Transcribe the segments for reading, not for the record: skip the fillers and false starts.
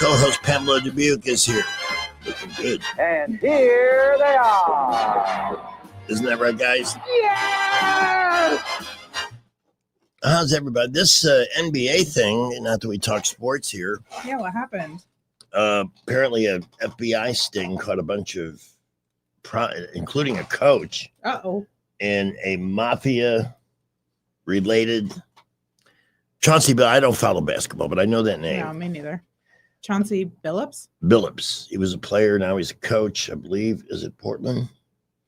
Co-host Pamela Dubuque is here. Looking good. And here they are. Isn't that right, guys? Yeah! How's everybody? This NBA thing, not that we talk sports here. Yeah, what happened? Apparently a FBI sting caught a bunch of, including a coach, in a mafia-related. Chauncey, I don't follow basketball, but I know that name. No, me neither. Chauncey Billups? Billups. He was a player. Now he's a coach, I believe. Is it Portland?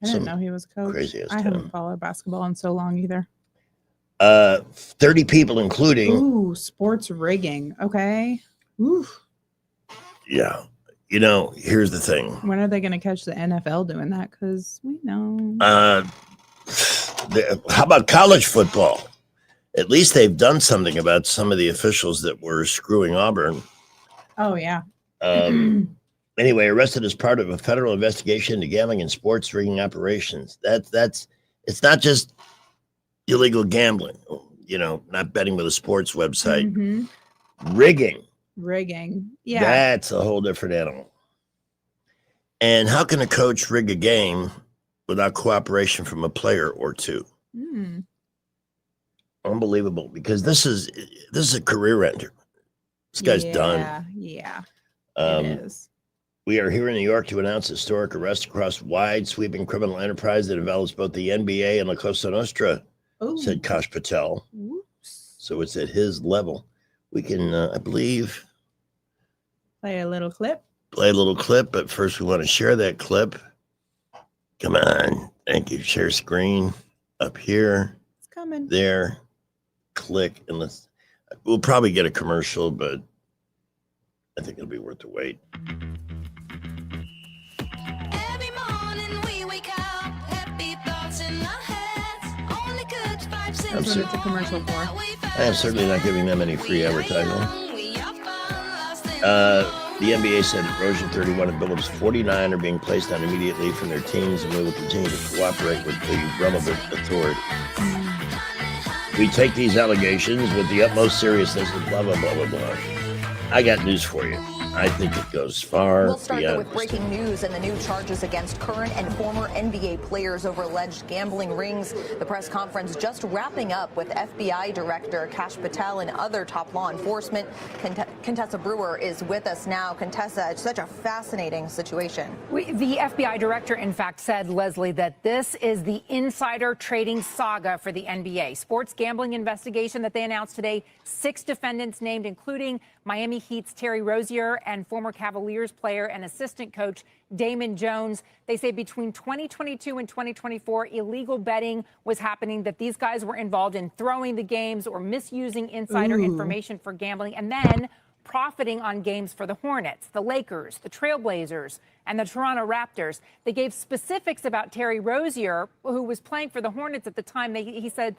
I didn't know he was a coach. Crazy I haven't followed basketball in so long either. 30 people, including. Ooh, sports rigging. Okay. Ooh. Yeah. You know, here's the thing. When are they going to catch the NFL doing that? Because we know. How about college football? At least they've done something about some of the officials that were screwing Auburn. Oh, yeah. Anyway, arrested as part of a federal investigation into gambling and sports rigging operations. It's not just illegal gambling, you know, not betting with a sports website. Mm-hmm. Rigging. Yeah. That's a whole different animal. And how can a coach rig a game without cooperation from a player or two? Unbelievable, because this is a career ender. This guy's done. Yeah. It is. We are here in New York to announce historic arrest across wide sweeping criminal enterprise that involves both the NBA and La Cosa Nostra, said Kash Patel. Whoops. So it's at his level. We can, I believe, play a little clip, but first we want to share that clip. Come on. Thank you. Share screen up here. It's coming. There. Click. And we'll probably get a commercial, but I think it'll be worth the wait. Every morning we wake up, happy thoughts in our heads. Only good vibes. That's what it's a commercial for. I am certainly not giving them any free advertising. The NBA said Rozier 31 and Billups 49 are being placed on immediate leave from their teams, and we will continue to cooperate with the relevant authority. We take these allegations with the utmost seriousness and blah, blah, blah, blah, blah. I got news for you. I think it goes far. We'll start though with breaking news and the new charges against current and former NBA players over alleged gambling rings. The press conference just wrapping up with FBI Director Kash Patel and other top law enforcement. Contessa Brewer is with us now. Contessa, it's such a fascinating situation. The FBI Director, in fact, said, Leslie, that this is the insider trading saga for the NBA. Sports gambling investigation that they announced today. 6 defendants named, including Miami Heat's Terry Rozier and former Cavaliers player and assistant coach Damon Jones. They say between 2022 and 2024, illegal betting was happening, that these guys were involved in throwing the games or misusing insider information for gambling and then profiting on games for the Hornets, the Lakers, the Trailblazers, and the Toronto Raptors. They gave specifics about Terry Rozier, who was playing for the Hornets at the time. He said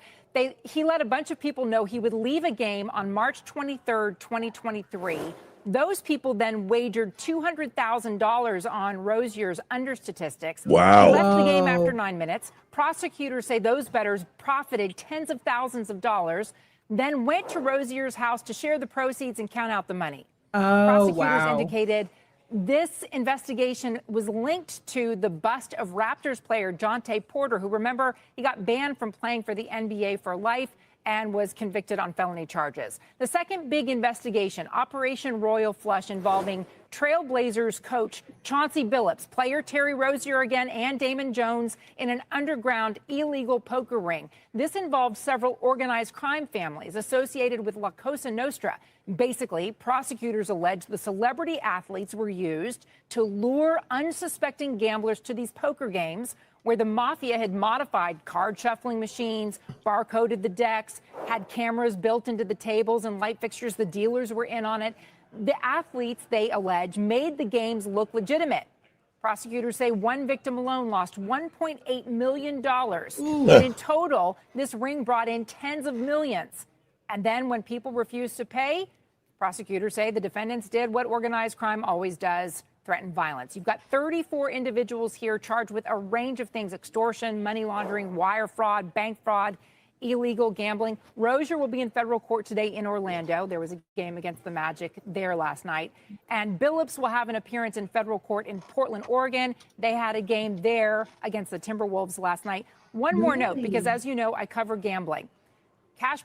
he let a bunch of people know he would leave a game on March 23rd, 2023. Those people then wagered $200,000 on Rozier's under statistics. Wow. He left the game after 9 minutes. Prosecutors say those bettors profited tens of thousands of dollars, then went to Rozier's house to share the proceeds and count out the money. Prosecutors indicated this investigation was linked to the bust of Raptors player Jonte Porter, who, remember, he got banned from playing for the NBA for life and was convicted on felony charges. The second big investigation, Operation Royal Flush, involving Trailblazers coach Chauncey Billups, player Terry Rozier again, and Damon Jones in an underground illegal poker ring. This involved several organized crime families associated with La Cosa Nostra. Basically, prosecutors allege the celebrity athletes were used to lure unsuspecting gamblers to these poker games, where the mafia had modified card shuffling machines, barcoded the decks, had cameras built into the tables and light fixtures. The dealers were in on it. The athletes, they allege, made the games look legitimate. Prosecutors say one victim alone lost $1.8 million. And in total, this ring brought in tens of millions. And then when people refused to pay, prosecutors say the defendants did what organized crime always does: threaten violence. You've got 34 individuals here charged with a range of things: extortion, money laundering, wire fraud, bank fraud. illegal gambling. Rozier will be in federal court today in Orlando. There was a game against the Magic there last night. And Billups will have an appearance in federal court in Portland, Oregon. They had a game there against the Timberwolves last night. One more note, because as you know, I cover gambling. Cash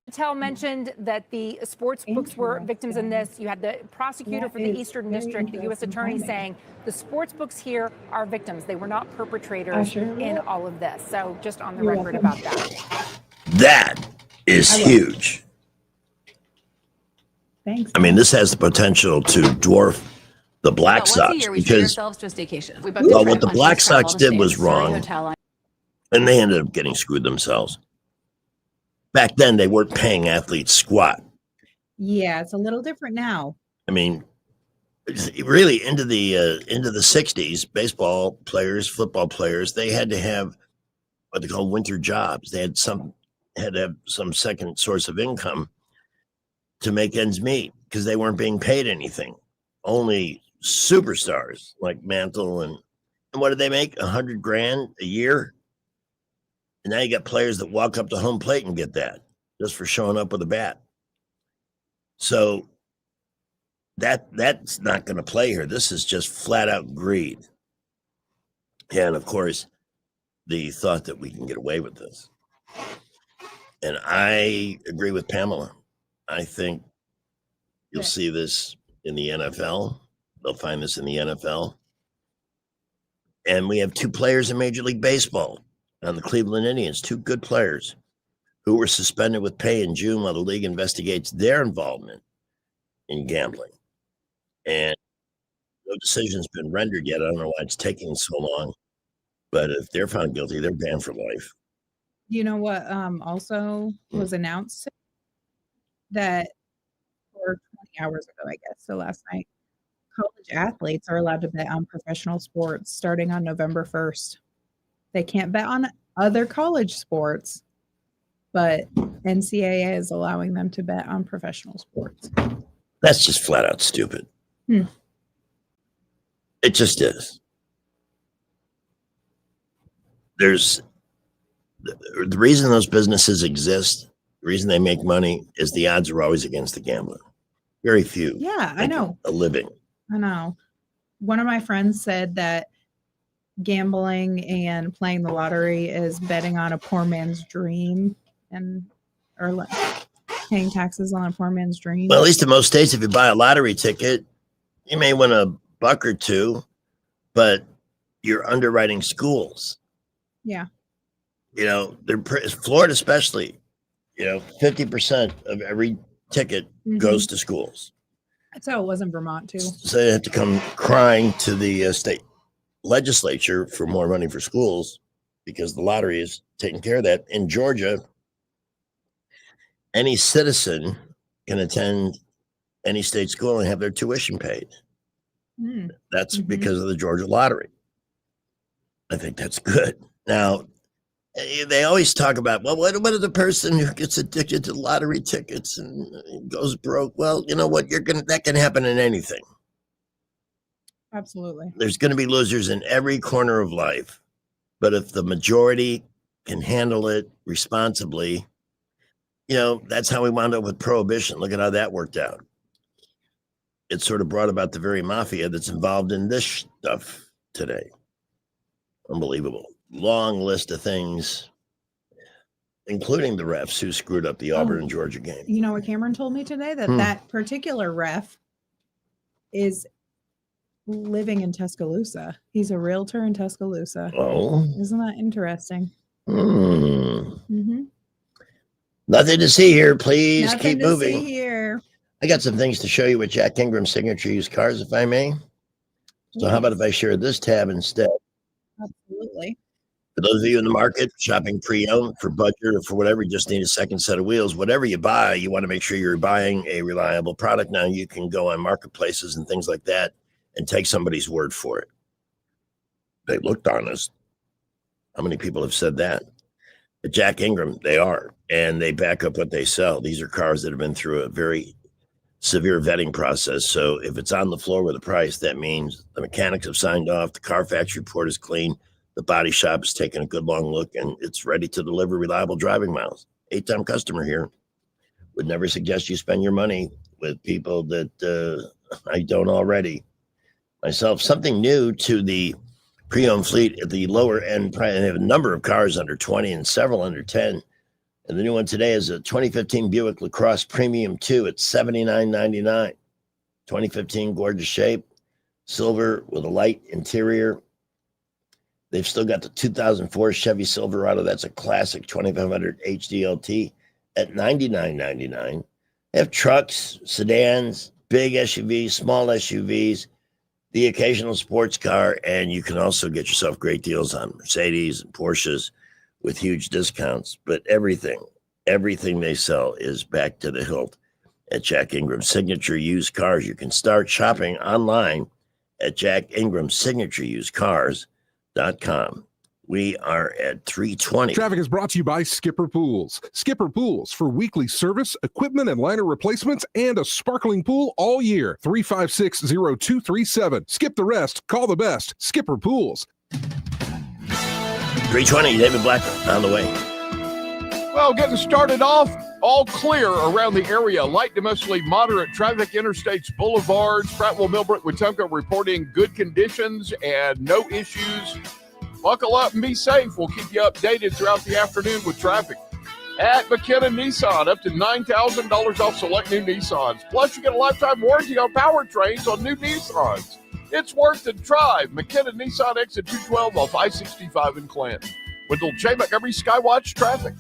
Patel mentioned that the sports books were victims in this. You had the prosecutor for the Eastern District, the U.S. attorney, saying the sports books here are victims. They were not perpetrators in all of this. So just on the record about that. That is huge. Thanks. I mean, this has the potential to dwarf the Black Sox because to a staycation. well, what the Black Sox did was wrong, and they ended up getting screwed themselves. Back then, they weren't paying athletes squat. Yeah, it's a little different now. I mean, really into the 60s, baseball players, football players, they had to have what they call winter jobs. They had to have some second source of income to make ends meet because they weren't being paid anything. Only superstars like Mantle and what did they make? $100,000 a year. And now you got players that walk up to home plate and get that just for showing up with a bat. So that's not going to play here. This is just flat out greed. And of course, the thought that we can get away with this. And I agree with Pamela. I think you'll see this in the NFL. They'll find this in the NFL. And we have two players in Major League Baseball on the Cleveland Indians, two good players who were suspended with pay in June while the league investigates their involvement in gambling. And no decision's been rendered yet. I don't know why it's taking so long. But if they're found guilty, they're banned for life. You know what also was announced? That or 20 hours ago, I guess, so last night, college athletes are allowed to bet on professional sports starting on November 1st. They can't bet on other college sports, but NCAA is allowing them to bet on professional sports. That's just flat out stupid. It just is. There's the reason those businesses exist, the reason they make money is the odds are always against the gambler. Very few. Yeah, I know. A living. I know. One of my friends said that gambling and playing the lottery is betting on a poor man's dream or like paying taxes on a poor man's dream. Well, at least in most states, if you buy a lottery ticket, you may win $1 or $2, but you're underwriting schools. Yeah. You know, Florida especially, 50% of every ticket goes to schools. That's how it was in Vermont too. So they have to come crying to the state legislature for more money for schools because the lottery is taking care of that. In Georgia, any citizen can attend any state school and have their tuition paid. That's because of the Georgia lottery. I think that's good. Now, they always talk about, well, what if the person who gets addicted to lottery tickets and goes broke? Well, you know what? That can happen in anything. Absolutely. There's going to be losers in every corner of life. But if the majority can handle it responsibly, that's how we wound up with prohibition. Look at how that worked out. It sort of brought about the very mafia that's involved in this stuff today. Unbelievable. Long list of things, including the refs who screwed up the Auburn and Georgia game. You know what Cameron told me today? That particular ref is living in Tuscaloosa. He's a realtor in Tuscaloosa. Oh. Isn't that interesting? Nothing to see here. Please Nothing keep to moving. See here. I got some things to show you with Jack Ingram's signature used cars, if I may. So how about if I share this tab instead? Absolutely. For those of you in the market shopping pre-owned for budget or for whatever, you just need a second set of wheels. Whatever you buy, you want to make sure you're buying a reliable product. Now you can go on marketplaces and things like that and take somebody's word for it. They looked honest. How many people have said that? At Jack Ingram, they are, and they back up what they sell. These are cars that have been through a very severe vetting process. So if it's on the floor with a price, that means the mechanics have signed off, the Carfax report is clean, The body shop is taking a good long look, and it's ready to deliver reliable driving miles. 8-time customer here. Would never suggest you spend your money with people that I don't already. Myself, something new to the pre-owned fleet at the lower end price. They have a number of cars under 20 and several under 10. And the new one today is a 2015 Buick LaCrosse Premium 2 at $79.99. 2015, gorgeous shape, silver with a light interior. They've still got the 2004 Chevy Silverado. That's a classic 2500 HDLT at $99.99. They have trucks, sedans, big SUVs, small SUVs, the occasional sports car, and you can also get yourself great deals on Mercedes and Porsches with huge discounts. But everything they sell is back to the hilt at Jack Ingram's Signature Used Cars. You can start shopping online at Jack Ingram's Signature Used Cars.com. We are at 3:20. Traffic is brought to you by Skipper Pools. Skipper Pools for weekly service, equipment and liner replacements, and a sparkling pool all year. 356-0237. Skip the rest. Call the best. Skipper Pools. 3:20. David Black on the way. Well, getting started off, all clear around the area. Light to mostly moderate traffic, interstates, boulevards. Prattville, Millbrook, Wetumpka reporting good conditions and no issues. Buckle up and be safe. We'll keep you updated throughout the afternoon with traffic. At McKenna Nissan, up to $9,000 off select new Nissans. Plus, you get a lifetime warranty on powertrains on new Nissans. It's worth the drive. McKenna Nissan exit 212 off I-65 in Clinton. Wendell J. Montgomery, Skywatch Traffic.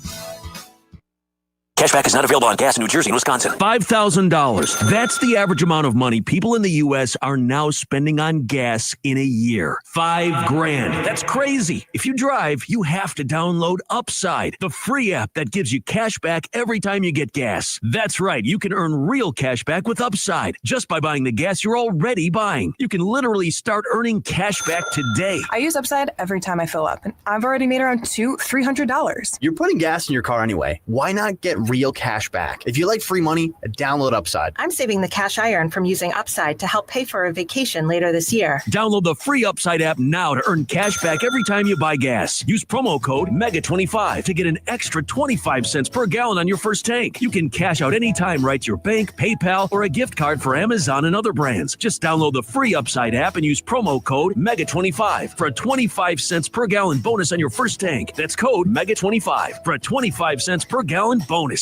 Cashback is not available on gas in New Jersey and Wisconsin. $5,000. That's the average amount of money people in the U.S. are now spending on gas in a year. $5,000. That's crazy. If you drive, you have to download Upside, the free app that gives you cash back every time you get gas. That's right. You can earn real cash back with Upside just by buying the gas you're already buying. You can literally start earning cash back today. I use Upside every time I fill up, and I've already made around $300. You're putting gas in your car anyway. Why not get real cash back? If you like free money, download Upside. I'm saving the cash I earn from using Upside to help pay for a vacation later this year. Download the free Upside app now to earn cash back every time you buy gas. Use promo code MEGA25 to get an extra 25 cents per gallon on your first tank. You can cash out anytime right to your bank, PayPal, or a gift card for Amazon and other brands. Just download the free Upside app and use promo code MEGA25 for a 25 cents per gallon bonus on your first tank. That's code MEGA25 for a 25 cents per gallon bonus.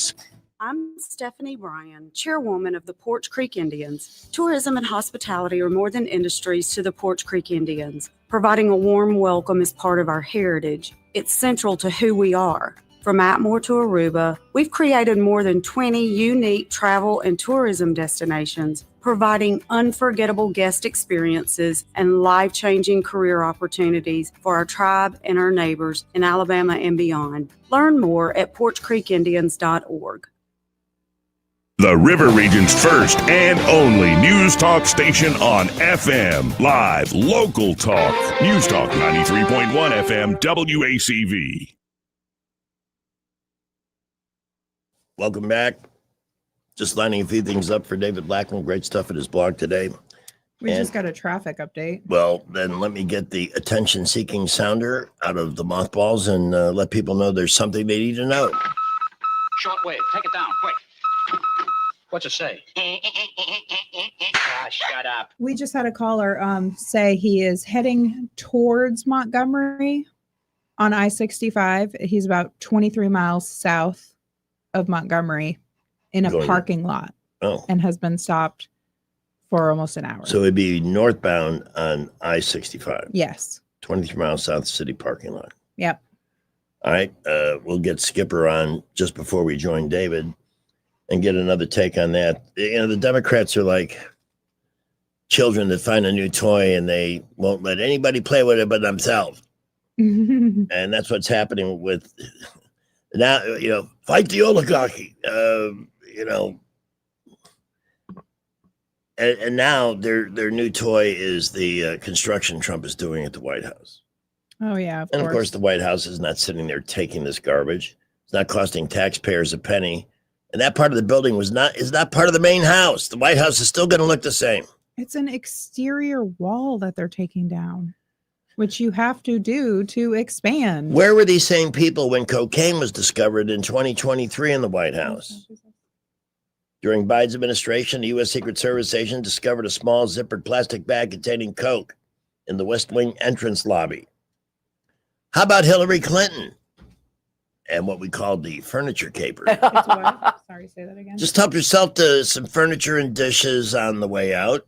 I'm Stephanie Bryan, chairwoman of the Porch Creek Indians. Tourism and hospitality are more than industries to the Porch Creek Indians. Providing a warm welcome is part of our heritage. It's central to who we are. From Atmore to Aruba, we've created more than 20 unique travel and tourism destinations, providing unforgettable guest experiences and life-changing career opportunities for our tribe and our neighbors in Alabama and beyond. Learn more at porchcreekindians.org. The River Region's first and only news talk station on FM. Live, local talk. News Talk 93.1 FM WACV. Welcome back. Just lining a few things up for David Blackman. Great stuff at his blog today. We just got a traffic update. Well, then let me get the attention-seeking sounder out of the mothballs and let people know there's something they need to know. Shortwave, take it down, quick. What's it say? Shut up. We just had a caller say he is heading towards Montgomery on I-65. He's about 23 miles south of Montgomery in a parking lot and has been stopped for almost an hour. So it'd be northbound on I-65. Yes. 23 miles south of city parking lot. Yep. All right. We'll get Skipper on just before we join David and get another take on that. You know, the Democrats are like children that find a new toy and they won't let anybody play with it but themselves. And that's what's happening with now, you know, fight the oligarchy, you know. And now their new toy is the construction Trump is doing at the White House. Oh, yeah. Of course, the White House is not sitting there taking this garbage. It's not costing taxpayers a penny. And that part of the building is not part of the main house. The White House is still going to look the same. It's an exterior wall that they're taking down. which you have to do to expand. Where were these same people when cocaine was discovered in 2023 in the White House? During Biden's administration, the U.S. Secret Service agent discovered a small zippered plastic bag containing coke in the West Wing entrance lobby. How about Hillary Clinton and what we called the furniture caper? Sorry, say that again. Just help yourself to some furniture and dishes on the way out.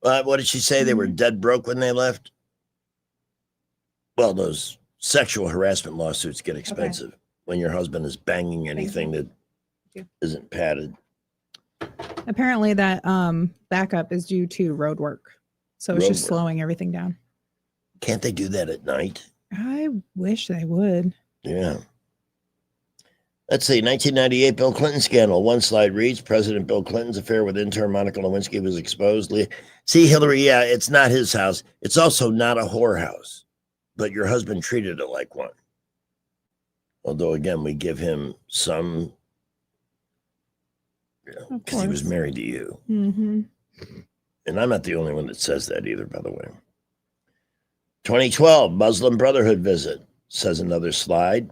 What did she say? They were dead broke when they left? Well, those sexual harassment lawsuits get expensive when your husband is banging anything that isn't padded. Apparently that backup is due to road work. So it's just slowing everything down. Can't they do that at night? I wish they would. Yeah. Let's see, 1998 Bill Clinton scandal. One slide reads, President Bill Clinton's affair with intern Monica Lewinsky was exposed. See, Hillary, yeah, it's not his house. It's also not a whorehouse, but your husband treated it like one. Although, again, we give him some, because he was married to you. Mm-hmm. And I'm not the only one that says that either, by the way. 2012 Muslim Brotherhood visit, says another slide.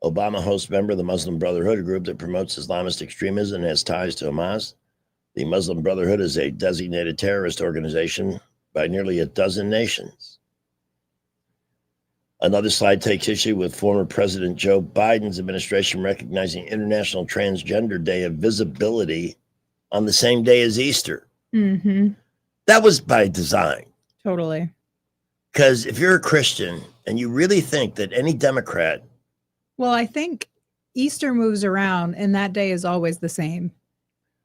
Obama hosts member of the Muslim Brotherhood, a group that promotes Islamist extremism and has ties to Hamas. The Muslim Brotherhood is a designated terrorist organization by nearly a dozen nations. Another slide takes issue with former President Joe Biden's administration recognizing International Transgender Day of Visibility on the same day as Easter. Mm-hmm. That was by design. Totally. Because if you're a Christian and you really think that any Democrat... Well, I think Easter moves around and that day is always the same.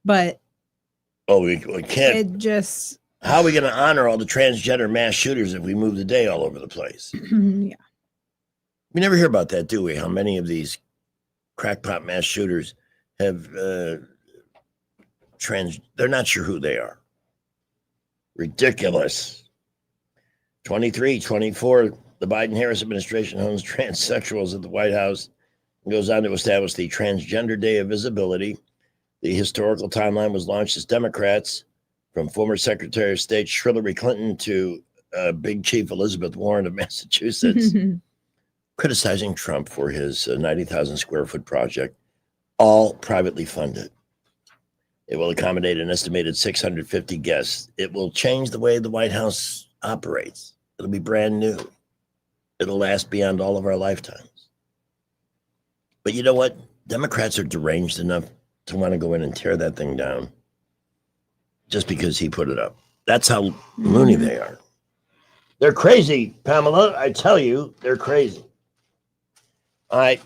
But we can't. It just... How are we going to honor all the transgender mass shooters if we move the day all over the place? Yeah. We never hear about that, do we? How many of these crackpot mass shooters have they're not sure who they are. Ridiculous. 23, 24, the Biden-Harris administration hones transsexuals at the White House and goes on to establish the Transgender Day of Visibility. The historical timeline was launched as Democrats, from former Secretary of State Hillary Clinton to Big Chief Elizabeth Warren of Massachusetts, criticizing Trump for his 90,000 square foot project, all privately funded. It will accommodate an estimated 650 guests. It will change the way the White House operates. It'll be brand new. It'll last beyond all of our lifetimes. But you know what? Democrats are deranged enough to want to go in and tear that thing down just because he put it up. That's how loony they are. They're crazy, Pamela. I tell you, they're crazy. All right.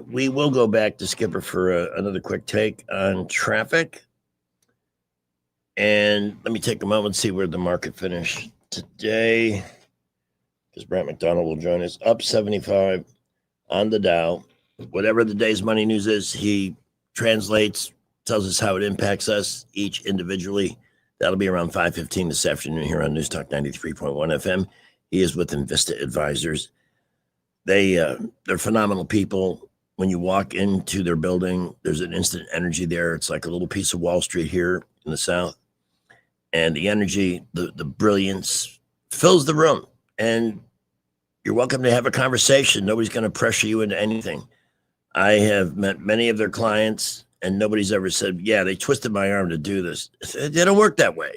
We will go back to Skipper for another quick take on traffic. And let me take a moment and see where the market finished today, because Brent McDonald will join us. Up 75 on the Dow. Whatever the day's money news is, he translates, tells us how it impacts us each individually. That'll be around 5:15 this afternoon here on News Talk 93.1 FM. He is with Invista Advisors. They're phenomenal people. When you walk into their building, there's an instant energy there. It's like a little piece of Wall Street here in the South. And the energy, the brilliance fills the room. And you're welcome to have a conversation. Nobody's going to pressure you into anything. I have met many of their clients, and nobody's ever said, yeah, they twisted my arm to do this. They don't work that way.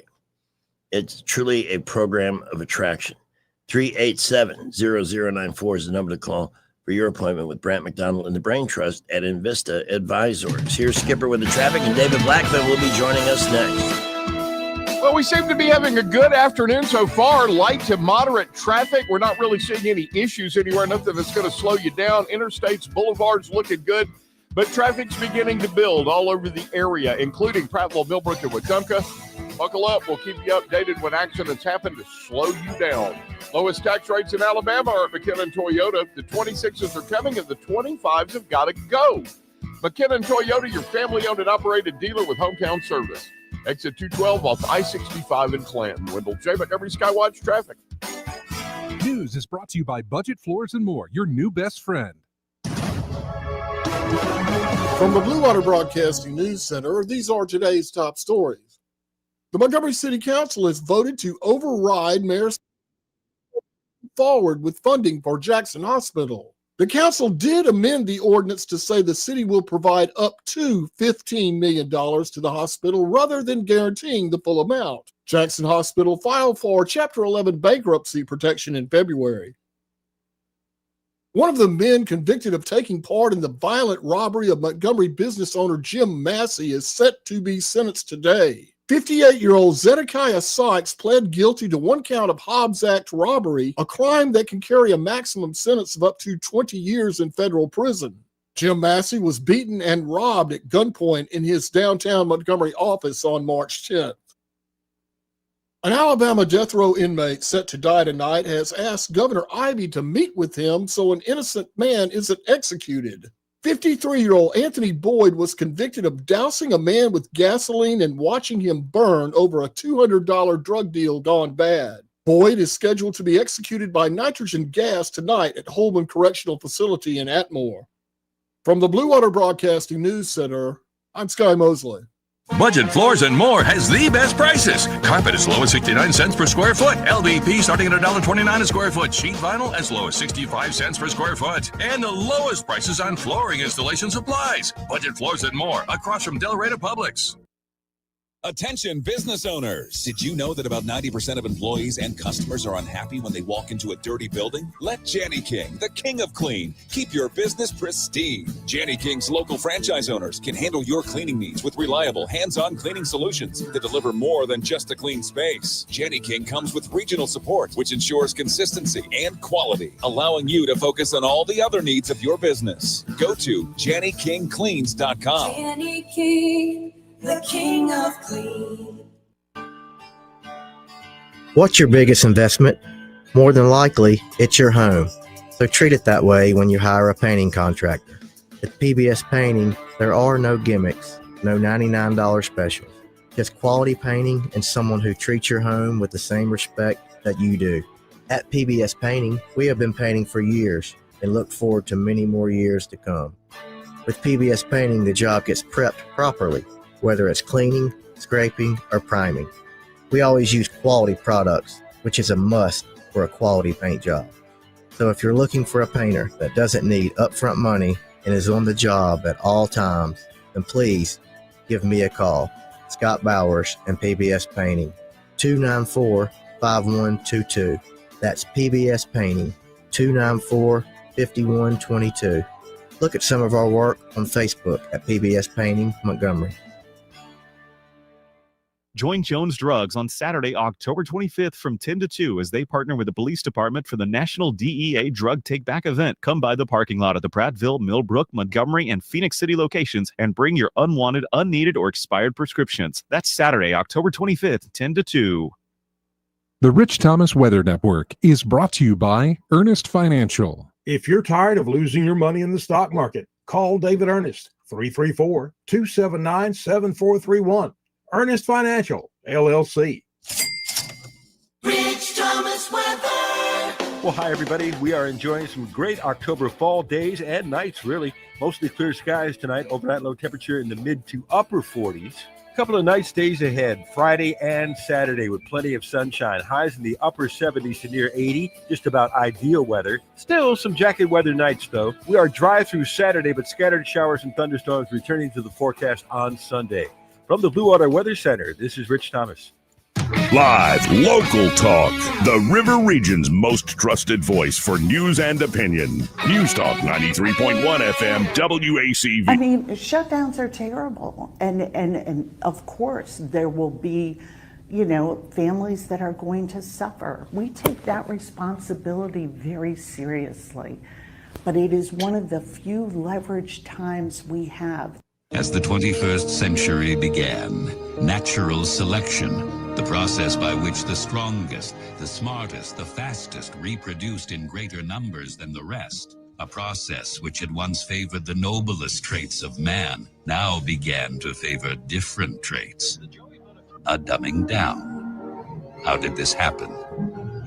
It's truly a program of attraction. 387-0094 is the number to call for your appointment with Brant McDonald and the Brain Trust at Invista Advisors. Here's Skipper with the traffic, and David Blackman will be joining us next. Well, we seem to be having a good afternoon so far. Light to moderate traffic. We're not really seeing any issues anywhere, nothing that's going to slow you down. Interstates, boulevards looking good, but traffic's beginning to build all over the area, including Prattville, Millbrook, and Wetumpka. Buckle up. We'll keep you updated when accidents happen to slow you down. Lowest tax rates in Alabama are at McKinnon Toyota. The 26s are coming and the 25s have got to go. McKinnon Toyota, your family-owned and operated dealer with hometown service. Exit 212 off I-65 in Clanton. Wendell J. Montgomery Skywatch Traffic. News is brought to you by Budget Floors and More, your new best friend. From the Blue Water Broadcasting News Center, these are today's top stories. The Montgomery City Council has voted to override Mayor forward with funding for Jackson Hospital. The council did amend the ordinance to say the city will provide up to $15 million to the hospital rather than guaranteeing the full amount. Jackson Hospital filed for Chapter 11 bankruptcy protection in February. One of the men convicted of taking part in the violent robbery of Montgomery business owner Jim Massey is set to be sentenced today. 58-year-old Zedekiah Sykes pled guilty to one count of Hobbs Act robbery, a crime that can carry a maximum sentence of up to 20 years in federal prison. Jim Massey was beaten and robbed at gunpoint in his downtown Montgomery office on March 10th. An Alabama death row inmate set to die tonight has asked Governor Ivey to meet with him so an innocent man isn't executed. 53-year-old Anthony Boyd was convicted of dousing a man with gasoline and watching him burn over a $200 drug deal gone bad. Boyd is scheduled to be executed by nitrogen gas tonight at Holman Correctional Facility in Atmore. From the Blue Water Broadcasting News Center, I'm Sky Mosley. Budget Floors and More has the best prices. Carpet as low as 69 cents per square foot. LVP starting at $1.29 a square foot. Sheet vinyl as low as 65 cents per square foot. And the lowest prices on flooring installation supplies. Budget Floors and More across from Del Rey to Publix. Attention business owners. Did you know that about 90% of employees and customers are unhappy when they walk into a dirty building? Let Janny King, the king of clean, keep your business pristine. Janny King's local franchise owners can handle your cleaning needs with reliable, hands-on cleaning solutions that deliver more than just a clean space. Janny King comes with regional support, which ensures consistency and quality, allowing you to focus on all the other needs of your business. Go to JannyKingCleans.com. Janny King, the king of clean. What's your biggest investment? More than likely, it's your home. So treat it that way when you hire a painting contractor. At PBS Painting, there are no gimmicks, no $99 specials. Just quality painting and someone who treats your home with the same respect that you do. At PBS Painting, we have been painting for years and look forward to many more years to come. With PBS Painting, the job gets prepped properly, whether it's cleaning, scraping, or priming. We always use quality products, which is a must for a quality paint job. So if you're looking for a painter that doesn't need upfront money and is on the job at all times, then please give me a call. Scott Bowers and PBS Painting, 294-5122. That's PBS Painting, 294-5122. Look at some of our work on Facebook at PBS Painting Montgomery. Join Jones Drugs on Saturday, October 25th from 10 to 2 as they partner with the police department for the National DEA Drug Take Back event. Come by the parking lot at the Prattville, Millbrook, Montgomery, and Phoenix City locations and bring your unwanted, unneeded, or expired prescriptions. That's Saturday, October 25th, 10 to 2. The Rich Thomas Weather Network is brought to you by Earnest Financial. If you're tired of losing your money in the stock market, call David Earnest, 334-279-7431. Earnest Financial, LLC. Rich Thomas weather. Well, hi, everybody. We are enjoying some great October fall days and nights, really. Mostly clear skies tonight. Overnight low temperature in the mid to upper 40s. A couple of nice days ahead, Friday and Saturday, with plenty of sunshine. Highs in the upper 70s to near 80, just about ideal weather. Still some jacket weather nights, though. We are dry through Saturday, but scattered showers and thunderstorms returning to the forecast on Sunday. From the Blue Water Weather Center, this is Rich Thomas. Live local talk. The River Region's most trusted voice for news and opinion. News Talk 93.1 FM WACV. I mean, shutdowns are terrible. And of course, there will be, families that are going to suffer. We take that responsibility very seriously. But it is one of the few leveraged times we have. As the 21st century began, natural selection, the process by which the strongest, the smartest, the fastest reproduced in greater numbers than the rest, a process which had once favored the noblest traits of man, now began to favor different traits. A dumbing down. How did this happen?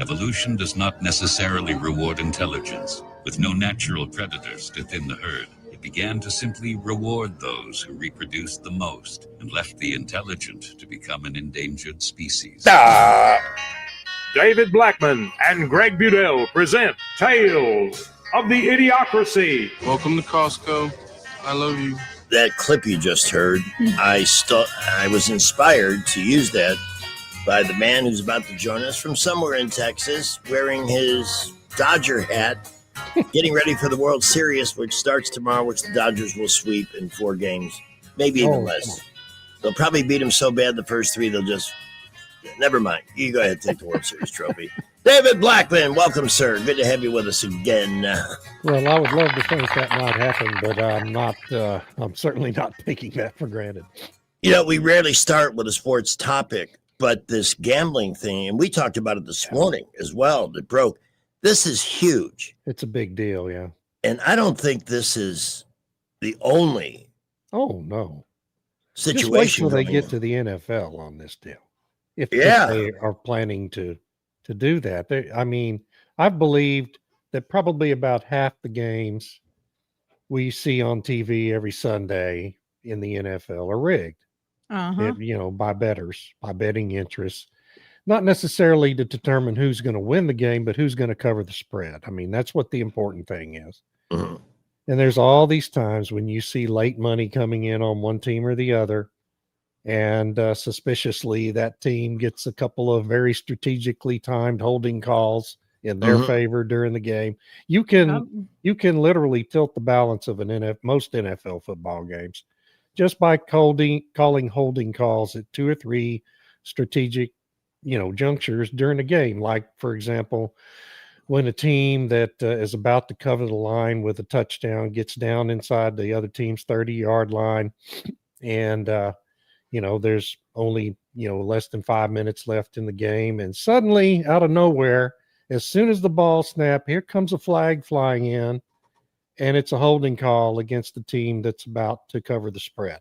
Evolution does not necessarily reward intelligence. With no natural predators to thin the herd, it began to simply reward those who reproduced the most and left the intelligent to become an endangered species. David Blackman and Greg Budell present Tales of the Idiocracy. Welcome to Costco. I love you. That clip you just heard, I was inspired to use that by the man who's about to join us from somewhere in Texas, wearing his Dodger hat, getting ready for the World Series, which starts tomorrow, which the Dodgers will sweep in 4 games, maybe even less. They'll probably beat them so bad the first 3 they'll just never mind. You go ahead and take the World Series trophy. David Blackman, welcome, sir. Good to have you with us again. Well, I would love to think that might happen, but I'm not. I'm certainly not taking that for granted. You know, we rarely start with a sports topic, but this gambling thing, and we talked about it this morning as well, that broke. This is huge. It's a big deal, yeah. And I don't think this is the only. Oh no. Situation. Just wait till they get on. to the NFL on this deal. If they are planning to do that. I mean, I've believed that probably about half the games we see on TV every Sunday in the NFL are rigged. By bettors, by betting interests, not necessarily to determine who's going to win the game, but who's going to cover the spread. I mean, that's what the important thing is. Mm-hmm. And there's all these times when you see late money coming in on one team or the other, and suspiciously that team gets a couple of very strategically timed holding calls in their favor during the game. You can literally tilt the balance of most NFL football games just by calling holding calls at 2 or 3 strategic, junctures during the game. Like, for example, when a team that is about to cover the line with a touchdown gets down inside the other team's 30-yard line, and there's only less than 5 minutes left in the game, and suddenly out of nowhere, as soon as the ball snapped, here comes a flag flying in, and it's a holding call against the team that's about to cover the spread.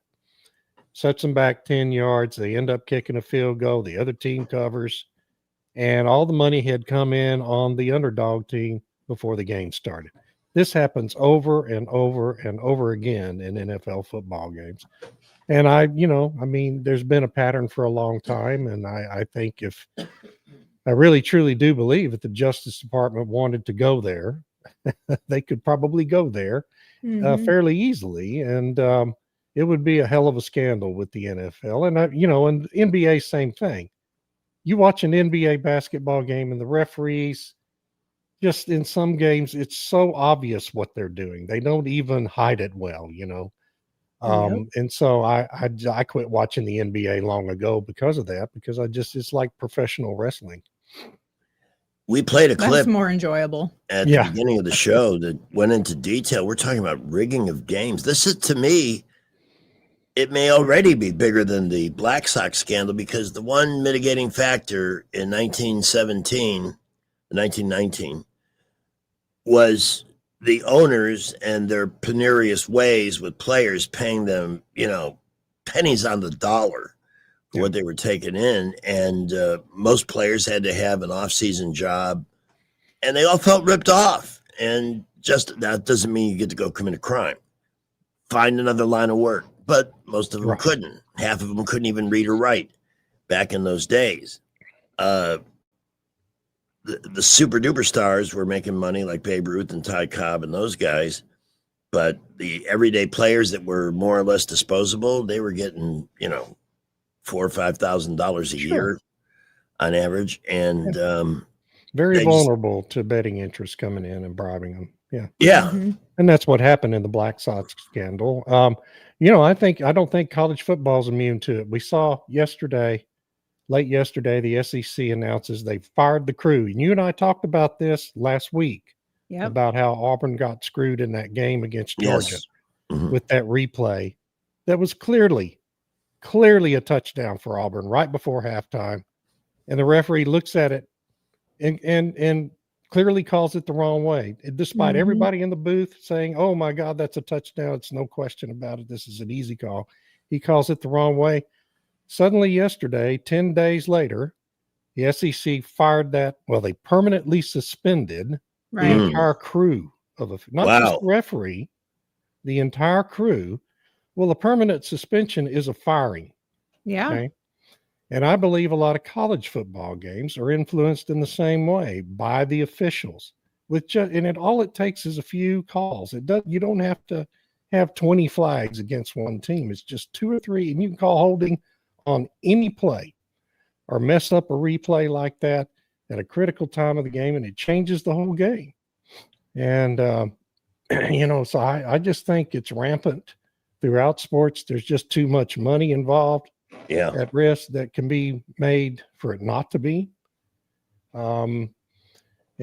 Sets them back 10 yards. They end up kicking a field goal. The other team covers, and all the money had come in on the underdog team before the game started. This happens over and over and over again in NFL football games. And there's been a pattern for a long time. And I think I really truly do believe if the Justice Department wanted to go there, they could probably go there fairly easily. And it would be a hell of a scandal with the NFL. And, and NBA, same thing. You watch an NBA basketball game and the referees, just in some games, it's so obvious what they're doing. They don't even hide it well, And so I quit watching the NBA long ago because of that, because it's like professional wrestling. We played a clip. That's more enjoyable. At the beginning of the show that went into detail. We're talking about rigging of games. This is, to me, it may already be bigger than the Black Sox scandal, because the one mitigating factor in 1919 was the owners and their penurious ways with players, paying them, pennies on the dollar for what they were taking in. And most players had to have an off-season job, and they all felt ripped off. And just that doesn't mean you get to go commit a crime. Find another line of work. But most of them couldn't. Half of them couldn't even read or write back in those days. The super duper stars were making money, like Babe Ruth and Ty Cobb and those guys. But the everyday players that were more or less disposable, they were getting, $4,000 or $5,000 a year on average. And very vulnerable to betting interests coming in and bribing them. Yeah. And that's what happened in the Black Sox scandal. I don't think college football is immune to it. We saw late yesterday, the SEC announces they fired the crew. And you and I talked about this last week about how Auburn got screwed in that game against Georgia with that replay. That was clearly a touchdown for Auburn right before halftime. And the referee looks at it and clearly calls it the wrong way, despite everybody in the booth saying, "Oh my God, that's a touchdown. It's no question about it. This is an easy call." He calls it the wrong way. Suddenly yesterday, 10 days later, the SEC fired they permanently suspended the entire crew not just the referee, the entire crew. Well, a permanent suspension is a firing. Yeah. Okay? And I believe a lot of college football games are influenced in the same way by the officials. All it takes is a few calls. You don't have to have 20 flags against one team. It's just 2 or 3, and you can call holding on any play or mess up a replay like that at a critical time of the game, and it changes the whole game. And so I just think it's rampant throughout sports. There's just too much money involved. Yeah. At risk that can be made for it not to be. And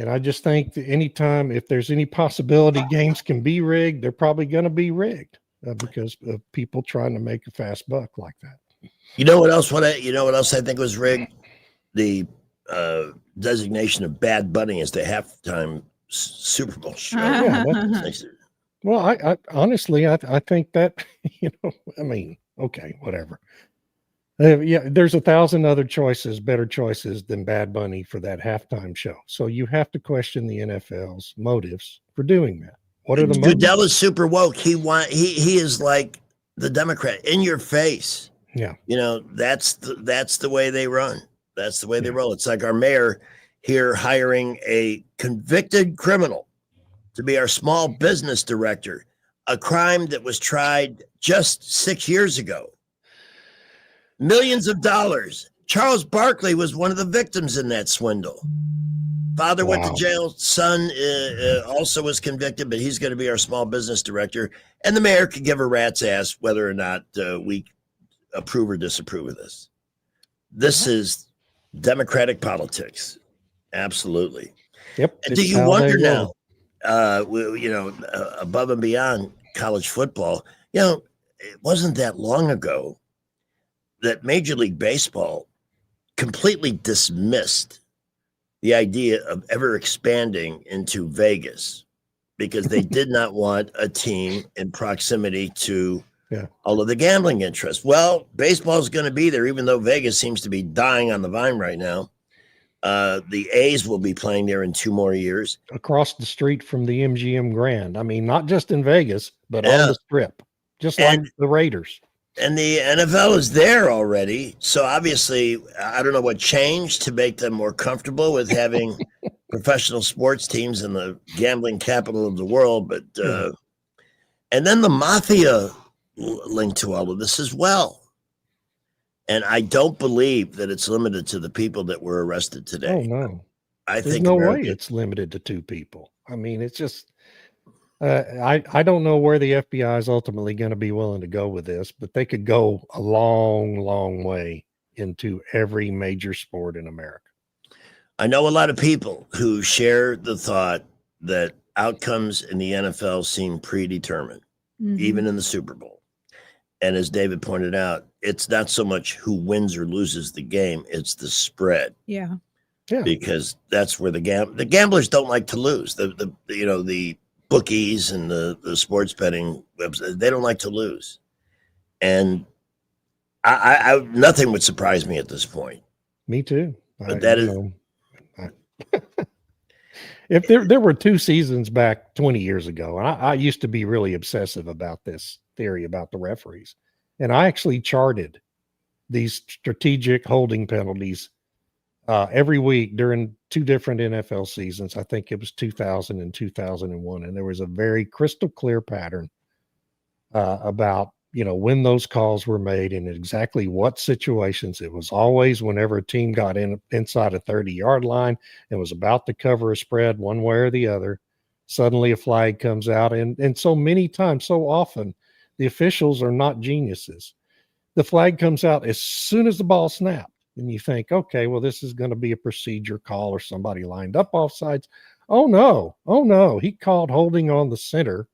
I just think that anytime, if there's any possibility games can be rigged, they're probably going to be rigged because of people trying to make a fast buck like that. You know what else? You know what else I think was rigged? The designation of Bad Bunny as the halftime Super Bowl show. Yeah, well, I honestly, I think that, okay, whatever. There's 1,000 other better choices than Bad Bunny for that halftime show. So you have to question the NFL's motives for doing that. What are the motives? Goodell is super woke. He is like the Democrat in your face. Yeah. That's the way they run. That's the way they roll. It's like our mayor here hiring a convicted criminal to be our small business director, a crime that was tried just 6 years ago. Millions of dollars. Charles Barkley was one of the victims in that swindle. Father went to jail. Son also was convicted, but he's going to be our small business director. And the mayor could give a rat's ass whether or not we approve or disapprove of this. This is democratic politics. Absolutely. Yep. And do you wonder now, above and beyond college football, it wasn't that long ago that Major League Baseball completely dismissed the idea of ever expanding into Vegas because they did not want a team in proximity to all of the gambling interests. Well, baseball is going to be there, even though Vegas seems to be dying on the vine right now. The A's will be playing there in 2 more years. Across the street from the MGM Grand. I mean, not just in Vegas, but on the Strip, just like the Raiders. And the NFL is there already. So obviously, I don't know what changed to make them more comfortable with having professional sports teams in the gambling capital of the world. But and then the mafia linked to all of this as well. And I don't believe that it's limited to the people that were arrested today. Oh, no. There's no way it's limited to 2 people. I mean, it's just... I don't know where the FBI is ultimately going to be willing to go with this, but they could go a long, long way into every major sport in America. I know a lot of people who share the thought that outcomes in the NFL seem predetermined, even in the Super Bowl. And as David pointed out, it's not so much who wins or loses the game, it's the spread. Yeah. Because that's where the gamblers don't like to lose. The bookies and the sports betting websites, they don't like to lose. And I nothing would surprise me at this point. Me too. But that is if there were 2 seasons back 20 years ago, and I used to be really obsessive about this theory about the referees. And I actually charted these strategic holding penalties every week during 2 different NFL seasons. I think it was 2000 and 2001. And there was a very crystal clear pattern about, when those calls were made and exactly what situations. It was always whenever a team got inside a 30-yard line and was about to cover a spread one way or the other, suddenly a flag comes out. And so many times, so often, the officials are not geniuses. The flag comes out as soon as the ball snapped. And you think, okay, well, this is going to be a procedure call or somebody lined up offsides. Oh, no. He called holding on the center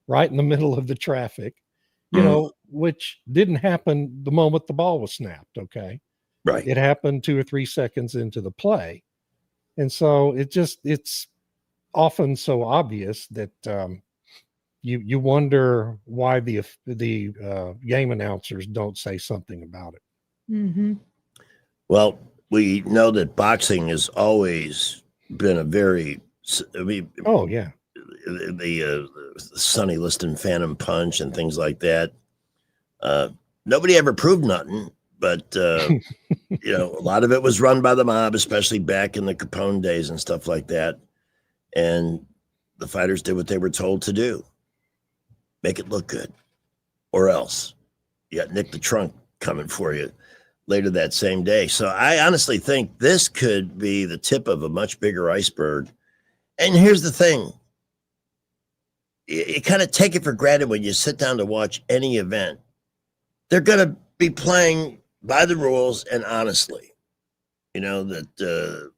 right in the middle of the traffic, which didn't happen the moment the ball was snapped, okay? Right. It happened 2 or 3 seconds into the play. And so it's often so obvious that you wonder why the game announcers don't say something about it. Mm-hmm. Well, we know that boxing has always been a very, the Sonny Liston Phantom Punch and things like that. Nobody ever proved nothing, but you know, a lot of it was run by the mob, especially back in the Capone days and stuff like that. And the fighters did what they were told to do. Make it look good, or else you got Nick the Trunk coming for you later that same day. So I honestly think this could be the tip of a much bigger iceberg. And here's the thing. You kind of take it for granted when you sit down to watch any event. They're going to be playing by the rules and honestly. You know, that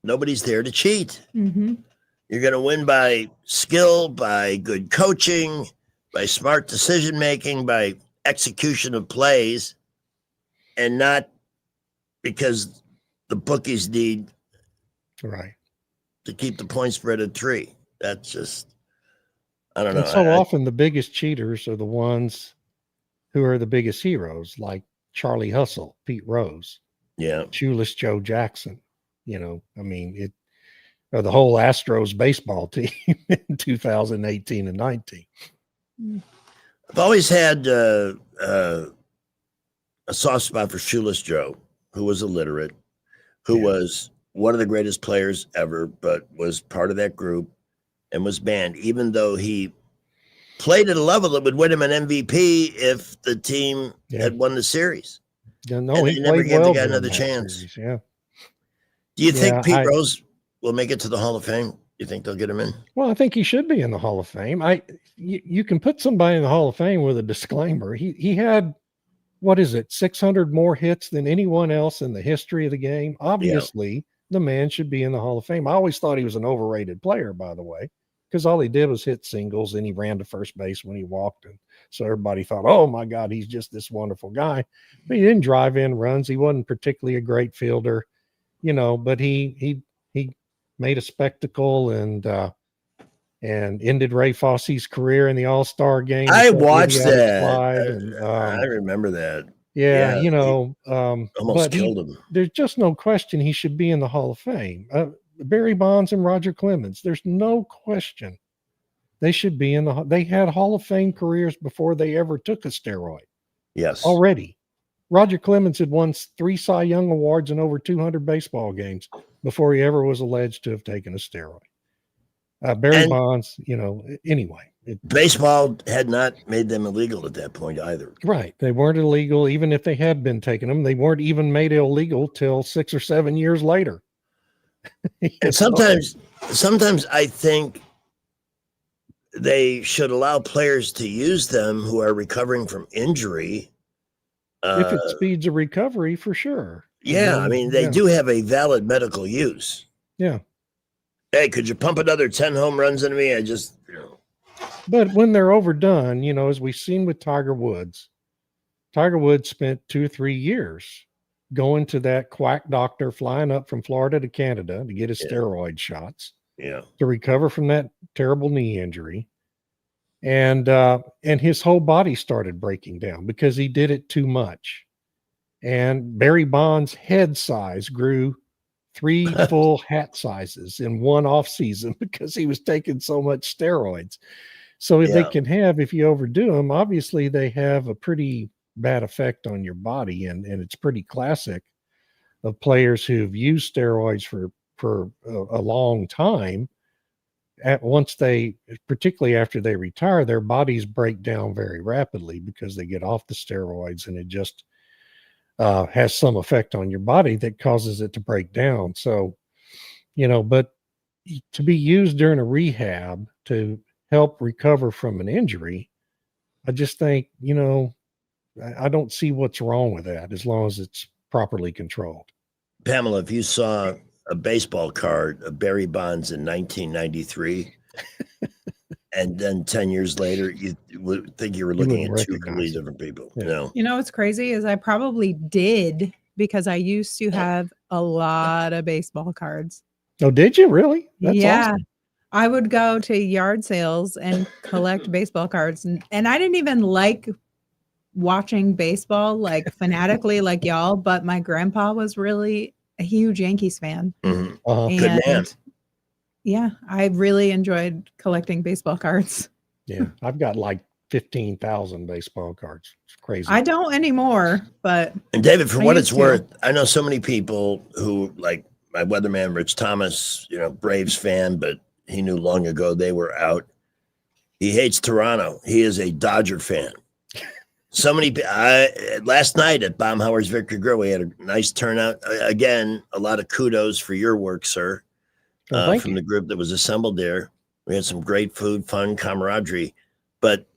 nobody's there to cheat. Mm-hmm. You're going to win by skill, by good coaching, by smart decision making, by execution of plays, and not because the bookies need to keep the point spread at 3. That's just, I don't know. And so often the biggest cheaters are the ones who are the biggest heroes, like Charlie Hustle, Pete Rose, Shoeless Joe Jackson. You know, I mean, or the whole Astros baseball team in 2018 and 19. I've always had a soft spot for Shoeless Joe, who was illiterate, who was one of the greatest players ever, but was part of that group and was banned, even though he played at a level that would win him an MVP if the team had won the series. Yeah, no, and he they never played gave well the guy during another that chance. series, yeah. Do you think Pete I- Rose will make it to the Hall of Fame? You think they'll get him in? Well, I think he should be in the Hall of Fame. You can put somebody in the Hall of Fame with a disclaimer. He had, what is it, 600 more hits than anyone else in the history of the game. Obviously, the man should be in the Hall of Fame. I always thought he was an overrated player, by the way, because all he did was hit singles and he ran to first base when he walked. And so everybody thought, oh my God, he's just this wonderful guy. But he didn't drive in runs. He wasn't particularly a great fielder, you know, but he made a spectacle and ended Ray Fosse's career in the All-Star game. I watched idiotic that. slide and, I remember that. yeah, you know, almost but killed him. There's just no question he should be in the Hall of Fame. Barry Bonds and Roger Clemens, there's no question they should be in they had Hall of Fame careers before they ever took a steroid. Yes. Already. Roger Clemens had won 3 Cy Young Awards and over 200 baseball games before he ever was alleged to have taken a steroid. Barry Bonds, you know, anyway. Baseball had not made them illegal at that point either. Right. They weren't illegal. Even if they had been taking them, they weren't even made illegal till 6 or 7 years later. And sometimes I think they should allow players to use them who are recovering from injury. If it speeds a recovery, for sure. Yeah, I mean, they do have a valid medical use. Yeah. Hey, could you pump another 10 home runs into me? I just, you know. But when they're overdone, you know, as we've seen with Tiger Woods spent 2 or 3 years going to that quack doctor, flying up from Florida to Canada to get his steroid shots. Yeah. To recover from that terrible knee injury. And his whole body started breaking down because he did it too much. And Barry Bonds' head size grew 3 full hat sizes in one off season because he was taking so much steroids. So if they can have, if you overdo them, obviously they have a pretty bad effect on your body. And it's pretty classic of players who've used steroids for a long time. Once they, particularly after they retire, their bodies break down very rapidly because they get off the steroids, and it just has some effect on your body that causes it to break down. So, you know, but to be used during a rehab to help recover from an injury, I just think, you know, I don't see what's wrong with that as long as it's properly controlled. Pamela, if you saw a baseball card of Barry Bonds in 1993, and then 10 years later, you would think you were looking at 2 completely different people. Yeah. No. You know what's crazy is I probably did because I used to have a lot of baseball cards. Oh, did you really? That's yeah. awesome. I would go to yard sales and collect baseball cards. And I didn't even like watching baseball like fanatically like y'all, but my grandpa was really a huge Yankees fan. Mm-hmm. Good man. Yeah, I really enjoyed collecting baseball cards. Yeah, I've got like 15,000 baseball cards. It's crazy. I don't anymore, but And David, for I what used it's to. worth, I know so many people who, like my weatherman, Rich Thomas, Braves fan, but he knew long ago they were out. He hates Toronto. He is a Dodger fan. So many. Last night at Baumhauer's Victory Grill, we had a nice turnout. Again, a lot of kudos for your work, sir, from the group that was assembled there. We had some great food, fun, camaraderie, but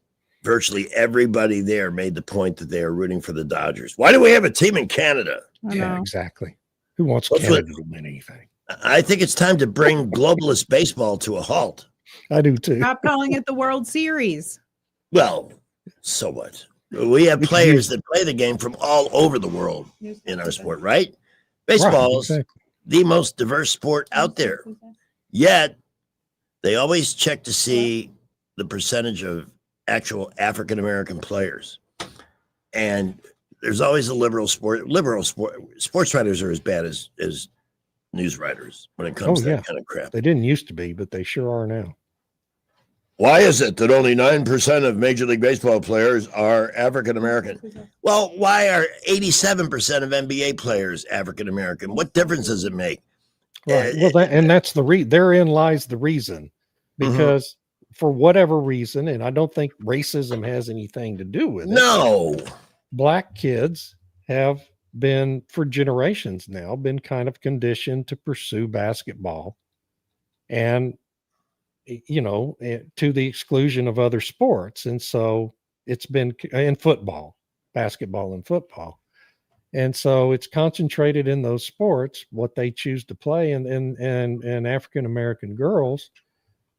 virtually everybody there made the point that they are rooting for the Dodgers. Why do we have a team in Canada? Yeah, exactly. Who wants That's Canada to win anything? I think it's time to bring globalist baseball to a halt. I do too. Stop calling it the World Series. Well, so what? We have players that play the game from all over the world in our sport, right? Baseball is the most diverse sport out there. Yet, they always check to see the percentage of actual African-American players. And there's always a liberal sport. Sports writers are as bad as news writers when it comes to that kind of crap. They didn't used to be, but they sure are now. Why is it that only 9% of Major League Baseball players are African American? Well, why are 87% of NBA players African American? What difference does it make? Right. Well, that's therein lies the reason, because for whatever reason, and I don't think racism has anything to do with it. No, black kids have been, for generations now, been kind of conditioned to pursue basketball, and to the exclusion of other sports. And so it's been in football, basketball and football. And so it's concentrated in those sports, what they choose to play. And African-American girls,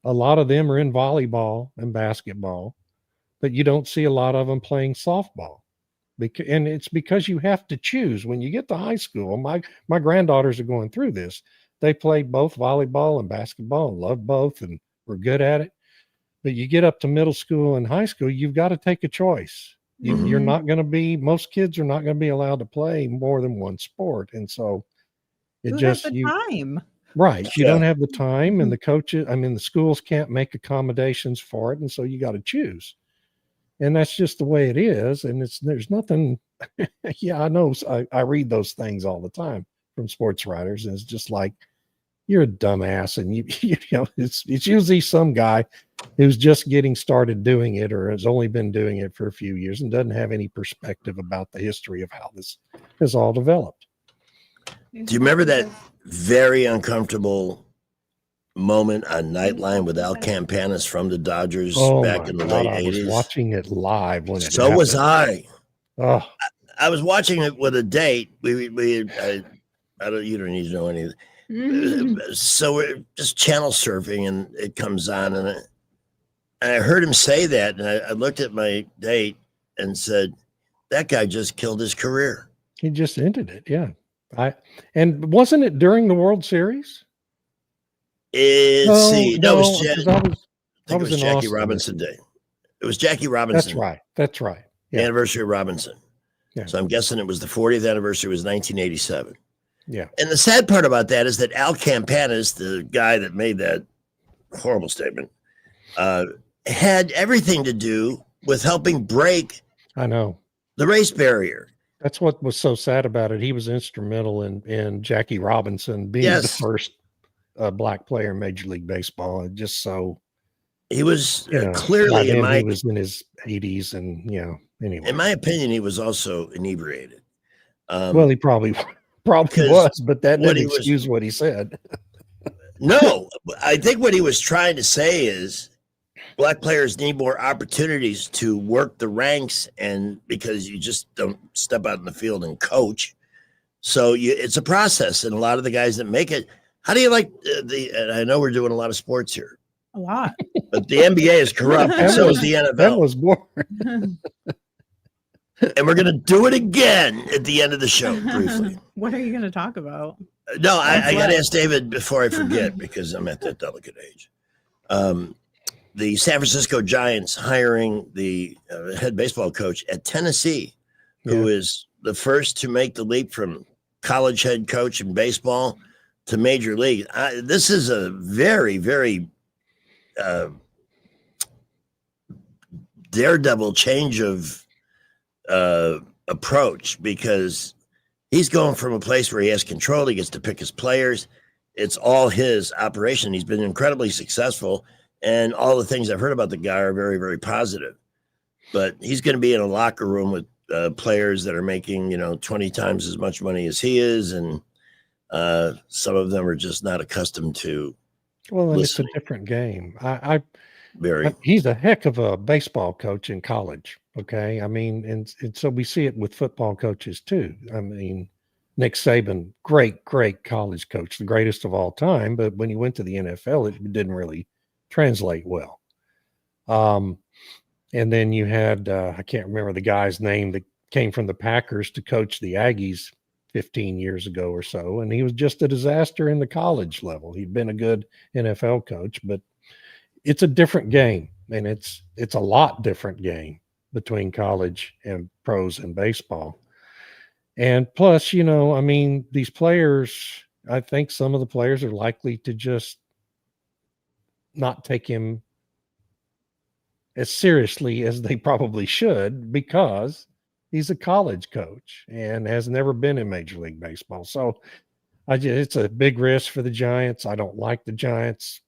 a lot of them are in volleyball and basketball, but you don't see a lot of them playing softball. And it's because you have to choose. When you get to high school, my granddaughters are going through this. They played both volleyball and basketball and loved both and were good at it. But you get up to middle school and high school, you've got to take a choice. You're not going to be, most kids are not going to be allowed to play more than one sport. And so it just, has the time? Right. You don't have the time, and the coaches, the schools can't make accommodations for it. And so you got to choose. And that's just the way it is. And there's nothing. I know. I read those things all the time from sports writers. And it's just like, you're a dumbass. And it's usually some guy who's just getting started doing it, or has only been doing it for a few years and doesn't have any perspective about the history of how this has all developed. Do you remember that very uncomfortable moment on Nightline with Al Campanis from the Dodgers back in the late 80s? I was watching it live when it So happened. was I. Oh. I was watching it with a date. I don't. You don't need to know anything. So we're just channel surfing, and it comes on, and I heard him say that, and I looked at my date and said, "That guy just killed his career." He just ended it. Yeah. And wasn't it during the World Series? It was Jackie Austin. Robinson Day. It was Jackie Robinson. That's right. Yeah. Anniversary of Robinson. Yeah. So I'm guessing it was the 40th anniversary was 1987. Yeah. And the sad part about that is that Al Campanis, the guy that made that horrible statement, had everything to do with helping break the race barrier. That's what was so sad about it. He was instrumental in Jackie Robinson being the first black player in Major League Baseball. And just so he was clearly he was in his 80s, and anyway. In my opinion, he was also inebriated. Well, he probably was, but that didn't excuse what he said. No, I think what he was trying to say is black players need more opportunities to work the ranks, and because you just don't step out in the field and coach. So it's a process, and a lot of the guys that make it. How do you like and I know we're doing a lot of sports here. A lot. But the NBA is corrupt, and so is the NFL. That was more. And we're going to do it again at the end of the show, briefly. What are you going to talk about? No, I got to ask David before I forget, because I'm at that delicate age. The San Francisco Giants hiring the head baseball coach at Tennessee, who is the first to make the leap from college head coach in baseball to major league. This is a very, very daredevil change of approach, because he's going from a place where he has control. He gets to pick his players. It's all his operation. He's been incredibly successful, and all the things I've heard about the guy are very, very positive. But he's going to be in a locker room with players that are making, 20 times as much money as he is, and some of them are just not accustomed to. Well, and listening. it's a different game. He's a heck of a baseball coach in college. Okay. I mean, and so we see it with football coaches too. I mean, Nick Saban, great college coach, the greatest of all time. But when he went to the NFL, it didn't really translate well. And then you had, I can't remember the guy's name that came from the Packers to coach the Aggies 15 years ago or so. And he was just a disaster in the college level. He'd been a good NFL coach, but it's a different game. And it's a lot different game between college and pros and baseball. And plus, these players, I think some of the players are likely to just not take him as seriously as they probably should, because he's a college coach and has never been in Major League Baseball. So it's a big risk for the Giants. I don't like the Giants.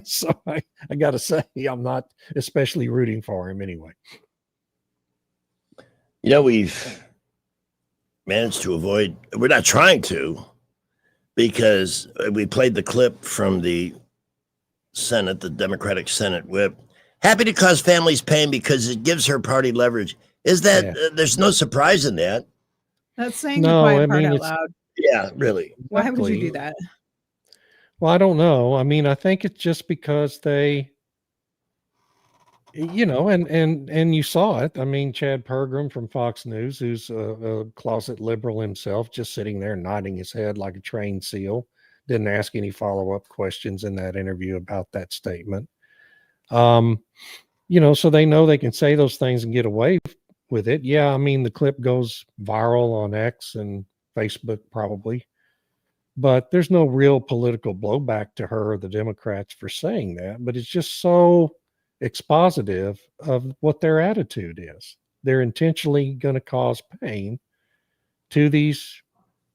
So I got to say, I'm not especially rooting for him anyway. We've managed to avoid, we're not trying to, because we played the clip from the Senate, the Democratic Senate whip. Happy to cause families pain because it gives her party leverage. Is that, there's no surprise in that. That's saying the quiet part out loud. Yeah, really. Why would you do that? Well, I don't know. I mean, I think it's just because they, and you saw it. I mean, Chad Pergram from Fox News, who's a closet liberal himself, just sitting there nodding his head like a trained seal, didn't ask any follow-up questions in that interview about that statement. So they know they can say those things and get away with it. Yeah, I mean, the clip goes viral on X and Facebook probably, but there's no real political blowback to her or the Democrats for saying that. But it's just so expositive of what their attitude is. They're intentionally going to cause pain to these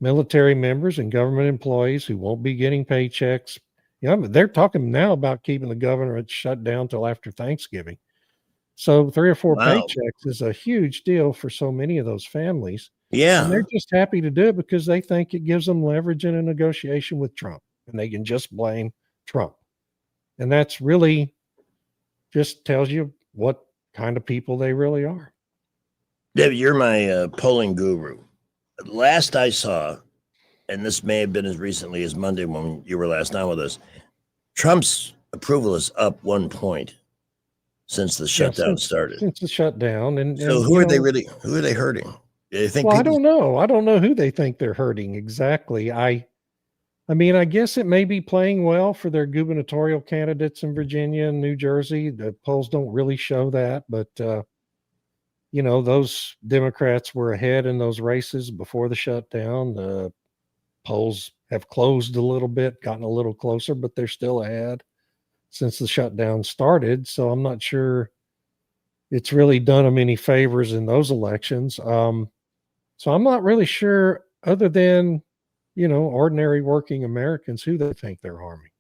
military members and government employees who won't be getting paychecks. They're talking now about keeping the government shut down till after Thanksgiving. So 3 or 4 paychecks is a huge deal for so many of those families. Yeah. And they're just happy to do it because they think it gives them leverage in a negotiation with Trump, and they can just blame Trump. And that's really just tells you what kind of people they really are. David, you're my polling guru. Last I saw, and this may have been as recently as Monday when you were last on with us, Trump's approval is up 1 point since the shutdown started. Since the shutdown. And so who are they hurting? Do you think I don't know. I don't know who they think they're hurting exactly. I mean, I guess it may be playing well for their gubernatorial candidates in Virginia and New Jersey. The polls don't really show that, but those Democrats were ahead in those races before the shutdown. The polls have closed a little bit, gotten a little closer, but they're still ahead since the shutdown started. So I'm not sure it's really done them any favors in those elections. So I'm not really sure, other than, ordinary working Americans, who they think they're harming.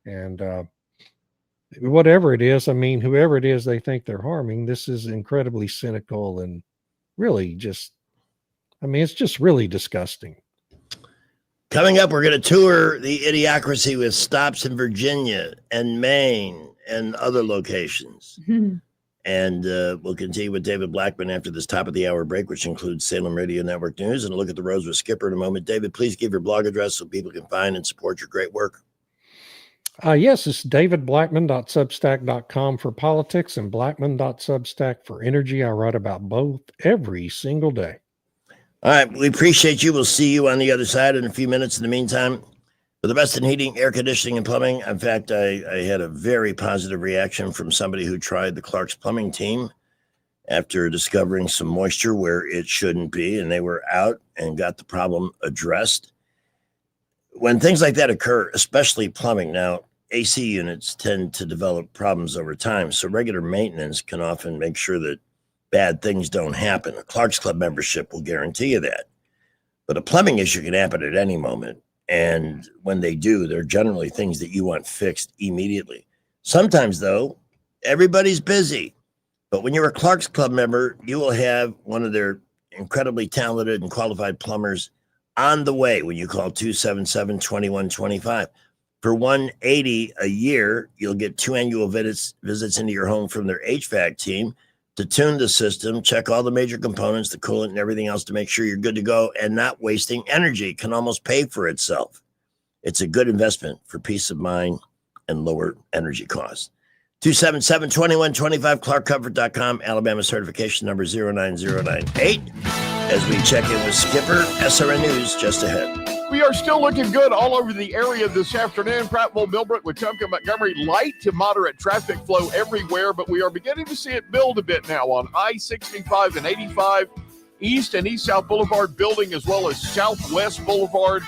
And whatever it is, I mean, whoever it is they think they're harming, this is incredibly cynical and really it's just really disgusting. Coming up, we're going to tour the Idiocracy with stops in Virginia and Maine and other locations. And we'll continue with David Blackman after this top of the hour break, which includes Salem Radio Network News and a look at the roads with Skipper in a moment. David, please give your blog address so people can find and support your great work. Yes, it's davidblackman.substack.com for politics and blackman.substack for energy. I write about both every single day. All right. We appreciate you. We'll see you on the other side in a few minutes. In the meantime, for the best in heating, air conditioning, and plumbing. In fact, I had a very positive reaction from somebody who tried the Clark's Plumbing team after discovering some moisture where it shouldn't be, and they were out and got the problem addressed. When things like that occur, especially plumbing, now, AC units tend to develop problems over time, so regular maintenance can often make sure that bad things don't happen. A Clark's Club membership will guarantee you that. But a plumbing issue can happen at any moment, and when they do, they're generally things that you want fixed immediately. Sometimes, though, everybody's busy. But when you're a Clark's Club member, you will have one of their incredibly talented and qualified plumbers on the way when you call 277-2125. For $180 a year, you'll get 2 annual visits into your home from their HVAC team to tune the system, check all the major components, the coolant and everything else to make sure you're good to go and not wasting energy. It can almost pay for itself. It's a good investment for peace of mind and lower energy costs. 277-2125, clarkcomfort.com, Alabama certification number 09098. As we check in with Skipper, SRN News just ahead. We are still looking good all over the area this afternoon. Prattville, Millbrook, Wetumpka, Montgomery, light to moderate traffic flow everywhere, but we are beginning to see it build a bit now on I-65 and 85, East and East-South Boulevard building, as well as Southwest Boulevard.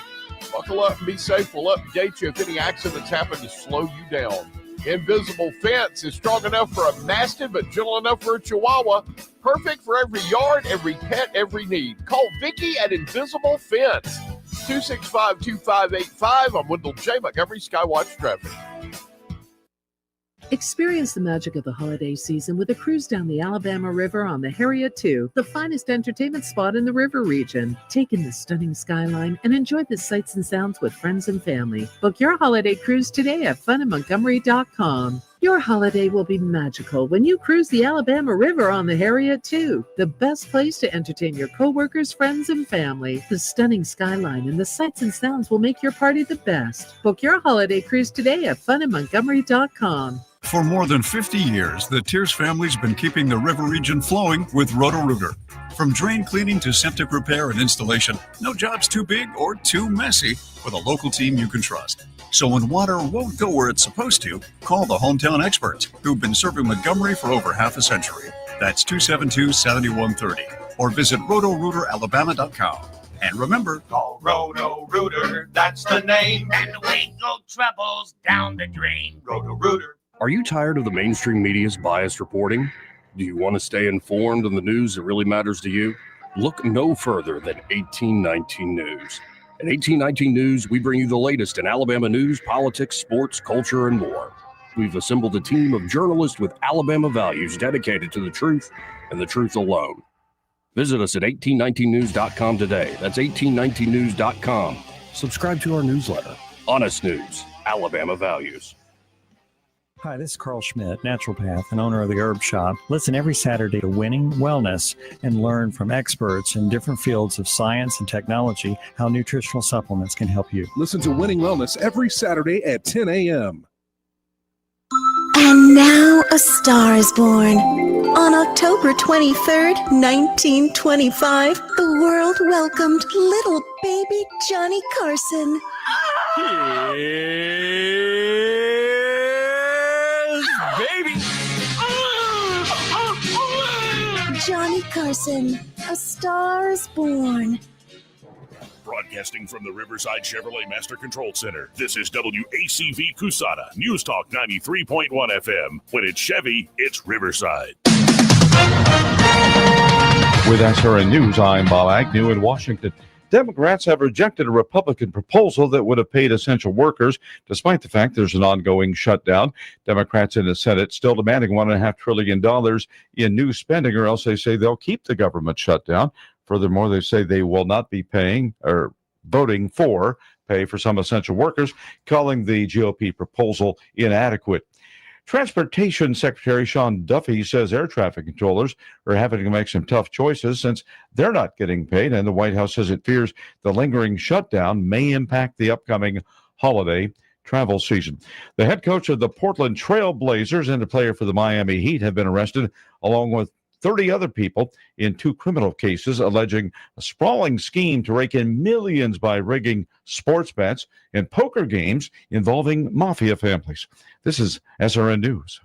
Buckle up and be safe. We'll update you if any accidents happen to slow you down. Invisible Fence is strong enough for a Mastiff, but gentle enough for a Chihuahua. Perfect for every yard, every pet, every need. Call Vicky at Invisible Fence. 265-2585. I'm Wendell J. Montgomery, Skywatch Traffic. Experience the magic of the holiday season with a cruise down the Alabama River on the Harriet II, the finest entertainment spot in the river region. Take in the stunning skyline and enjoy the sights and sounds with friends and family. Book your holiday cruise today at funinmontgomery.com. Your holiday will be magical when you cruise the Alabama River on the Harriet II, the best place to entertain your coworkers, friends, and family. The stunning skyline and the sights and sounds will make your party the best. Book your holiday cruise today at funinmontgomery.com. For more than 50 years, the Tears family's been keeping the river region flowing with Roto-Rooter. From drain cleaning to septic repair and installation, no job's too big or too messy with a local team you can trust. So when water won't go where it's supposed to, call the hometown experts who've been serving Montgomery for over half a century. That's 272-7130 or visit rotorooteralabama.com. And remember, call Roto-Rooter, that's the name, and away go troubles down the drain. Roto-Rooter. Are you tired of the mainstream media's biased reporting? Do you want to stay informed on the news that really matters to you? Look no further than 1819 News. At 1819 News, we bring you the latest in Alabama news, politics, sports, culture, and more. We've assembled a team of journalists with Alabama values dedicated to the truth and the truth alone. Visit us at 1819news.com today. That's 1819news.com. Subscribe to our newsletter. Honest News, Alabama Values. Hi, this is Carl Schmidt, naturopath and owner of the Herb Shop. Listen every Saturday to Winning Wellness and learn from experts in different fields of science and technology how nutritional supplements can help you. Listen to Winning Wellness every Saturday at 10 a.m. And now a star is born. On October 23rd, 1925, the world welcomed little baby Johnny Carson. Baby. Johnny Carson, a star is born. Broadcasting from the Riverside Chevrolet Master Control Center, this is WACV Cusana, News Talk 93.1 FM. When it's Chevy, it's Riverside. With SRN News, I'm Bob Agnew in Washington. Democrats have rejected a Republican proposal that would have paid essential workers, despite the fact there's an ongoing shutdown. Democrats in the Senate still demanding $1.5 trillion in new spending, or else they say they'll keep the government shut down. Furthermore, they say they will not be paying or voting for pay for some essential workers, calling the GOP proposal inadequate. Transportation Secretary Sean Duffy says air traffic controllers are having to make some tough choices since they're not getting paid, and the White House says it fears the lingering shutdown may impact the upcoming holiday travel season. The head coach of the Portland Trail Blazers and a player for the Miami Heat have been arrested, along with 30 other people in 2 criminal cases alleging a sprawling scheme to rake in millions by rigging sports bets and poker games involving mafia families. This is SRN News.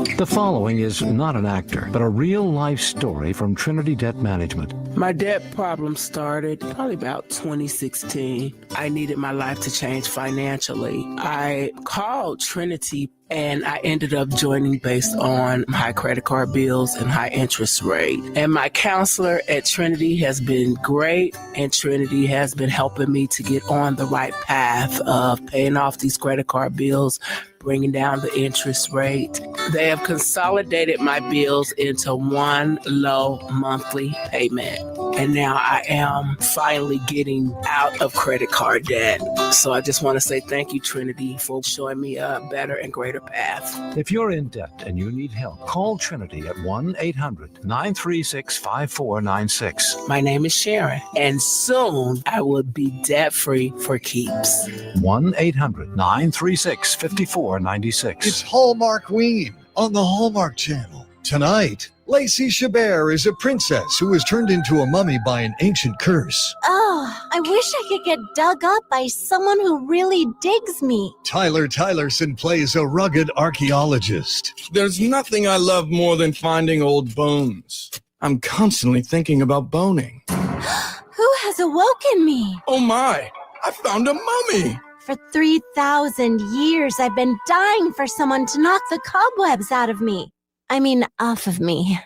The following is not an actor, but a real-life story from Trinity Debt Management. My debt problem started probably about 2016. I needed my life to change financially. I called Trinity and I ended up joining based on high credit card bills and high interest rate. And my counselor at Trinity has been great, and Trinity has been helping me to get on the right path of paying off these credit card bills, bringing down the interest rate. They have consolidated my bills into one low monthly payment. And now I am finally getting out of credit card debt. So I just want to say thank you, Trinity, for showing me a better and greater path. If you're in debt and you need help, call Trinity at 1-800-936-5496. My name is Sharon, and soon I will be debt-free for keeps. 1-800-936-5496. It's Hallmarkween on the Hallmark Channel. Tonight, Lacey Chabert is a princess who was turned into a mummy by an ancient curse. Oh, I wish I could get dug up by someone who really digs me. Tyler Tylerson plays a rugged archaeologist. There's nothing I love more than finding old bones. I'm constantly thinking about boning. Who has awoken me? Oh my, I found a mummy. For 3,000 years, I've been dying for someone to knock the cobwebs out of me. I mean, off of me.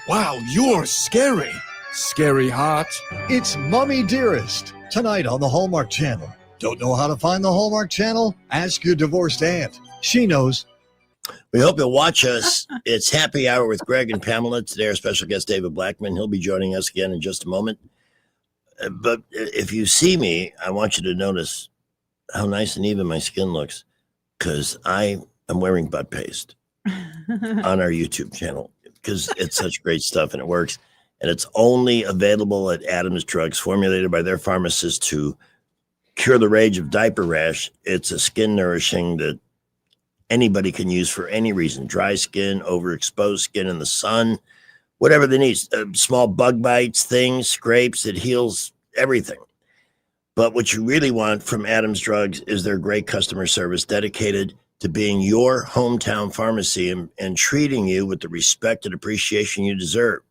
Wow, you're scary. Scary hot. It's Mummy Dearest, tonight on the Hallmark Channel. Don't know how to find the Hallmark Channel? Ask your divorced aunt. She knows. We hope you'll watch us. It's Happy Hour with Greg and Pamela. Today, our special guest, David Blackman. He'll be joining us again in just a moment. But if you see me, I want you to notice how nice and even my skin looks, because I am wearing butt paste on our YouTube channel, because it's such great stuff and it works. And it's only available at Adams Drugs, formulated by their pharmacists to cure the rage of diaper rash. It's a skin nourishing that anybody can use for any reason. Dry skin, overexposed skin in the sun, whatever they need. Small bug bites, things, scrapes, it heals everything. But what you really want from Adams Drugs is their great customer service, dedicated to being your hometown pharmacy and treating you with the respect and appreciation you deserve.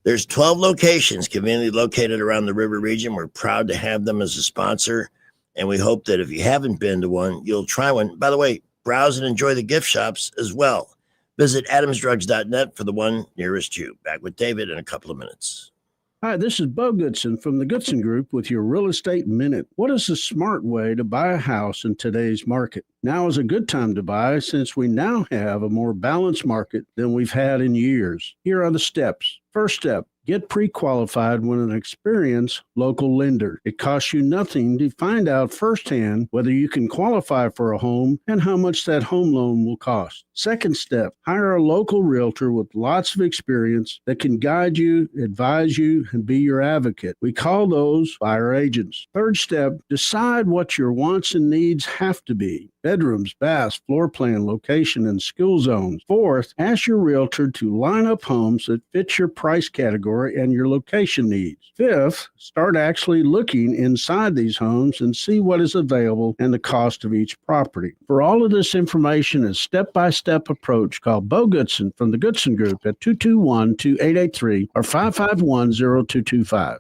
There's 12 locations conveniently located around the river region. We're proud to have them as a sponsor, and we hope that if you haven't been to one, you'll try one. By the way, browse and enjoy the gift shops as well. Visit adamsdrugs.net for the one nearest you. Back with David in a couple of minutes. Hi, this is Bo Goodson from the Goodson Group with your Real Estate Minute. What is the smart way to buy a house in today's market? Now is a good time to buy, since we now have a more balanced market than we've had in years. Here are the steps. First step, get pre-qualified with an experienced local lender. It costs you nothing to find out firsthand whether you can qualify for a home and how much that home loan will cost. Second step, hire a local realtor with lots of experience that can guide you, advise you, and be your advocate. We call those buyer agents. Third step, decide what your wants and needs have to be. Bedrooms, baths, floor plan, location, and school zones. Fourth, ask your realtor to line up homes that fit your price category and your location needs. Fifth, start actually looking inside these homes and see what is available and the cost of each property. For all of this information and step-by-step approach, call Bo Goodson from the Goodson Group at 221-2883 or 551-0225.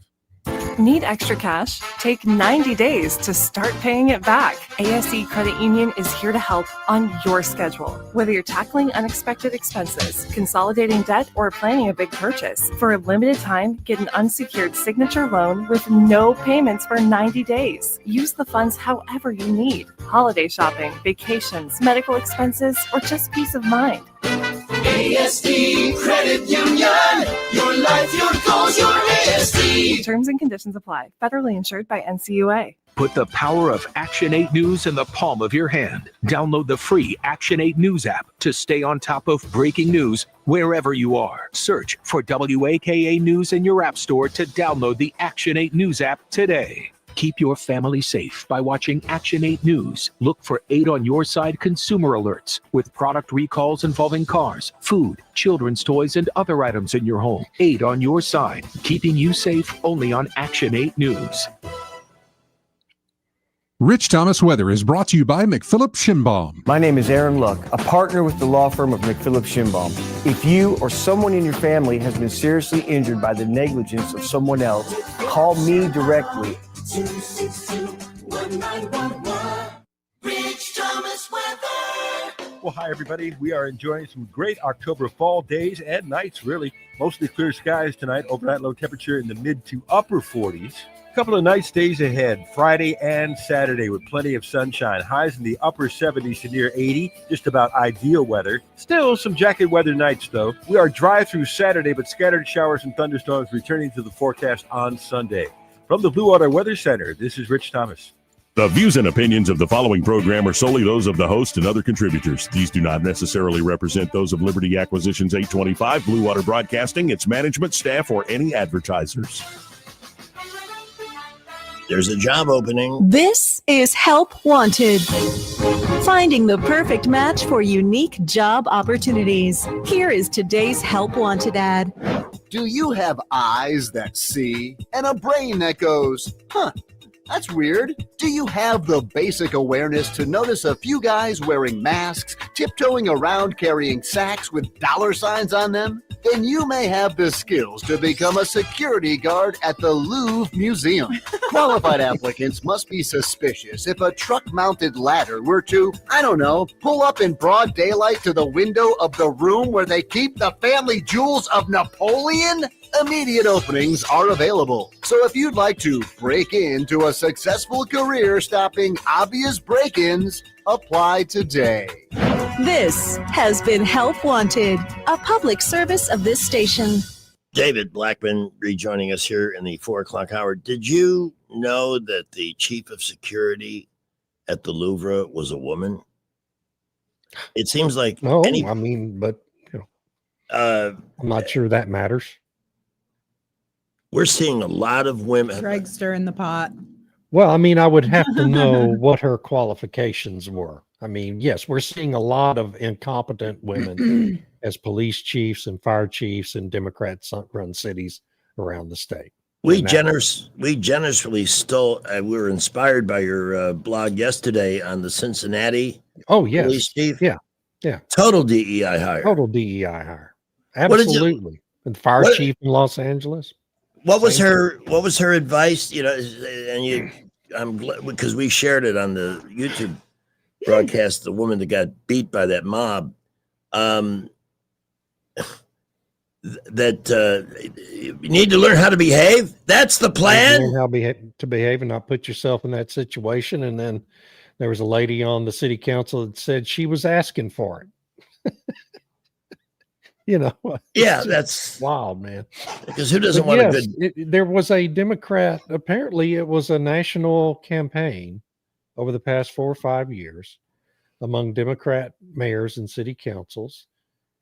Need extra cash? Take 90 days to start paying it back. ASE Credit Union is here to help on your schedule. Whether you're tackling unexpected expenses, consolidating debt, or planning a big purchase, for a limited time, get an unsecured signature loan with no payments for 90 days. Use the funds however you need. Holiday shopping, vacations, medical expenses, or just peace of mind. ASD Credit Union. Your life, your goals, your ASD. Terms and conditions apply. Federally insured by NCUA. Put the power of Action 8 News in the palm of your hand. Download the free Action 8 News app to stay on top of breaking news wherever you are. Search for WAKA News in your app store to download the Action 8 News app today. Keep your family safe by watching Action 8 News. Look for 8 on your side consumer alerts with product recalls involving cars, food, children's toys, and other items in your home. 8 on your side, keeping you safe only on Action 8 News. Rich Thomas Weather is brought to you by McPhillips Shinbaum. My name is Aaron Luck, a partner with the law firm of McPhillips Shinbaum. If you or someone in your family has been seriously injured by the negligence of someone else, call me directly. 262-1911. Rich Thomas Weather. Well, hi, everybody. We are enjoying some great October fall days and nights, really. Mostly clear skies tonight, overnight low temperature in the mid to upper 40s. A couple of nice days ahead, Friday and Saturday, with plenty of sunshine. Highs in the upper 70s to near 80, just about ideal weather. Still some jacket weather nights, though. We are dry through Saturday, but scattered showers and thunderstorms returning to the forecast on Sunday. From the Blue Water Weather Center, this is Rich Thomas. The views and opinions of the following program are solely those of the host and other contributors. These do not necessarily represent those of Liberty Acquisitions 825, Blue Water Broadcasting, its management, staff, or any advertisers. There's a job opening. This is Help Wanted. Finding the perfect match for unique job opportunities. Here is today's Help Wanted ad. Do you have eyes that see and a brain that goes, huh? That's weird. Do you have the basic awareness to notice a few guys wearing masks, tiptoeing around carrying sacks with dollar signs on them? Then you may have the skills to become a security guard at the Louvre Museum. Qualified applicants must be suspicious if a truck-mounted ladder were to, I don't know, pull up in broad daylight to the window of the room where they keep the family jewels of Napoleon. Immediate openings are available. So if you'd like to break into a successful career stopping obvious break-ins, apply today. This has been Help Wanted, a public service of this station. David Blackman rejoining us here in the 4 o'clock hour. Did you know that the chief of security at the Louvre was a woman? It seems like No, any, I mean, but you know, I'm not sure that matters. We're seeing a lot of women. Greg's stirring the pot. Well, I mean, I would have to know what her qualifications were. I mean, yes, we're seeing a lot of incompetent women as police chiefs and fire chiefs in Democrat-run cities around the state. We generously stole. We were inspired by your blog yesterday on the Cincinnati. Oh yes, police chief. Yeah. Total DEI hire. Total DEI hire. What did you- Absolutely. And fire chief in Los Angeles. What was her advice? You know, and I'm glad because we shared it on the YouTube broadcast. The woman that got beat by that mob. You need to learn how to behave. That's the plan. Learn how to behave and not put yourself in that situation. And then there was a lady on the city council that said she was asking for it. You know, yeah, that's wild, man. Because who doesn't want a good? There was a Democrat. Apparently, it was a national campaign over the past 4 or 5 years among Democrat mayors and city councils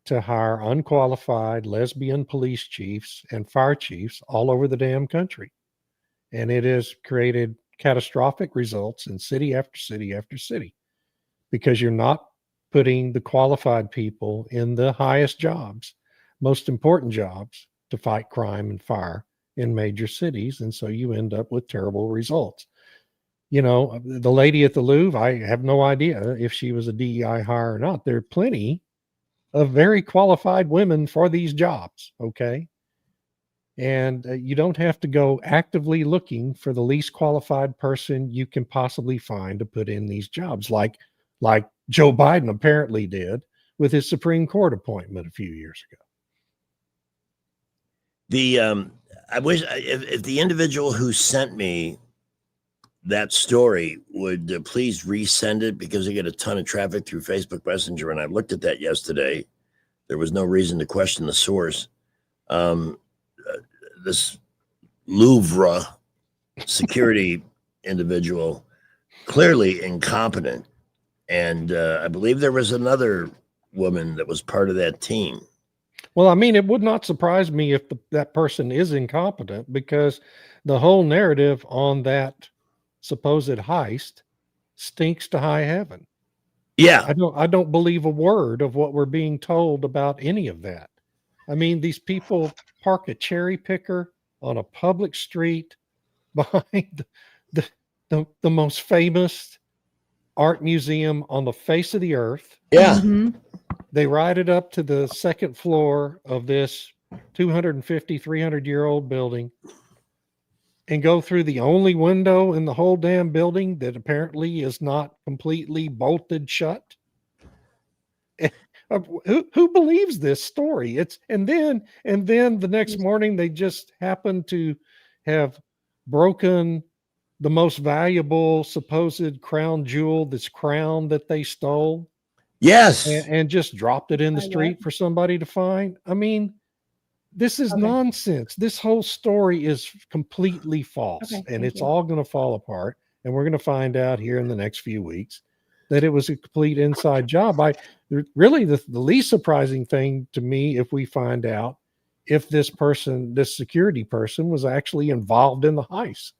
to hire unqualified lesbian police chiefs and fire chiefs all over the damn country, and it has created catastrophic results in city after city after city because you're not putting the qualified people in the highest jobs, most important jobs to fight crime and fire in major cities. And so you end up with terrible results. You know, the lady at the Louvre, I have no idea if she was a DEI hire or not. There are plenty of very qualified women for these jobs. Okay. And you don't have to go actively looking for the least qualified person you can possibly find to put in these jobs, like Joe Biden apparently did with his Supreme Court appointment a few years ago. I wish if the individual who sent me that story would please resend it because I get a ton of traffic through Facebook Messenger, and I looked at that yesterday. There was no reason to question the source. This Louvre security individual, clearly incompetent. And I believe there was another woman that was part of that team. Well, I mean, it would not surprise me if that person is incompetent because the whole narrative on that supposed heist stinks to high heaven. Yeah. I don't believe a word of what we're being told about any of that. I mean, these people park a cherry picker on a public street behind the most famous art museum on the face of the earth. Yeah. They ride it up to the second floor of this 250, 300-year-old building and go through the only window in the whole damn building that apparently is not completely bolted shut. Who believes this story? And then the next morning they just happen to have broken the most valuable supposed crown jewel, this crown that they stole. Yes. And just dropped it in the street for somebody to find. I mean, this is nonsense. This whole story is completely false, and it's all going to fall apart. And we're going to find out here in the next few weeks that it was a complete inside job. Really, the least surprising thing to me, if we find out if this security person was actually involved in the heist.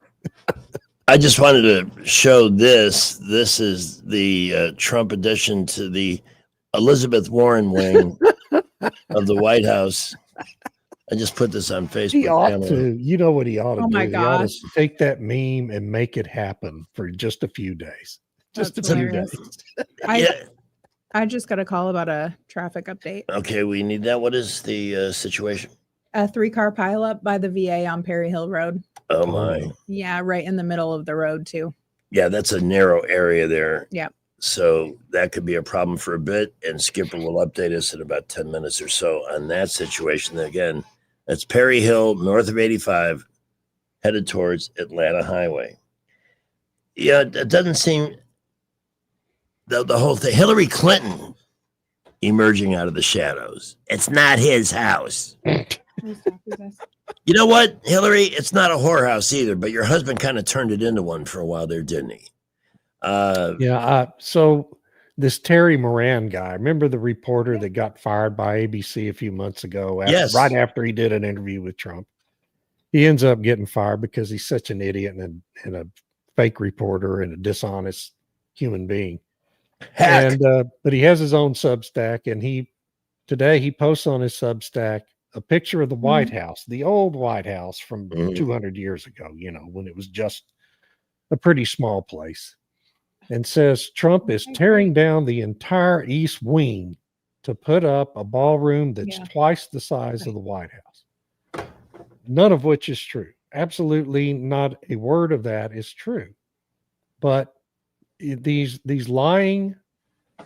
I just wanted to show this. This is the Trump addition to the Elizabeth Warren wing of the White House. I just put this on Facebook. He ought to. You know what he ought to do? My He ought gosh. to take that meme and make it happen for just a few days. Just a few days. I just got a call about a traffic update. Okay, we need that. What is the situation? A 3-car pileup by the VA on Perry Hill Road. Oh my. Yeah, right in the middle of the road too. Yeah, that's a narrow area there. Yeah. So that could be a problem for a bit, and Skipper will update us in about 10 minutes or so on that situation. Again, that's Perry Hill, north of 85, headed towards Atlanta Highway. Yeah, it doesn't seem the whole thing. Hillary Clinton emerging out of the shadows. It's not his house. You know what, Hillary? It's not a whorehouse either, but your husband kind of turned it into one for a while there, didn't he? So this Terry Moran guy, remember the reporter that got fired by ABC a few months ago? Right after he did an interview with Trump. He ends up getting fired because he's such an idiot and a fake reporter and a dishonest human being. Heck. But he has his own Substack, and today he posts on his Substack a picture of the White House, the old White House from 200 years ago, when it was just a pretty small place, and says Trump is tearing down the entire East Wing to put up a ballroom that's twice the size of the White House. None of which is true. Absolutely not a word of that is true. But these lying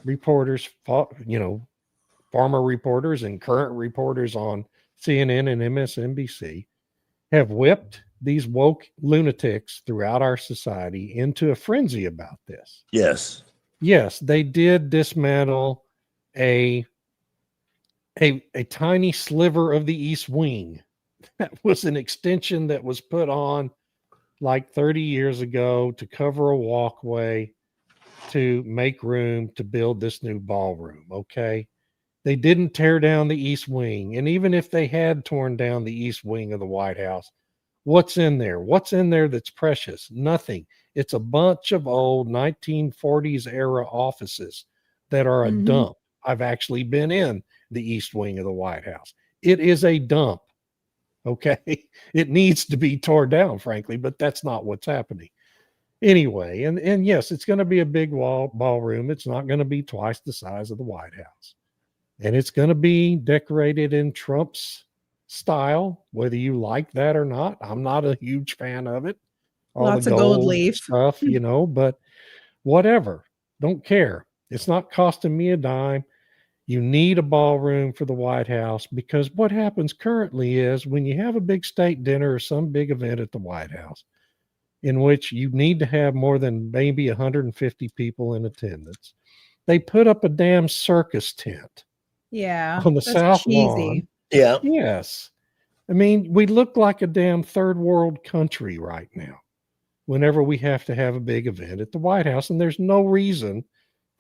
reporters, former reporters and current reporters on CNN and MSNBC have whipped these woke lunatics throughout our society into a frenzy about this. Yes. Yes, they did dismantle a tiny sliver of the East Wing. That was an extension that was put on like 30 years ago to cover a walkway to make room to build this new ballroom. Okay. They didn't tear down the East Wing. And even if they had torn down the East Wing of the White House, what's in there? What's in there that's precious? Nothing. It's a bunch of old 1940s era offices that are a dump. I've actually been in the East Wing of the White House. It is a dump. Okay. It needs to be torn down, frankly, but that's not what's happening. Anyway, and yes, it's going to be a big ballroom. It's not going to be twice the size of the White House. And it's going to be decorated in Trump's style, whether you like that or not. I'm not a huge fan of it. All Lots the of gold leaf stuff, but whatever. Don't care. It's not costing me a dime. You need a ballroom for the White House, because what happens currently is when you have a big state dinner or some big event at the White House in which you need to have more than maybe 150 people in attendance, they put up a damn circus tent. Yeah. On the that's south cheesy. lawn. Yeah. Yes. I mean, we look like a damn third world country right now whenever we have to have a big event at the White House. And there's no reason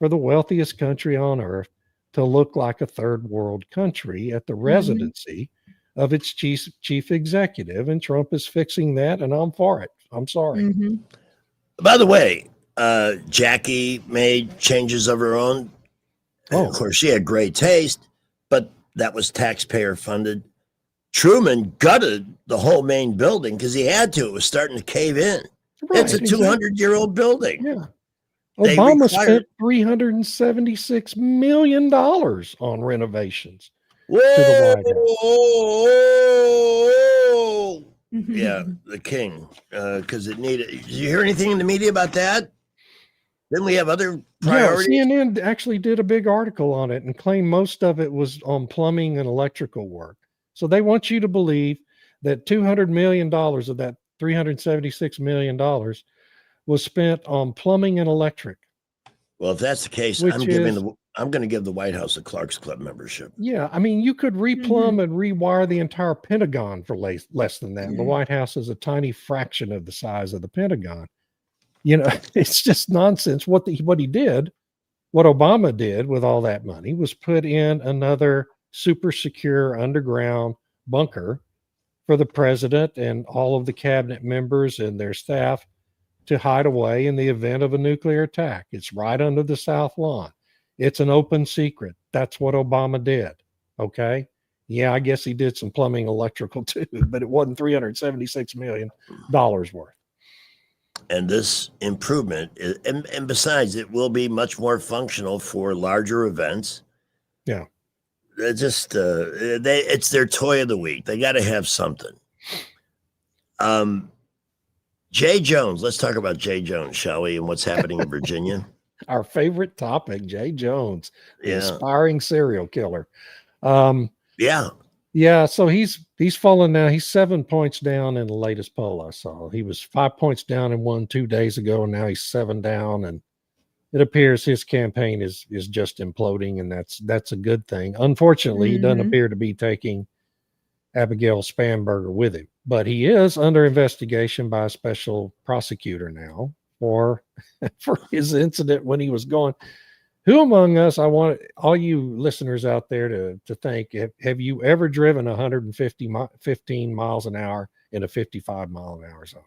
for the wealthiest country on earth to look like a third world country at the residency of its chief executive. And Trump is fixing that, and I'm for it. I'm sorry. By the way, Jackie made changes of her own. And of course, she had great taste, but that was taxpayer funded. Truman gutted the whole main building because he had to. It was starting to cave in. It's a Right, exactly. 200-year-old building. Yeah. They Obama require- spent $376 million on renovations Whoa! to the White House. Yeah, the king, because it needed. Did you hear anything in the media about that? Then we have other priorities. Yeah, CNN actually did a big article on it and claimed most of it was on plumbing and electrical work. So they want you to believe that $200 million of that $376 million was spent on plumbing and electric. Well, if that's the case, Which I'm is- going to give the White House a Clark's Club membership. Yeah, I mean, you could replumb and rewire the entire Pentagon for less than that. The White House is a tiny fraction of the size of the Pentagon. You know, it's just nonsense. What he did, what Obama did with all that money was put in another super secure underground bunker for the president and all of the cabinet members and their staff to hide away in the event of a nuclear attack. It's right under the South Lawn. It's an open secret. That's what Obama did. Okay. Yeah, I guess he did some plumbing, electrical too, but it wasn't $376 million worth. And this improvement, and besides, it will be much more functional for larger events. Yeah. It's their toy of the week. They got to have something. Jay Jones. Let's talk about Jay Jones, shall we? And what's happening in Virginia. Our favorite topic, Jay Jones, the Yeah. aspiring serial killer. Yeah. So he's fallen now. He's 7 points down in the latest poll I saw. He was 5 points down in one 2 days ago, and now he's 7 down. And it appears his campaign is just imploding, and that's a good thing. Unfortunately, he doesn't appear to be taking Abigail Spanberger with him, but he is under investigation by a special prosecutor now for his incident when he was going. Who among us, I want all you listeners out there to think, have you ever driven 15 miles an hour in a 55 mile an hour zone?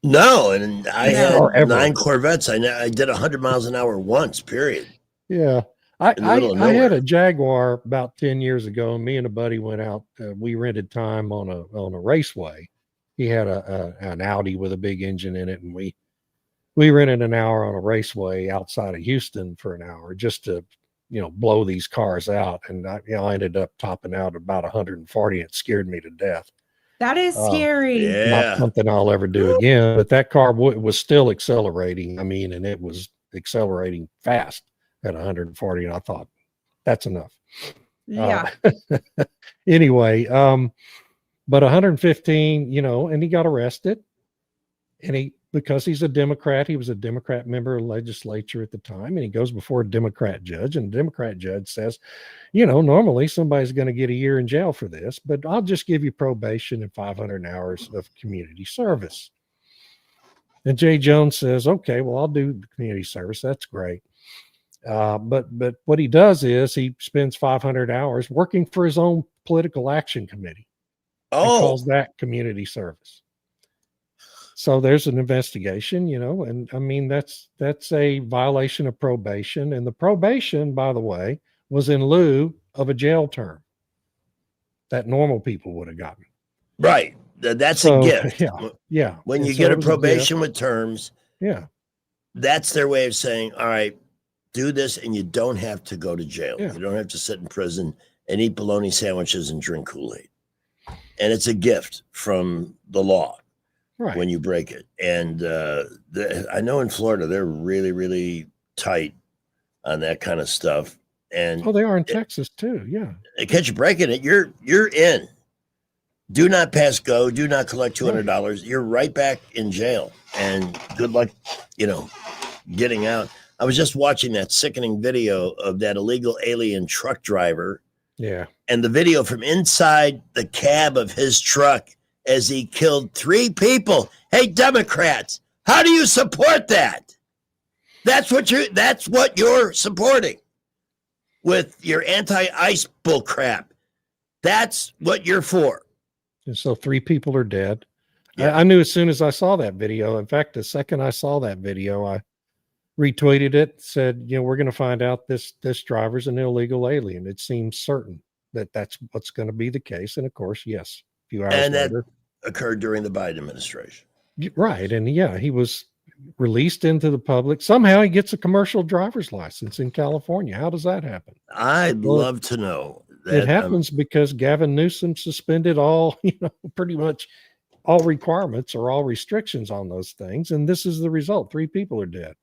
No, and I Or had ever. 9 Corvettes. I did 100 miles an hour once, period. Yeah. In the middle of I had nowhere. a Jaguar about 10 years ago, and me and a buddy went out. We rented time on a raceway. He had an Audi with a big engine in it, and we rented an hour on a raceway outside of Houston for an hour just to, blow these cars out. And I ended up topping out about 140. It scared me to death. That is scary. Not something I'll ever do again. But that car was still accelerating. I mean, and it was accelerating fast at 140. And I thought, that's enough. Yeah. Anyway, but 115, and he got arrested. And because he's a Democrat, he was a Democrat member of the legislature at the time, and he goes before a Democrat judge, and the Democrat judge says, normally somebody's going to get a year in jail for this, but I'll just give you probation and 500 hours of community service. And Jay Jones says, okay, well, I'll do the community service. That's great. But what he does is he spends 500 hours working for his own political action committee. He calls that community service. So there's an investigation, and I mean, that's a violation of probation. And the probation, by the way, was in lieu of a jail term that normal people would have gotten. Right. That's a gift. Yeah. When And you so get it a was probation gift. with terms, Yeah. that's their way of saying, all right, do this and you don't have to go to jail. Yeah. You don't have to sit in prison and eat bologna sandwiches and drink Kool-Aid. And it's a gift from the law. Right. When you break it. And I know in Florida, they're really, really tight on that kind of stuff. And they are in Texas too. Yeah. they catch you breaking it, you're in. Do not pass go. Do not collect $200. You're right back in jail. And good luck, getting out. I was just watching that sickening video of that illegal alien truck driver. Yeah. And the video from inside the cab of his truck as he killed 3 people. Hey, Democrats, how do you support that? That's what you're supporting with your anti-ICE bull crap. That's what you're for. And so 3 people are dead. Yeah. I knew as soon as I saw that video. In fact, the second I saw that video, I retweeted it, said, we're going to find out this driver's an illegal alien. It seems certain that that's what's going to be the case. And of course, yes, a few hours And later. that occurred during the Biden administration. Right. And yeah, he was released into the public. Somehow he gets a commercial driver's license in California. How does that happen? I'd Well, love to know that. It happens because Gavin Newsom suspended all, pretty much all requirements or all restrictions on those things. And this is the result. 3 people are dead.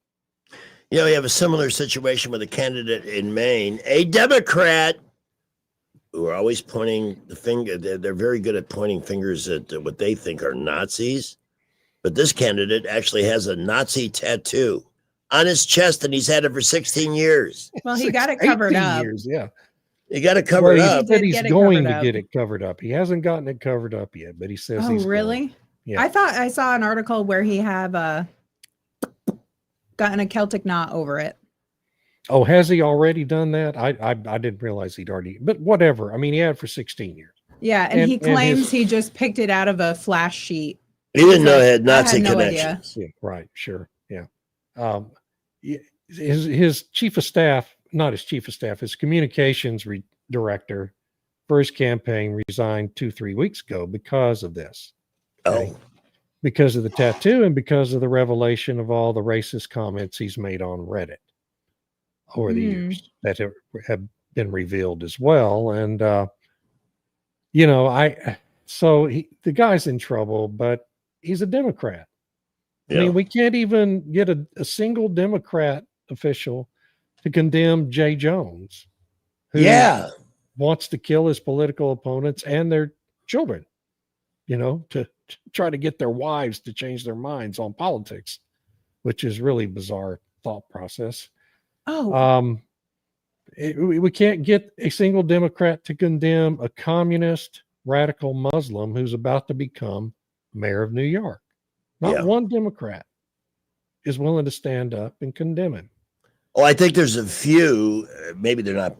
We have a similar situation with a candidate in Maine, a Democrat, who are always pointing the finger. They're very good at pointing fingers at what they think are Nazis. But this candidate actually has a Nazi tattoo on his chest, and he's had it for 16 years. Well, he got it covered 18 up. years, yeah. You got to cover it up. He said he's going to up. get it covered up. He hasn't gotten it covered up yet, but he says he's really? going. Yeah. I thought I saw an article where he have gotten a Celtic knot over it. Oh, has he already done that? I didn't realize he'd already, but whatever. I mean, he had it for 16 years. Yeah, and he claims he just picked it out of a flash sheet. He didn't know it had Nazi connections. Yeah, right, sure. Yeah. His chief of staff, not his chief of staff, his communications director for his campaign resigned 2-3 weeks ago because of this. Okay? Because of the tattoo and because of the revelation of all the racist comments he's made on Reddit over the years that have been revealed as well. And, so the guy's in trouble, but he's a Democrat. Yeah. I mean, we can't even get a single Democrat official to condemn Jay Jones, who wants to kill his political opponents and their children, to try to get their wives to change their minds on politics, which is really bizarre thought process. We can't get a single Democrat to condemn a communist radical Muslim who's about to become mayor of New York. Not one Democrat is willing to stand up and condemn him. Oh, I think there's a few, maybe they're not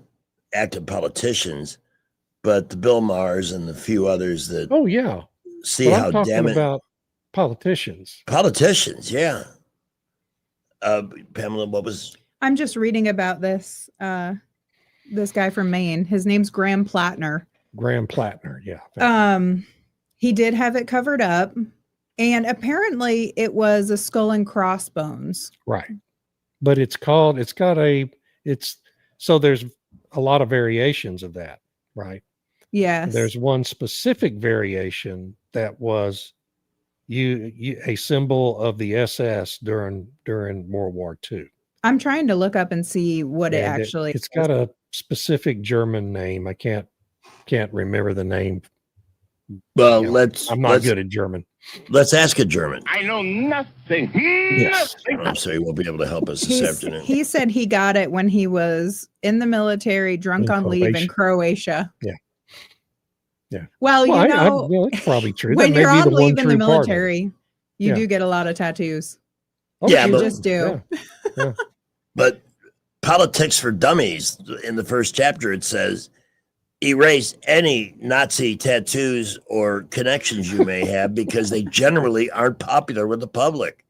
active politicians, but the Bill Maher's and the few others that see but how I'm talking damaged about politicians. Politicians, yeah. Pamela, what was I'm just reading about this guy from Maine. His name's Graham Plattner. Graham Plattner, yeah. He did have it covered up, and apparently it was a skull and crossbones. Right. But so there's a lot of variations of that, right? Yes. There's one specific variation that was a symbol of the SS during World War II. I'm trying to look up and see what it actually It's got a specific German name. I can't remember the name. Well, I'm not good at German. Let's ask a German. I know nothing. Yes. I'm sorry, he won't be able to help us this afternoon. He said he got it when he was in the military, drunk on leave in Croatia. Yeah. Yeah. Well, it's probably true. When That may you're be on the one leave in the true part of it. military, you do get a lot of tattoos. Oh, yeah, you but, just do. Yeah. But Politics for Dummies, in the first chapter, it says, erase any Nazi tattoos or connections you may have because they generally aren't popular with the public.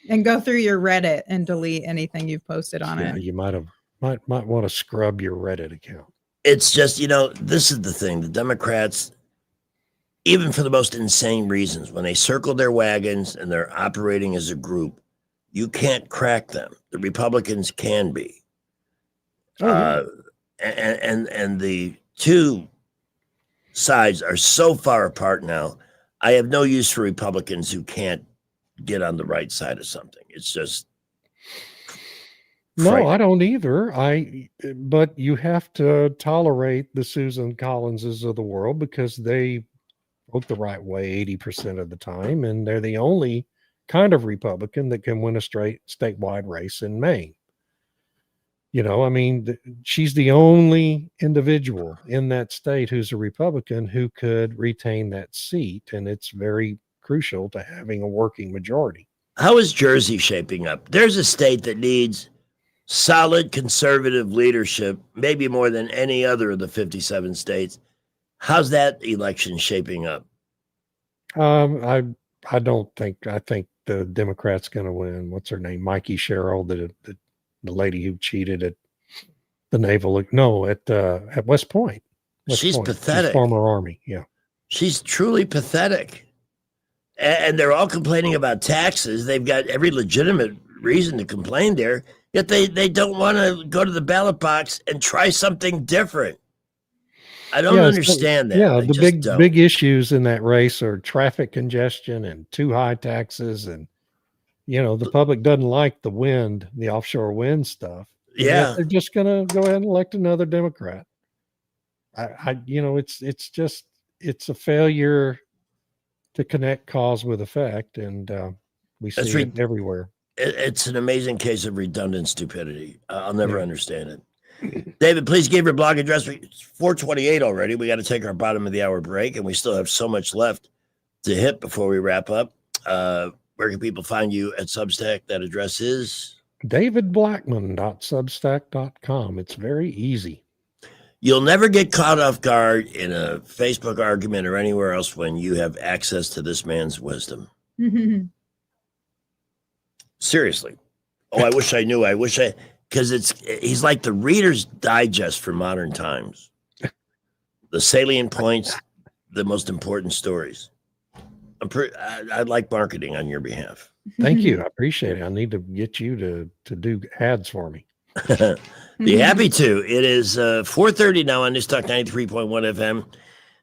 And go through your Reddit and delete anything you've posted on it. You might want to scrub your Reddit account. It's just, this is the thing. The Democrats, even for the most insane reasons, when they circle their wagons and they're operating as a group, you can't crack them. The Republicans can be. And the two sides are so far apart now. I have no use for Republicans who can't get on the right side of something. It's just no, I don't either. But you have to tolerate the Susan Collinses of the world because they vote the right way 80% of the time, and they're the only kind of Republican that can win a statewide race in Maine. She's the only individual in that state who's a Republican who could retain that seat, and it's very crucial to having a working majority. How is Jersey shaping up? There's a state that needs solid conservative leadership, maybe more than any other of the 57 states. How's that election shaping up? I think the Democrat's going to win. What's her name? Mikey Sherrill, the lady who cheated at the naval. No, at West Point. She's pathetic. She's former Army. Yeah. She's truly pathetic. And they're all complaining about taxes. They've got every legitimate reason to complain there, yet they don't want to go to the ballot box and try something different. I don't understand that. Yeah, I the just don't. big issues in that race are traffic congestion and too high taxes, and the public doesn't like the offshore wind stuff. And yet they're just going to go ahead and elect another Democrat. It's a failure to connect cause with effect, and we see it everywhere. It's an amazing case of redundant stupidity. I'll never understand it. David, please give your blog address. It's 4:28 already. We got to take our bottom of the hour break, and we still have so much left to hit before we wrap up. Where can people find you at Substack? That address is davidblackman.substack.com. It's very easy. You'll never get caught off guard in a Facebook argument or anywhere else when you have access to this man's wisdom. Seriously. Oh, I wish I knew. Because he's like the Reader's Digest for modern times. The salient points, the most important stories. I'd like marketing on your behalf. Thank you. I appreciate it. I need to get you to do ads for me. Be happy to. It is 4:30 now on News Talk 93.1 FM.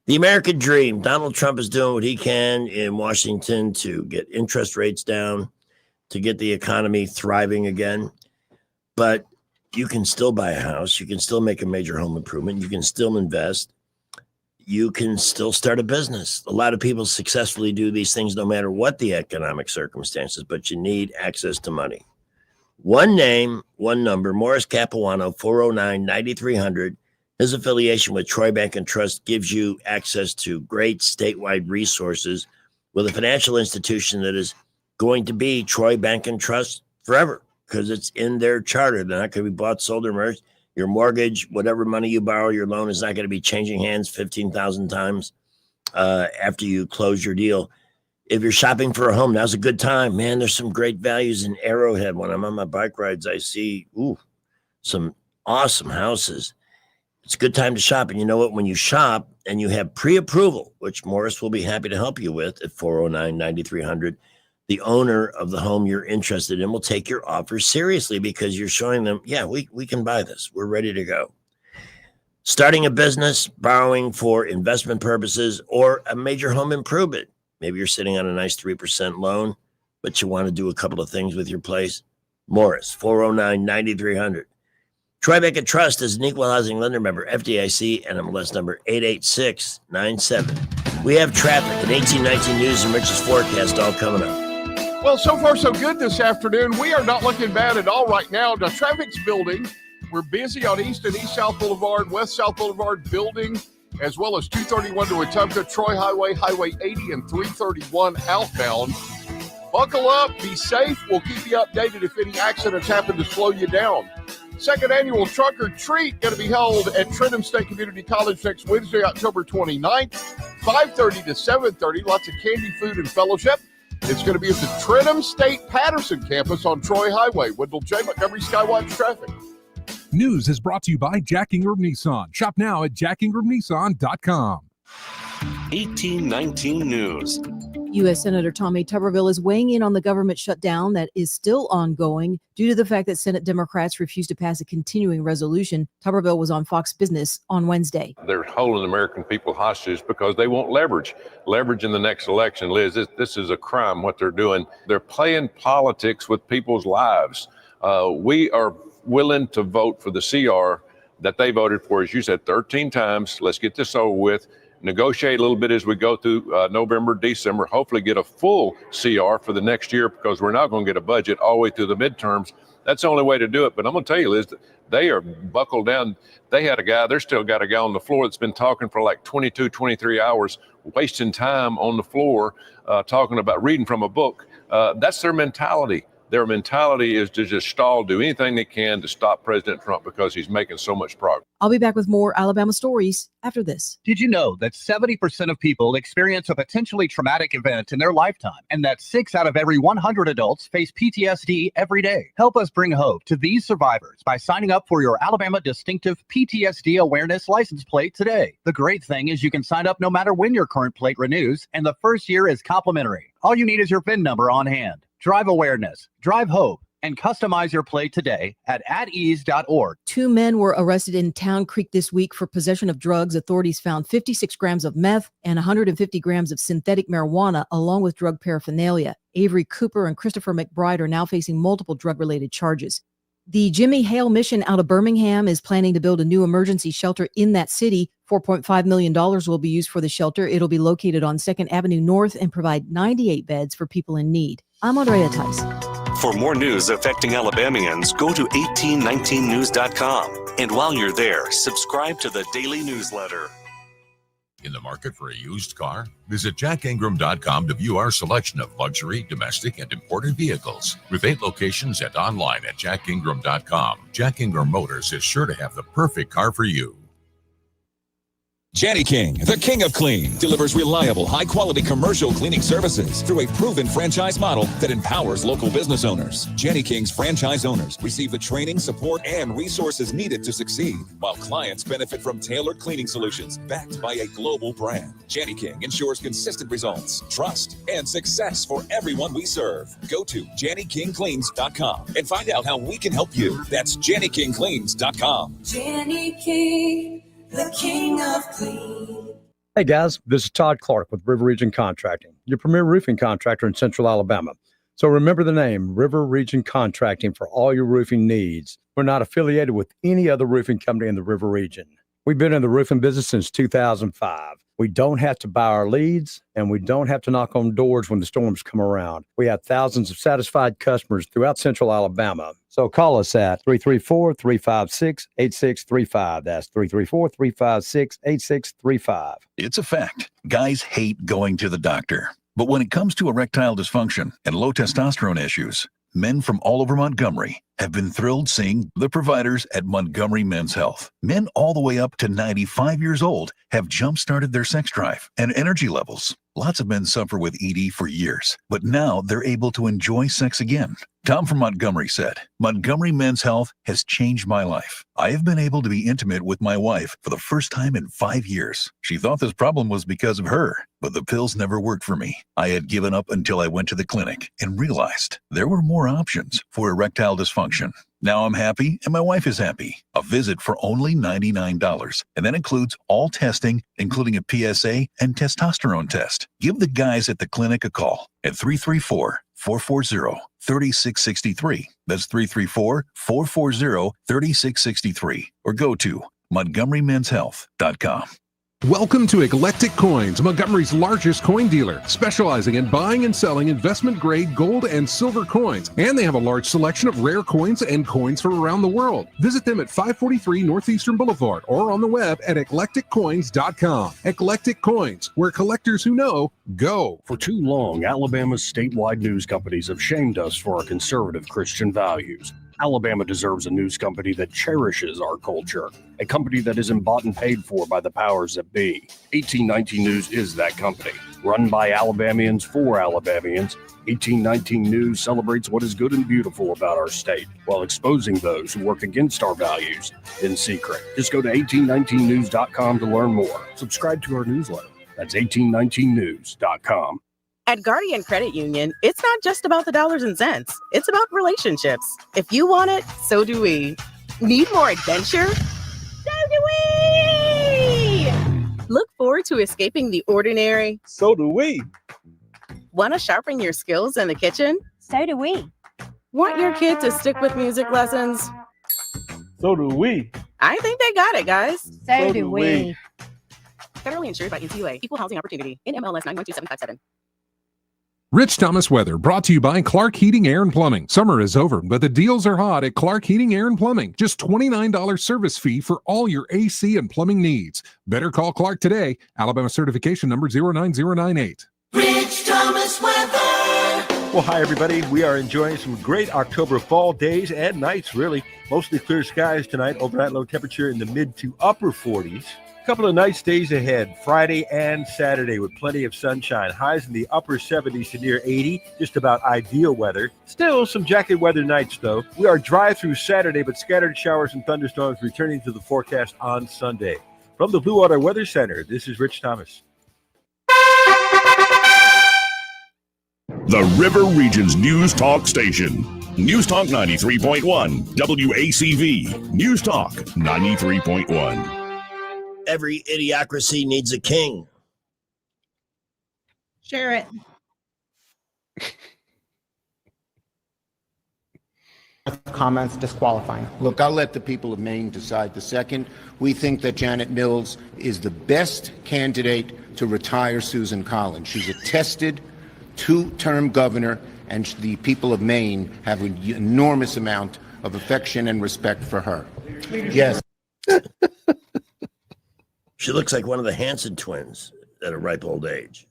The American dream. Donald Trump is doing what he can in Washington to get interest rates down, to get the economy thriving again. But you can still buy a house. You can still make a major home improvement. You can still invest. You can still start a business. A lot of people successfully do these things no matter what the economic circumstances, but you need access to money. One name, one number, Morris Capuano, 409-9300. His affiliation with Troy Bank and Trust gives you access to great statewide resources with a financial institution that is going to be Troy Bank and Trust forever because it's in their charter. They're not going to be bought, sold, or merged. Your mortgage, whatever money you borrow, your loan is not going to be changing hands 15,000 times after you close your deal. If you're shopping for a home, now's a good time. Man, there's some great values in Arrowhead. When I'm on my bike rides, I see some awesome houses. It's a good time to shop. And you know what? When you shop and you have pre-approval, which Morris will be happy to help you with at 409-9300, the owner of the home you're interested in will take your offer seriously because you're showing them, yeah, we can buy this. We're ready to go. Starting a business, borrowing for investment purposes, or a major home improvement. Maybe you're sitting on a nice 3% loan, but you want to do a couple of things with your place. Morris, 409-9300. Troy Bank and Trust is an equal housing lender member, FDIC, and MLS number 88697. We have traffic and 1819 news and Rich's forecast all coming up. Well, so far so good this afternoon. We are not looking bad at all right now. The traffic's building. We're busy on East and East South Boulevard, West South Boulevard building, as well as 231 to Wetumpka, Troy Highway, Highway 80, and 331 outbound. Buckle up, be safe. We'll keep you updated if any accidents happen to slow you down. Second annual Truck or Treat going to be held at Trenton State Community College next Wednesday, October 29th, 5:30 to 7:30. Lots of candy, food, and fellowship. It's going to be at the Trenton State Patterson campus on Troy Highway. Wendell J. Montgomery, Skywatch Traffic. News is brought to you by Jack Ingram Nissan. Shop now at jackingramnissan.com. 1819 News. U.S. Senator Tommy Tuberville is weighing in on the government shutdown that is still ongoing due to the fact that Senate Democrats refused to pass a continuing resolution. Tuberville was on Fox Business on Wednesday. They're holding American people hostage because they want leverage in the next election. Liz, this is a crime what they're doing. They're playing politics with people's lives. We are willing to vote for the CR that they voted for, as you said, 13 times. Let's get this over with. Negotiate a little bit as we go through November, December, hopefully get a full CR for the next year because we're not going to get a budget all the way through the midterms. That's the only way to do it. But I'm going to tell you, Liz, they are buckled down. They're still got a guy on the floor that's been talking for like 22, 23 hours, wasting time on the floor, talking about reading from a book. That's their mentality. Their mentality is to just do anything they can to stop President Trump because he's making so much progress. I'll be back with more Alabama stories after this. Did you know that 70% of people experience a potentially traumatic event in their lifetime, and that 6 out of every 100 adults face PTSD every day? Help us bring hope to these survivors by signing up for your Alabama Distinctive PTSD Awareness license plate today. The great thing is you can sign up no matter when your current plate renews, and the first year is complimentary. All you need is your VIN number on hand. Drive awareness, drive hope, and customize your plate today at atease.org. 2 men were arrested in Town Creek this week for possession of drugs. Authorities found 56 grams of meth and 150 grams of synthetic marijuana, along with drug paraphernalia. Avery Cooper and Christopher McBride are now facing multiple drug-related charges. The Jimmy Hale Mission out of Birmingham is planning to build a new emergency shelter in that city. $4.5 million will be used for the shelter. It'll be located on 2nd Avenue North and provide 98 beds for people in need. I'm Andrea Tice. For more news affecting Alabamians, go to 1819news.com. And while you're there, subscribe to the daily newsletter. In the market for a used car? Visit jackingram.com to view our selection of luxury, domestic, and imported vehicles. With 8 locations and online at jackingram.com, Jack Ingram Motors is sure to have the perfect car for you. Jenny King, the king of clean, delivers reliable, high-quality commercial cleaning services through a proven franchise model that empowers local business owners. Jenny King's franchise owners receive the training, support, and resources needed to succeed, while clients benefit from tailored cleaning solutions backed by a global brand. Jenny King ensures consistent results, trust, and success for everyone we serve. Go to JennyKingCleans.com and find out how we can help you. That's JennyKingCleans.com. Jenny King, the king of clean. Hey guys, this is Todd Clark with River Region Contracting, your premier roofing contractor in Central Alabama. So remember the name, River Region Contracting, for all your roofing needs. We're not affiliated with any other roofing company in the River Region. We've been in the roofing business since 2005. We don't have to buy our leads, and we don't have to knock on doors when the storms come around. We have thousands of satisfied customers throughout Central Alabama. So call us at 334-356-8635. That's 334-356-8635. It's a fact. Guys hate going to the doctor. But when it comes to erectile dysfunction and low testosterone issues, men from all over Montgomery have been thrilled seeing the providers at Montgomery Men's Health. Men all the way up to 95 years old have jump-started their sex drive and energy levels. Lots of men suffer with ED for years, but now they're able to enjoy sex again. Tom from Montgomery said, Montgomery Men's Health has changed my life. I have been able to be intimate with my wife for the first time in 5 years. She thought this problem was because of her, but the pills never worked for me. I had given up until I went to the clinic and realized there were more options for erectile dysfunction. Now I'm happy and my wife is happy. A visit for only $99. And that includes all testing, including a PSA and testosterone test. Give the guys at the clinic a call at 334-440-3663. That's 334-440-3663. Or go to MontgomeryMen'sHealth.com. Welcome to Eclectic Coins, Montgomery's largest coin dealer, specializing in buying and selling investment-grade gold and silver coins. And they have a large selection of rare coins and coins from around the world. Visit them at 543 Northeastern Boulevard or on the web at eclecticcoins.com. Eclectic Coins, where collectors who know go. For too long, Alabama's statewide news companies have shamed us for our conservative Christian values. Alabama deserves a news company that cherishes our culture, a company that isn't bought and paid for by the powers that be. 1819 News is that company. Run by Alabamians for Alabamians, 1819 News celebrates what is good and beautiful about our state, while exposing those who work against our values in secret. Just go to 1819news.com to learn more. Subscribe to our newsletter. That's 1819news.com. At Guardian Credit Union, it's not just about the dollars and cents. It's about relationships. If you want it, so do we. Need more adventure? So do we! Look forward to escaping the ordinary? So do we. Want to sharpen your skills in the kitchen? So do we. Want your kid to stick with music lessons? So do we. I think they got it, guys. So do we. Federally insured by NCUA. Equal Housing Opportunity. NMLS 912757. Rich Thomas Weather, brought to you by Clark Heating, Air, and Plumbing. Summer is over, but the deals are hot at Clark Heating, Air, and Plumbing. Just $29 service fee for all your AC and plumbing needs. Better call Clark today. Alabama certification number 09098. Rich Thomas Weather. Well, hi, everybody. We are enjoying some great October fall days and nights, really. Mostly clear skies tonight. Overnight low temperature in the mid to upper 40s. A couple of nice days ahead, Friday and Saturday, with plenty of sunshine. Highs in the upper 70s to near 80, just about ideal weather. Still some jacket weather nights, though. We are dry through Saturday, but scattered showers and thunderstorms returning to the forecast on Sunday. From the Blue Water Weather Center, this is Rich Thomas. The River Region's News Talk Station. News Talk 93.1, WACV. News Talk 93.1. Every idiocracy needs a king. Share it. Comments disqualifying. Look, I'll let the people of Maine decide the second. We think that Janet Mills is the best candidate to retire Susan Collins. She's a tested two-term governor, and the people of Maine have an enormous amount of affection and respect for her. Yes. She looks like one of the Hanson twins at a ripe old age.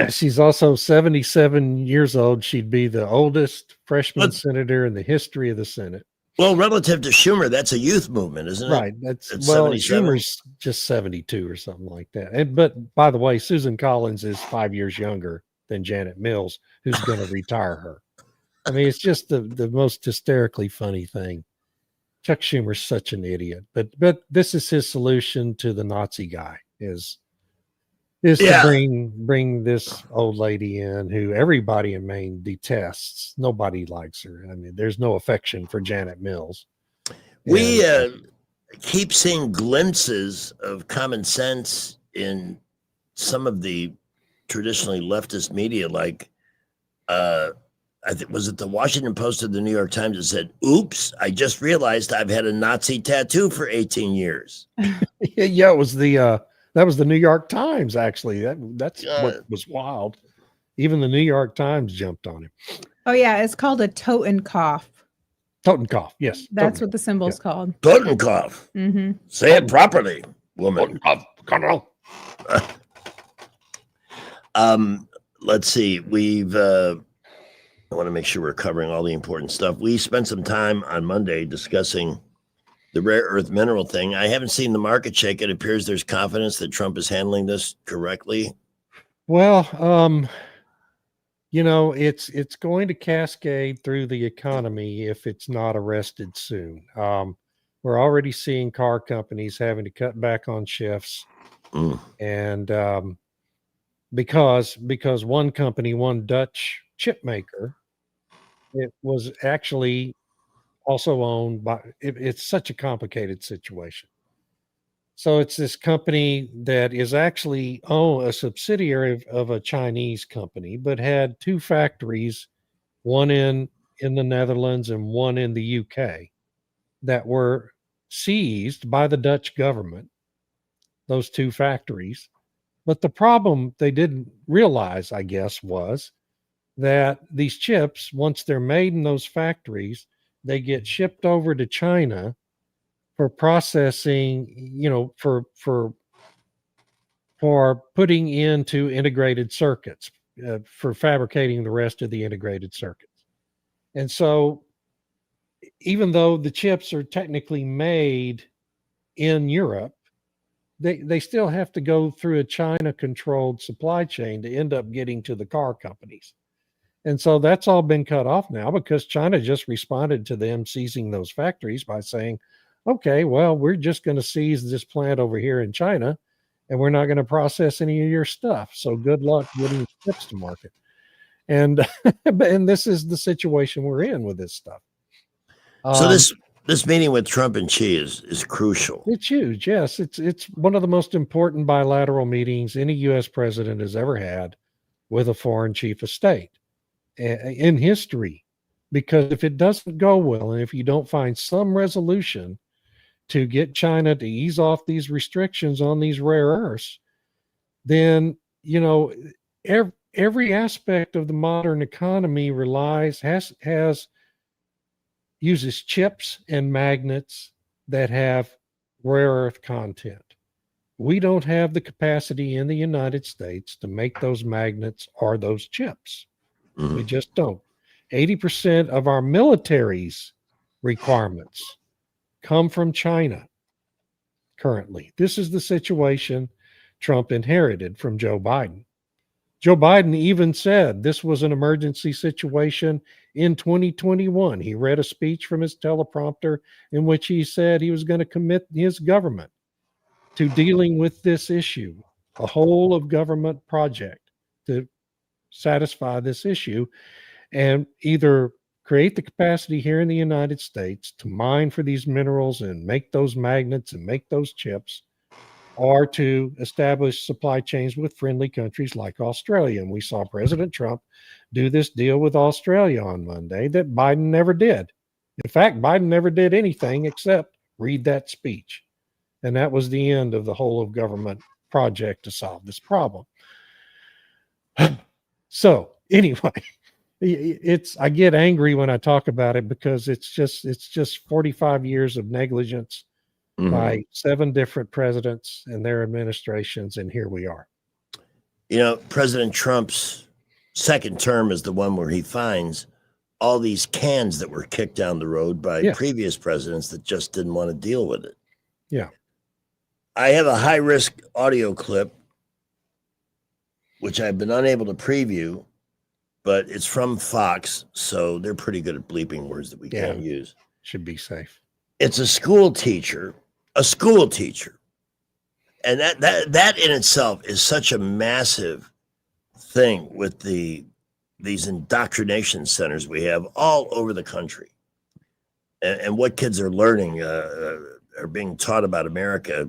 She's also 77 years old. She'd be the oldest freshman senator in the history of the Senate. Well, relative to Schumer, that's a youth movement, isn't it? Right. That's 77? Schumer's just 72 or something like that. But by the way, Susan Collins is 5 years younger than Janet Mills, who's going to retire her. I mean, it's just the most hysterically funny thing. Chuck Schumer's such an idiot, but this is his solution to the Nazi guy is to bring this old lady in who everybody in Maine detests. Nobody likes her. I mean, there's no affection for Janet Mills. We keep seeing glimpses of common sense in some of the traditionally leftist media, like I think was it the Washington Post or the New York Times that said, "Oops, I just realized I've had a Nazi tattoo for 18 years." Yeah, it was that was the New York Times, actually. That's what was wild. Even the New York Times jumped on him. Oh yeah, it's called a Totenkopf. Totenkopf, yes. That's what the symbol's called. Totenkopf. Mm-hmm. Say it properly, woman. Colonel. Let's see. I want to make sure we're covering all the important stuff. We spent some time on Monday discussing the rare earth mineral thing. I haven't seen the market shake. It appears there's confidence that Trump is handling this correctly. Well, it's going to cascade through the economy if it's not arrested soon. We're already seeing car companies having to cut back on shifts. And because one company, one Dutch chip maker, it was actually also owned by, it's such a complicated situation. So it's this company that is actually a subsidiary of a Chinese company, but had two factories, one in the Netherlands and one in the UK, that were seized by the Dutch government, those two factories. But the problem they didn't realize, I guess, was that these chips, once they're made in those factories, they get shipped over to China for processing, for putting into integrated circuits, for fabricating the rest of the integrated circuits. And so even though the chips are technically made in Europe, they still have to go through a China-controlled supply chain to end up getting to the car companies. And so that's all been cut off now because China just responded to them seizing those factories by saying, okay, well, we're just going to seize this plant over here in China and we're not going to process any of your stuff. So good luck getting chips to market. And and this is the situation we're in with this stuff. So this meeting with Trump and Xi is crucial. It's huge. Yes, it's one of the most important bilateral meetings any U.S. president has ever had with a foreign chief of state in history. Because if it doesn't go well, and if you don't find some resolution to get China to ease off these restrictions on these rare earths, then every aspect of the modern economy uses chips and magnets that have rare earth content. We don't have the capacity in the United States to make those magnets or those chips. We just don't. 80% of our military's requirements come from China currently. This is the situation Trump inherited from Joe Biden. Joe Biden even said this was an emergency situation in 2021. He read a speech from his teleprompter in which he said he was going to commit his government to dealing with this issue, a whole of government project to satisfy this issue, and either create the capacity here in the United States to mine for these minerals and make those magnets and make those chips, or to establish supply chains with friendly countries like Australia. And we saw President Trump do this deal with Australia on Monday that Biden never did. In fact, Biden never did anything except read that speech. And that was the end of the whole of government project to solve this problem. So anyway, I get angry when I talk about it because it's just 45 years of negligence by 7 different presidents and their administrations, and here we are. You know, President Trump's second term is the one where he finds all these cans that were kicked down the road by previous presidents that just didn't want to deal with it. Yeah. I have a high-risk audio clip, which I've been unable to preview, but it's from Fox, so they're pretty good at bleeping words that we can't use. Should be safe. It's a school teacher, and that in itself is such a massive thing with these indoctrination centers we have all over the country, and what kids are learning are being taught about America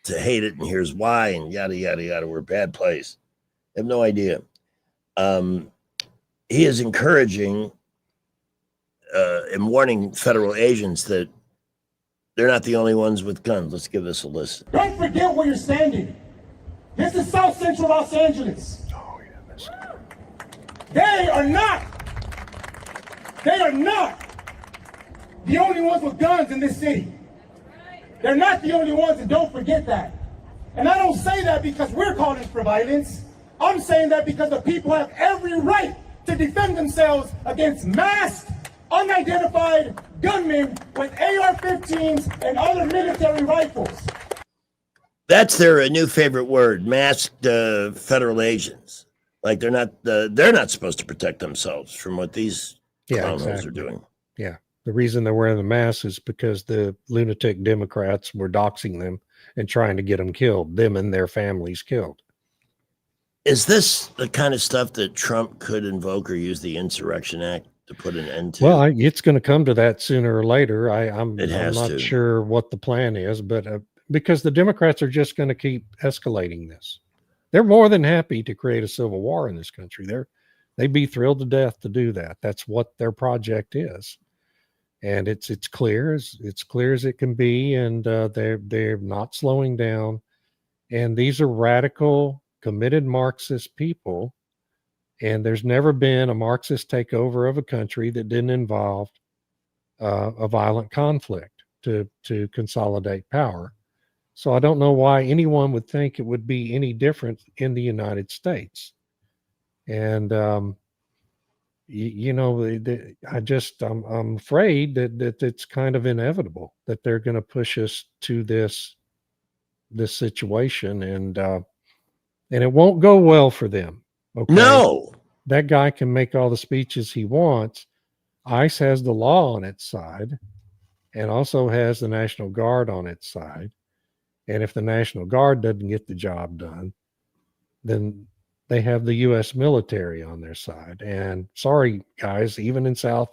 to hate it, and here's why, and yada yada yada. We're a bad place. I have no idea. He is encouraging and warning federal agents that they're not the only ones with guns. Let's give this a listen. Don't forget where you're standing. This is South Central Los Angeles. Oh, yeah, that's good. They are not the only ones with guns in this city. They're not the only ones, and don't forget that. And I don't say that because we're calling for violence. I'm saying that because the people have every right to defend themselves against masked, unidentified gunmen with AR-15s and other military rifles. That's their new favorite word: masked federal agents. Like they're not supposed to protect themselves from what these clownholes are doing. Yeah, the reason they're wearing the masks is because the lunatic Democrats were doxing them and trying to get them killed, them and their families killed. Is this the kind of stuff that Trump could invoke or use the Insurrection Act to put an end to? Well, it's going to come to that sooner or later. I'm not to. sure what the plan is, but because the Democrats are just going to keep escalating this. They're more than happy to create a civil war in this country. They'd be thrilled to death to do that. That's what their project is, and it's clear as it can be. And they're not slowing down. And these are radical, committed Marxist people. And there's never been a Marxist takeover of a country that didn't involve a violent conflict to consolidate power. So I don't know why anyone would think it would be any different in the United States. And I'm afraid that it's kind of inevitable that they're going to push us to this situation, and it won't go well for them. Okay? No, that guy can make all the speeches he wants. ICE has the law on its side and also has the National Guard on its side. And if the National Guard doesn't get the job done, then they have the U.S. military on their side. And sorry, guys, even in South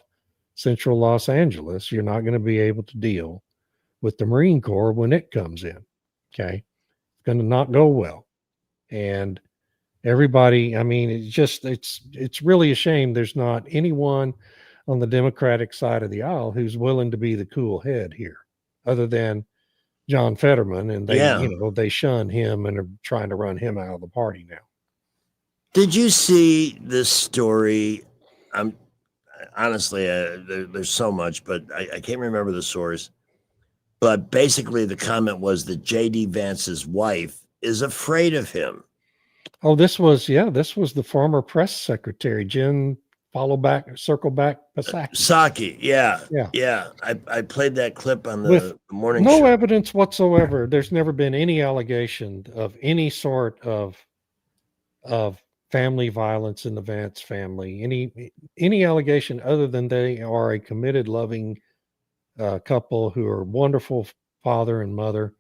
Central Los Angeles, you're not going to be able to deal with the Marine Corps when it comes in. Okay. It's going to not go well. And everybody, I mean, it's really a shame there's not anyone on the Democratic side of the aisle who's willing to be the cool head here, other than John Fetterman, and they shun him and are trying to run him out of the party now. Did you see this story? Honestly, there's so much, but I can't remember the source. But basically, the comment was that J.D. Vance's wife is afraid of him Oh, this was the former press secretary, Jen circle back Psaki. Psaki, yeah. Yeah. Yeah. I played that clip on With the morning no show. evidence whatsoever. There's never been any allegation of any sort of family violence in the Vance family. Any allegation other than they are a committed, loving couple who are wonderful father and mother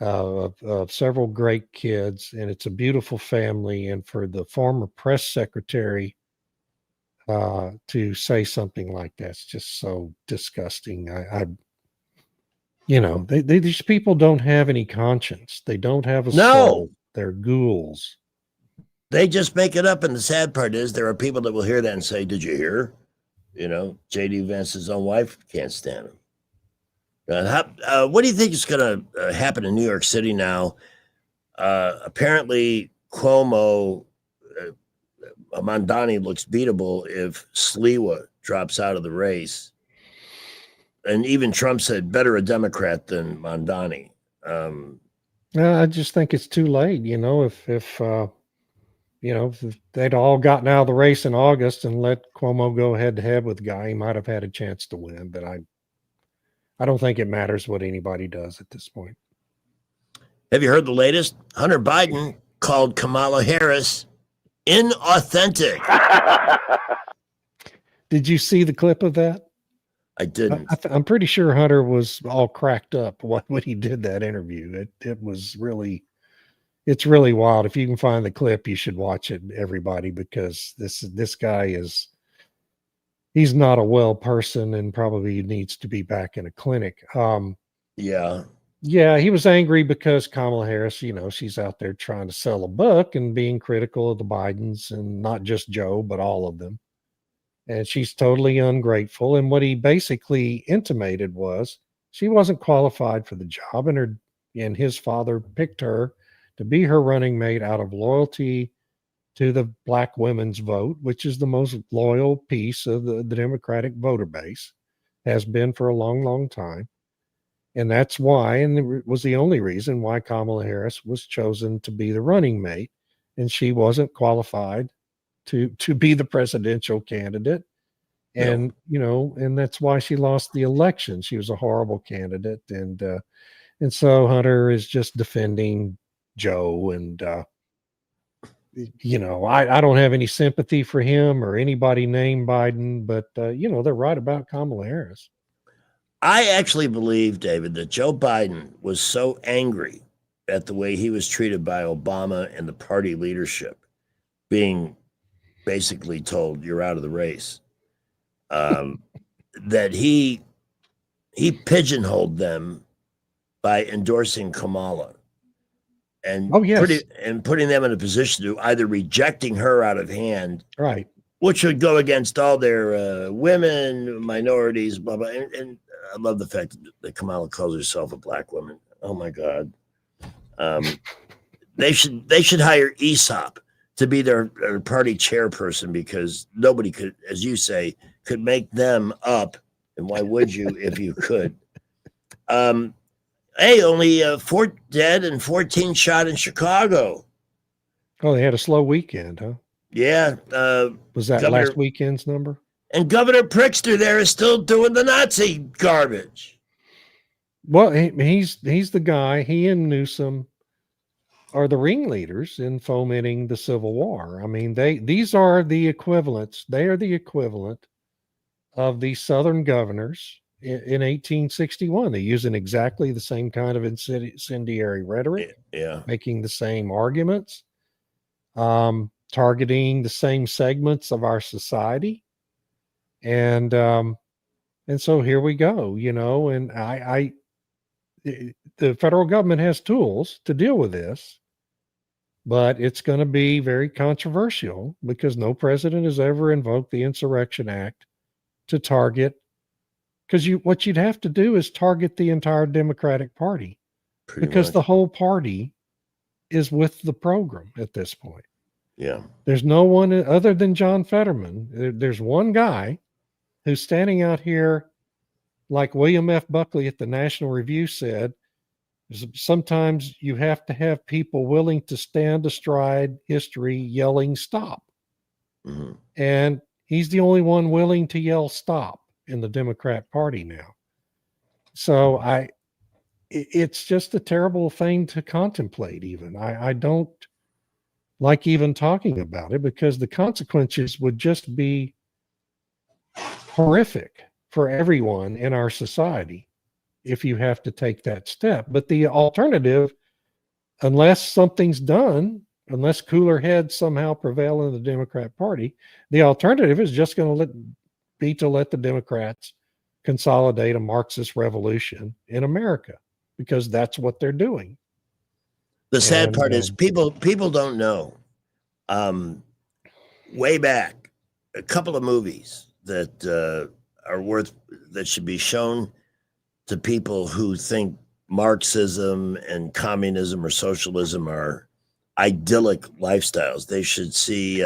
of several great kids, and it's a beautiful family. And for the former press secretary to say something like that's just so disgusting. These people don't have any conscience. They don't have a soul. They're ghouls. They just make it up. And the sad part is there are people that will hear that and say, did you hear? J.D. Vance's own wife can't stand him. What do you think is going to happen in New York City now? Apparently, Cuomo, Mondani looks beatable if Sliwa drops out of the race. And even Trump said, better a Democrat than Mondani. I just think it's too late. If they'd all gotten out of the race in August and let Cuomo go head to head with the guy, he might have had a chance to win. But I don't think it matters what anybody does at this point. Have you heard the latest? Hunter Biden called Kamala Harris inauthentic. Did you see the clip of that? I didn't. I'm pretty sure Hunter was all cracked up when he did that interview. It was really, it's really wild. If you can find the clip, you should watch it, everybody, because this guy he's not a well person and probably needs to be back in a clinic. Yeah, he was angry because Kamala Harris, she's out there trying to sell a book and being critical of the Bidens, and not just Joe, but all of them. And she's totally ungrateful. And what he basically intimated was she wasn't qualified for the job, and his father picked her to be her running mate out of loyalty to the black women's vote, which is the most loyal piece of the Democratic voter base, has been for a long, long time. And that's why, and it was the only reason why Kamala Harris was chosen to be the running mate. And she wasn't qualified to be the presidential candidate. And, and that's why she lost the election. She was a horrible candidate. And so Hunter is just defending Joe. And, I don't have any sympathy for him or anybody named Biden, but, they're right about Kamala Harris. I actually believe, David, that Joe Biden was so angry at the way he was treated by Obama and the party leadership, being basically told you're out of the race, that he pigeonholed them by endorsing Kamala and putting them in a position to either rejecting her out of hand, right, which would go against all their women, minorities, blah blah. And I love the fact that Kamala calls herself a black woman. Oh my God. They should hire Aesop to be their party chairperson, because nobody could, as you say, could make them up. And why would you if you could? Hey, only 4 dead and 14 shot in Chicago. Oh, they had a slow weekend, huh? Yeah. Was that last weekend's number? And Governor Pritzker there is still doing the Nazi garbage. Well, he's the guy. He and Newsom are the ringleaders in fomenting the Civil War. I mean, these are the equivalents. They are the equivalent of the Southern governors in 1861. They're using exactly the same kind of incendiary rhetoric, making the same arguments, targeting the same segments of our society. And so here we go, and the federal government has tools to deal with this, but it's going to be very controversial because no president has ever invoked the Insurrection Act to target, because what you'd have to do is target the entire Democratic Party, because the whole party is with the program at this point. Yeah. There's no one other than John Fetterman. There's one guy who's standing out here, like William F. Buckley at the National Review said, Sometimes you have to have people willing to stand astride history yelling stop. Mm-hmm. And he's the only one willing to yell stop in the Democrat Party now. So it's just a terrible thing to contemplate even. I don't like even talking about it because the consequences would just be horrific for everyone in our society if you have to take that step. But the alternative, unless something's done, unless cooler heads somehow prevail in the Democrat Party, the alternative is just going to let the Democrats consolidate a Marxist revolution in America, because that's what they're doing. The sad part is people don't know. Way back, a couple of movies that should be shown to people who think Marxism and communism or socialism are idyllic lifestyles. They should see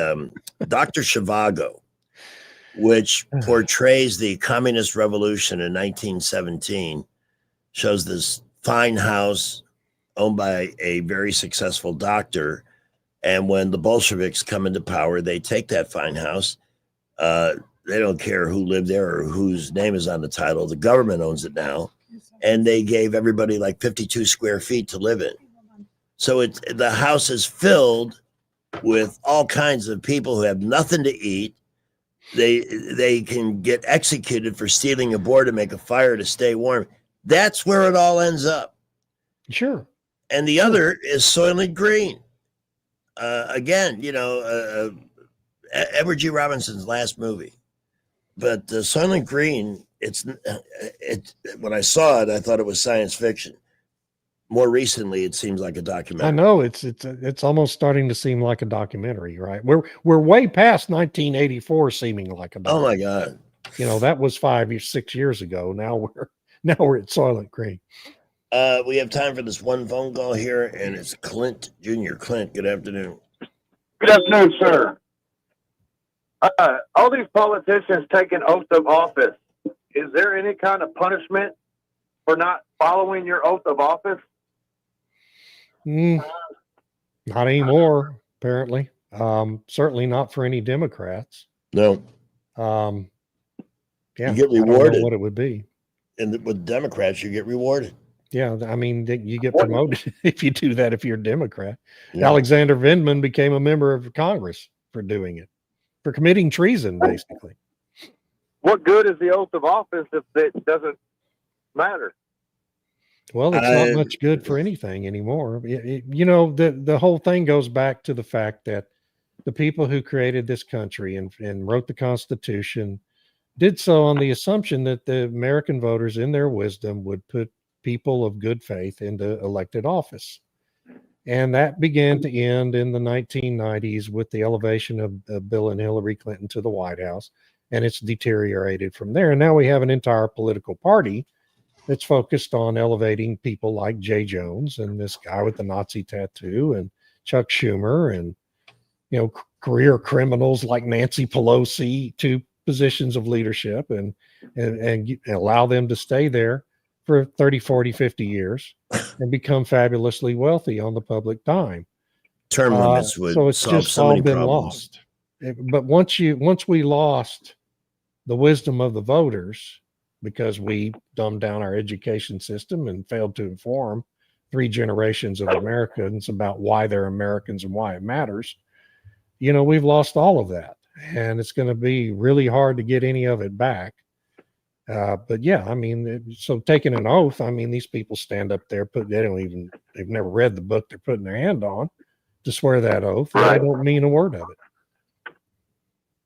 Dr. Zhivago, which portrays the communist revolution in 1917, shows this fine house owned by a very successful doctor. And when the Bolsheviks come into power, they take that fine house. They don't care who lived there or whose name is on the title. The government owns it now. And they gave everybody like 52 square feet to live in. So the house is filled with all kinds of people who have nothing to eat. They can get executed for stealing a board to make a fire to stay warm. That's where it all ends up. Sure. And the other is Soylent Green. Again, Edward G. Robinson's last movie. But Soylent Green, when I saw it, I thought it was science fiction. More recently, it seems like a documentary. I know it's almost starting to seem like a documentary, right? We're way past 1984 seeming like a documentary. Oh my God. That was 5 or 6 years ago. Now we're at Soylent Green. We have time for this one phone call here, and it's Clint Jr. Clint, good afternoon. Good afternoon, sir. All these politicians take an oath of office. Is there any kind of punishment for not following your oath of office? Not anymore, apparently. Certainly not for any Democrats. No. Yeah, you get rewarded. I don't know what it would be. And with Democrats, you get rewarded. Yeah, I mean, you get promoted if you do that if you're a Democrat. Yeah. Alexander Vindman became a member of Congress for doing it, for committing treason, basically. What good is the oath of office if it doesn't matter? Well, it's not much good for anything anymore. The whole thing goes back to the fact that the people who created this country and wrote the Constitution did so on the assumption that the American voters, in their wisdom, would put people of good faith into elected office. And that began to end in the 1990s with the elevation of Bill and Hillary Clinton to the White House. And it's deteriorated from there. And now we have an entire political party that's focused on elevating people like Jay Jones and this guy with the Nazi tattoo and Chuck Schumer and, career criminals like Nancy Pelosi to positions of leadership and allow them to stay there for 30, 40, 50 years and become fabulously wealthy on the public dime. Term limits would so it's solve just so all many been problems. lost. But once we lost the wisdom of the voters because we dumbed down our education system and failed to inform 3 generations of Americans about why they're Americans and why it matters, we've lost all of that. And it's going to be really hard to get any of it back. But yeah, I mean, so taking an oath, I mean, these people stand up there, they've never read the book they're putting their hand on to swear that oath. And they don't mean a word of it.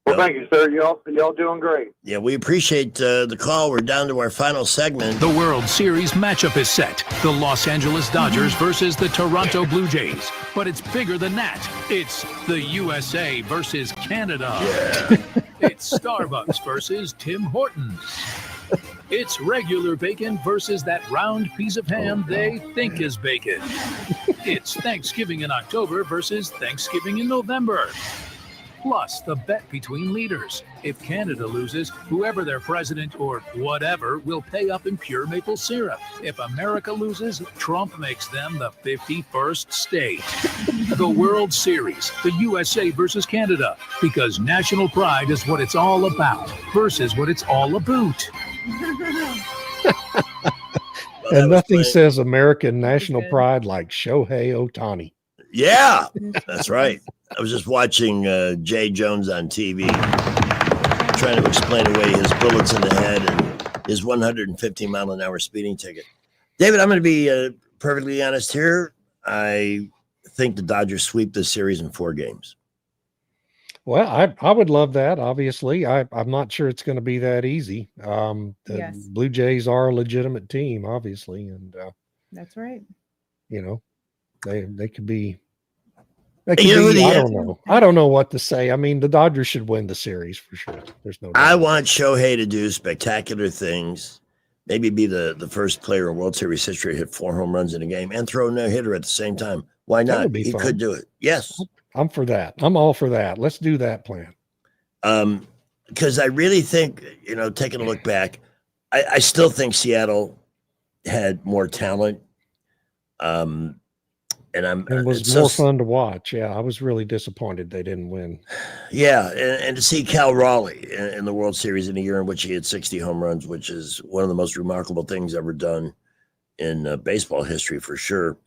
Well, thank you, sir. Y'all doing great. Yeah, we appreciate the call. We're down to our final segment. The World Series matchup is set. The Los Angeles Dodgers versus the Toronto Blue Jays. But it's bigger than that. It's the USA versus Canada. Yeah. It's Starbucks versus Tim Hortons. It's regular bacon versus that round piece of ham they think is bacon. It's Thanksgiving in October versus Thanksgiving in November. plus the bet between leaders. If Canada loses, whoever their president or whatever will pay up in pure maple syrup. If America loses, Trump makes them the 51st state. The World Series, the USA versus Canada, because national pride is what it's all about versus what it's all about. And nothing says American national pride like Shohei Ohtani. Yeah, that's right. I was just watching Jay Jones on TV trying to explain away his bullets in the head and his 150 mile an hour speeding ticket. David, I'm going to be perfectly honest here. I think the Dodgers sweep this series in 4 games. Well, I would love that. Obviously, I'm not sure it's going to be that easy. The Blue Jays are a legitimate team, obviously, and that's right. You know, they could be. They could be, I don't know. I don't know what to say. I mean, the Dodgers should win the series for sure. There's no doubt. I want Shohei to do spectacular things. Maybe be the first player in World Series history to hit 4 home runs in a game and throw a no-hitter at the same time. Why That not? would be He fun. could do it. Yes. I'm for that. I'm all for that. Let's do that plan. Because I really think, taking a look back, I still think Seattle had more talent. And It was more fun to watch. Yeah, I was really disappointed they didn't win. Yeah, and to see Cal Raleigh in the World Series in a year in which he had 60 home runs, which is one of the most remarkable things ever done in baseball history for sure.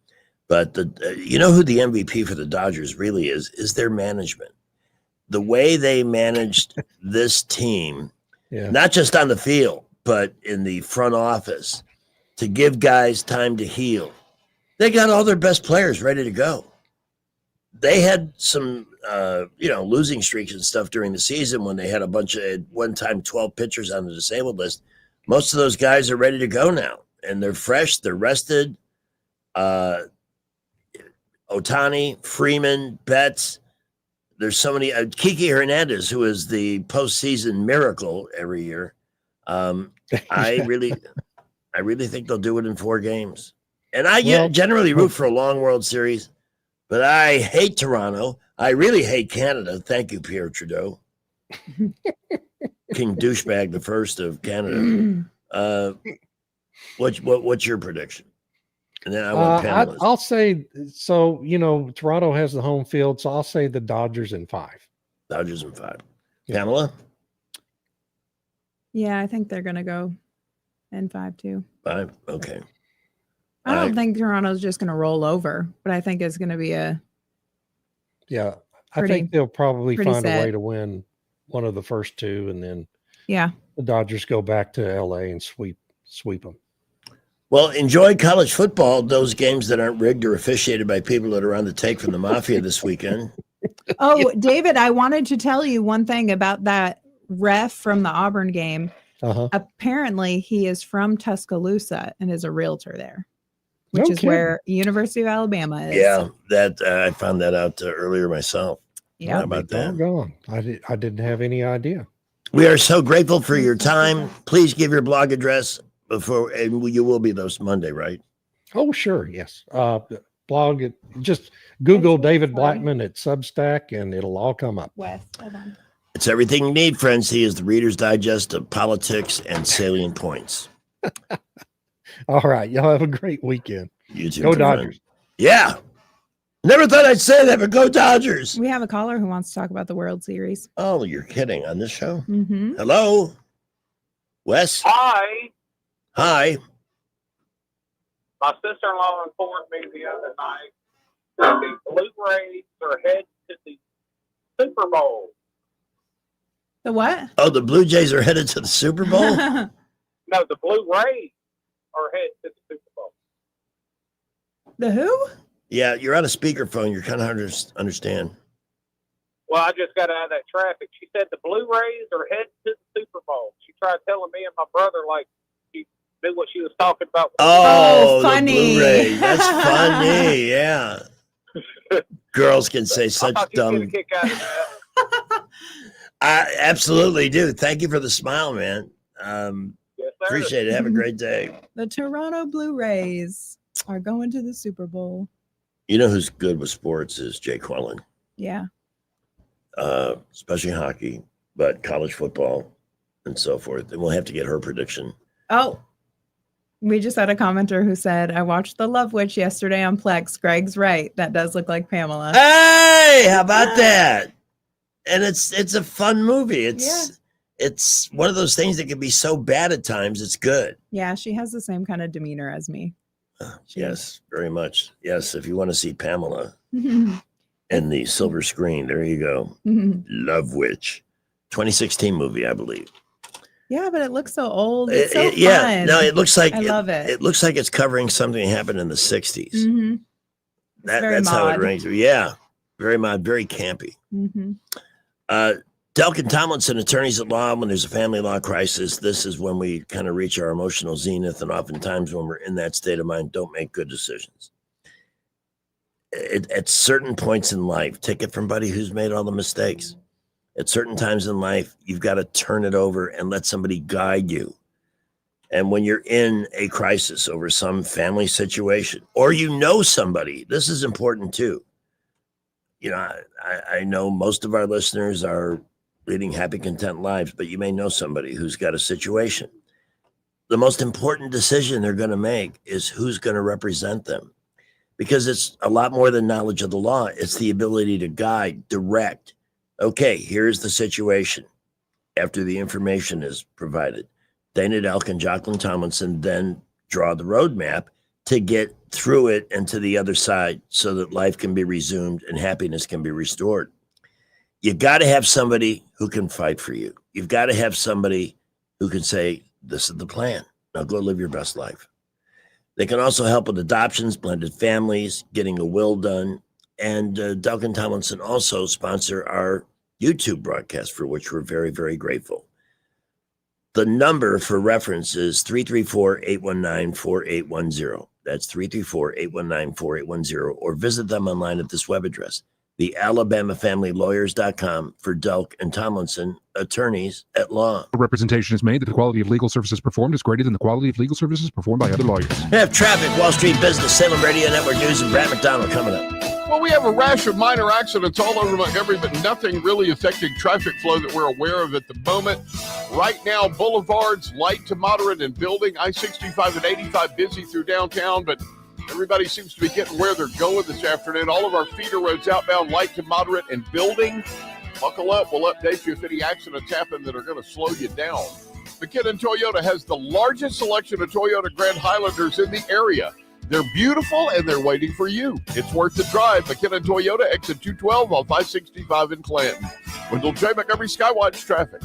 But who the MVP for the Dodgers really is their management. The way they managed this team, not just on the field, but in the front office, to give guys time to heal. They got all their best players ready to go. They had some, losing streaks and stuff during the season when they had at one time 12 pitchers on the disabled list. Most of those guys are ready to go now, and they're fresh. They're rested. Ohtani, Freeman, Betts. There's so many. Kiki Hernandez, who is the postseason miracle every year. I really think they'll do it in 4 games. And I generally root for a long World Series, but I hate Toronto. I really hate Canada. Thank you, Pierre Trudeau. King douchebag, the first of Canada. What's your prediction? And then I want panelists. I'll say so. Toronto has the home field, so I'll say the Dodgers in 5. Dodgers in 5. Pamela? Yeah, I think they're going to go in 5 too. 5. Okay. I don't think Toronto's just going to roll over, but I think it's going to be a. Yeah, I think they'll probably find set. a way to win one of the first 2, and then the Dodgers go back to LA and sweep them. Well, enjoy college football, those games that aren't rigged or officiated by people that are on the take from the mafia this weekend. Oh, David, I wanted to tell you one thing about that ref from the Auburn game. Apparently, he is from Tuscaloosa and is a realtor there, which is where University of Alabama is. Yeah, that I found that out earlier myself. Yeah, how about that? Gone. I didn't have any idea. We are so grateful for your time. Please give your blog address before, and you will be those Monday, right? Oh, sure. Yes. Blog it. Just Google David Blackman at Substack, and it'll all come up. Wes, hold on. It's everything you need, friends. He is the Reader's Digest of politics and salient points. All right. Y'all have a great weekend. You too. Go Dodgers. Friend. Yeah. Never thought I'd say that, but go Dodgers. We have a caller who wants to talk about the World Series. Oh, you're kidding. On this show? Mm-hmm. Hello? Wes? Hi. Hi. My sister-in-law informed me the other night that the Blue Rays are headed to the Super Bowl. The what? Oh, the Blue Jays are headed to the Super Bowl? No, the Blue Rays are headed to the Super Bowl. The who? Yeah, you're on a speakerphone. You're kind of hard to understand. Well, I just got out of that traffic. She said the Blue Rays are headed to the Super Bowl. She tried telling me and my brother like she knew what she was talking about. Oh, funny. The Blue Rays. That's funny. Yeah. Girls can say such dumb. Kick out of that. I absolutely do. Thank you for the smile, man. Yes, sir. Appreciate it. Have a great day. The Toronto Blue Rays are going to the Super Bowl. You know who's good with sports is Jay Quellen. Yeah. especially hockey, but college football and so forth. And we'll have to get her prediction. Oh, we just had a commenter who said, I watched The Love Witch yesterday on Plex. Greg's right. That does look like Pamela. Hey, how about that? And it's a fun movie. It's one of those things that can be so bad at times, it's good. Yeah, she has the same kind of demeanor as me. Yes, very much. Yes, if you want to see Pamela and the silver screen, there you go. Love Witch. 2016 movie, I believe. Yeah, but it looks so old. It's so fun. No, it looks like I love it. It looks like it's covering something that happened in the 60s. Mm-hmm. That's how it ranks. Yeah, very mod, very campy. Mm-hmm. Delkin Tomlinson, attorneys at law. When there's a family law crisis, this is when we kind of reach our emotional zenith, and oftentimes when we're in that state of mind, don't make good decisions. At certain points in life, take it from somebody who's made all the mistakes. At certain times in life, you've got to turn it over and let somebody guide you. And when you're in a crisis over some family situation, or you know somebody, this is important too. You know, I know most of our listeners are leading happy, content lives, but you may know somebody who's got a situation. The most important decision they're going to make is who's going to represent them, because it's a lot more than knowledge of the law. It's the ability to guide, direct. Okay, here's the situation. After the information is provided, Dana Delk and Jacqueline Tomlinson then draw the roadmap to get through it and to the other side so that life can be resumed and happiness can be restored. You got to have somebody who can fight for you. You've got to have somebody who can say, this is the plan. Now go live your best life. They can also help with adoptions, blended families, getting a will done. And Delkin Tomlinson also sponsor our YouTube broadcast, for which we're very, very grateful. The number for reference is 334-819-4810. That's 334-819-4810, or visit them online at this web address, thealabamafamilylawyers.com, for Delk and Tomlinson, attorneys at law. Representation is made that the quality of legal services performed is greater than the quality of legal services performed by other lawyers. We have traffic, Wall Street Business, Salem Radio Network News, and Brad McDonald coming up. Well, we have a rash of minor accidents all over Montgomery, but nothing really affecting traffic flow that we're aware of at the moment. Right now, boulevards, light to moderate and building. I-65 and 85 busy through downtown, but everybody seems to be getting where they're going this afternoon. All of our feeder roads outbound, light to moderate and building. Buckle up. We'll update you if any accidents happen that are going to slow you down. McKinnon Toyota has the largest selection of Toyota Grand Highlanders in the area. They're beautiful, and they're waiting for you. It's worth the drive. McKinnon Toyota, exit 212 off I-65 in Clanton. Wendell J. Montgomery, Skywatch Traffic.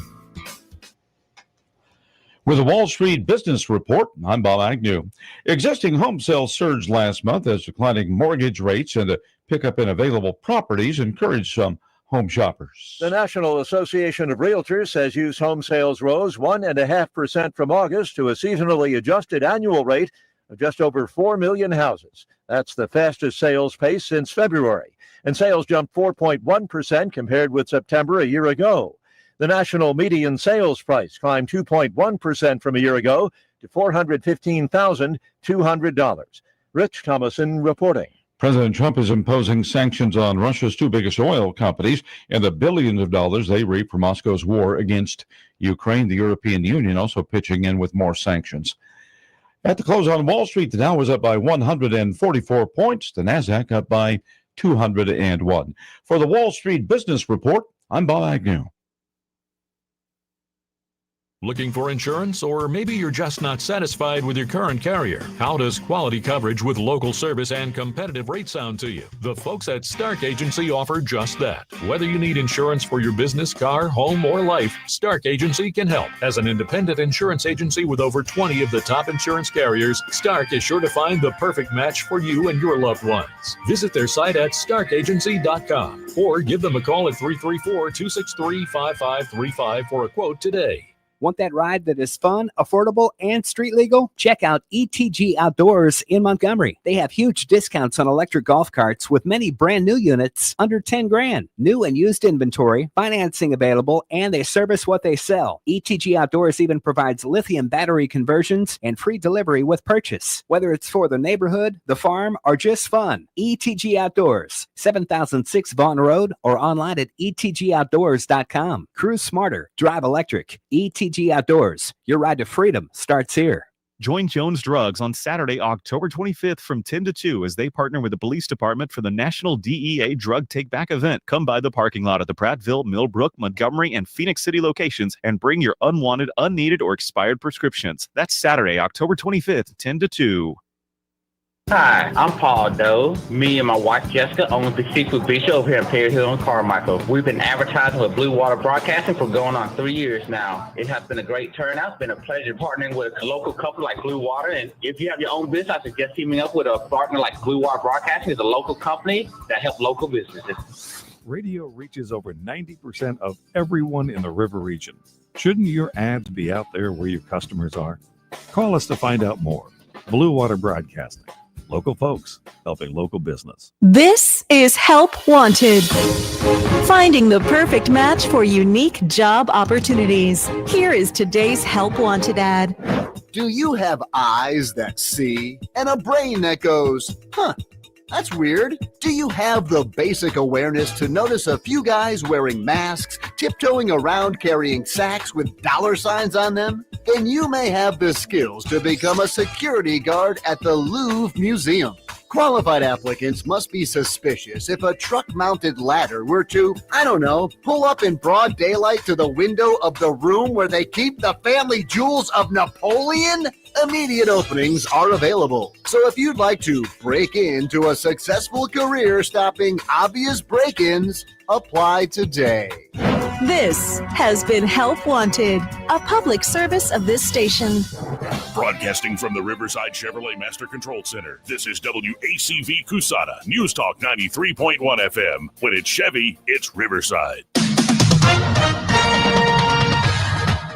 With the Wall Street Business Report, I'm Bob Agnew. Existing home sales surged last month as declining mortgage rates and a pickup in available properties encouraged some home shoppers. The National Association of Realtors says used home sales rose 1.5% from August to a seasonally adjusted annual rate of just over 4 million houses. That's the fastest sales pace since February. And sales jumped 4.1% compared with September a year ago. The national median sales price climbed 2.1% from a year ago to $415,200. Rich Thomason reporting. President Trump is imposing sanctions on Russia's two biggest oil companies and the billions of dollars they reap from Moscow's war against Ukraine. The European Union also pitching in with more sanctions. At the close on Wall Street, the Dow was up by 144 points. The Nasdaq up by 201. For the Wall Street Business Report, I'm Bob Agnew. Looking for insurance, or maybe you're just not satisfied with your current carrier? How does quality coverage with local service and competitive rates sound to you? The folks at Stark Agency offer just that. Whether you need insurance for your business, car, home, or life, Stark Agency can help. As an independent insurance agency with over 20 of the top insurance carriers, Stark is sure to find the perfect match for you and your loved ones. Visit their site at starkagency.com or give them a call at 334-263-5535 for a quote today. Want that ride that is fun, affordable, and street legal? Check out ETG Outdoors in Montgomery. They have huge discounts on electric golf carts with many brand new units under 10 grand. New and used inventory, financing available, and they service what they sell. ETG Outdoors even provides lithium battery conversions and free delivery with purchase. Whether it's for the neighborhood, the farm, or just fun, ETG Outdoors, 7006 Vaughn Road, or online at etgoutdoors.com. Cruise smarter, drive electric. ETG Outdoors. Your ride to freedom starts here. Join Jones Drugs on Saturday, October 25th from 10 to 2 as they partner with the police department for the National DEA Drug Take Back event. Come by the parking lot at the Prattville, Millbrook, Montgomery, and Phoenix City locations and bring your unwanted, unneeded, or expired prescriptions. That's Saturday, October 25th, 10 to 2. Hi, I'm Paul Doe. Me and my wife Jessica own the Seafood Bistro over here in Perry Hill and Carmichael. We've been advertising with Blue Water Broadcasting for going on 3 years now. It has been a great turnout. It's been a pleasure partnering with a local company like Blue Water. And if you have your own business, I suggest teaming up with a partner like Blue Water Broadcasting. It's a local company that helps local businesses. Radio reaches over 90% of everyone in the river region. Shouldn't your ads be out there where your customers are? Call us to find out more. Blue Water Broadcasting. Local folks helping local business. This is Help Wanted. Finding the perfect match for unique job opportunities. Here is today's Help Wanted ad. Do you have eyes that see and a brain that goes, huh? That's weird. Do you have the basic awareness to notice a few guys wearing masks, tiptoeing around carrying sacks with dollar signs on them? Then you may have the skills to become a security guard at the Louvre Museum. Qualified applicants must be suspicious if a truck-mounted ladder were to, pull up in broad daylight to the window of the room where they keep the family jewels of Napoleon. Immediate openings are available. So if you'd like to break into a successful career stopping obvious break-ins, apply today. This has been Help Wanted, a public service of this station. Broadcasting from the Riverside Chevrolet Master Control Center, this is WACV Cusada, News Talk 93.1 FM. When it's Chevy, it's Riverside.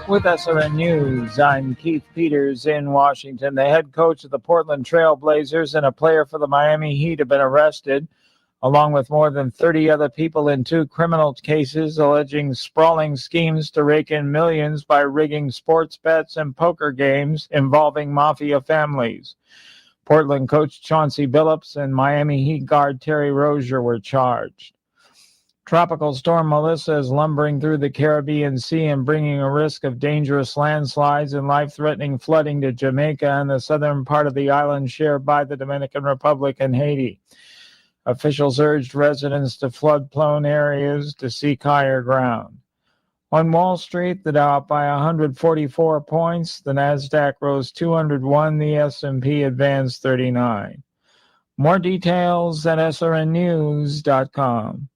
With SRN News, I'm Keith Peters in Washington. The head coach of the Portland Trail Blazers and a player for the Miami Heat have been arrested, along with more than 30 other people in 2 criminal cases alleging sprawling schemes to rake in millions by rigging sports bets and poker games involving mafia families. Portland coach Chauncey Billups and Miami Heat guard Terry Rozier were charged. Tropical storm Melissa is lumbering through the Caribbean Sea and bringing a risk of dangerous landslides and life-threatening flooding to Jamaica and the southern part of the island shared by the Dominican Republic and Haiti. Officials urged residents to flood-prone areas to seek higher ground. On Wall Street, the Dow up by 144 points, the Nasdaq rose 201, the S&P advanced 39. More details at srnnews.com.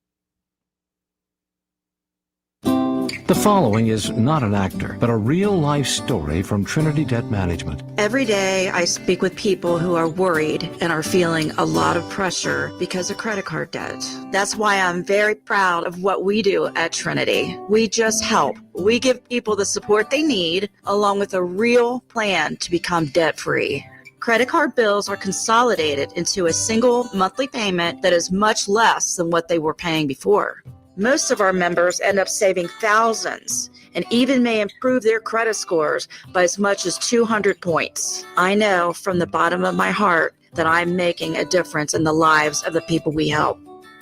The following is not an actor, but a real-life story from Trinity Debt Management. Every day I speak with people who are worried and are feeling a lot of pressure because of credit card debt. That's why I'm very proud of what we do at Trinity. We just help. We give people the support they need, along with a real plan to become debt-free. Credit card bills are consolidated into a single monthly payment that is much less than what they were paying before. Most of our members end up saving thousands and even may improve their credit scores by as much as 200 points. I know from the bottom of my heart that I'm making a difference in the lives of the people we help.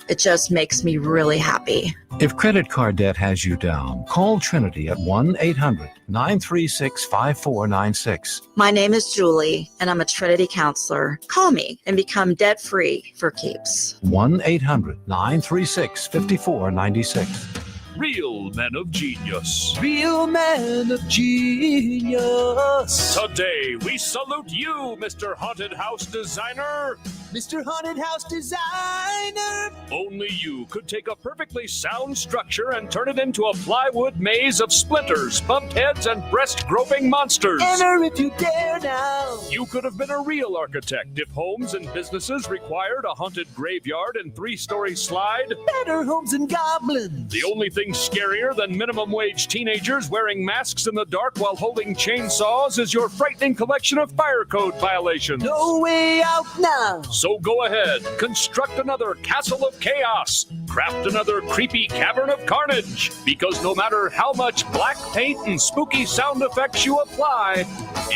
It just makes me really happy. If credit card debt has you down, call Trinity at 1-800-936-5496. My name is Julie, and I'm a Trinity counselor. Call me and become debt-free for keeps. 1-800-936-5496. Real men of genius. Real men of genius. Today we salute you, Mr. Haunted House Designer. Mr. Haunted House Designer. Only you could take a perfectly sound structure and turn it into a plywood maze of splinters, bumped heads, and breast-groping monsters. Enter if you dare now. You could have been a real architect if homes and businesses required a haunted graveyard and 3-story slide. Better homes and goblins. The only thing scarier than minimum wage teenagers wearing masks in the dark while holding chainsaws is your frightening collection of fire code violations. No way out now. So go ahead, construct another castle of chaos, craft another creepy cavern of carnage, because no matter how much black paint and spooky sound effects you apply,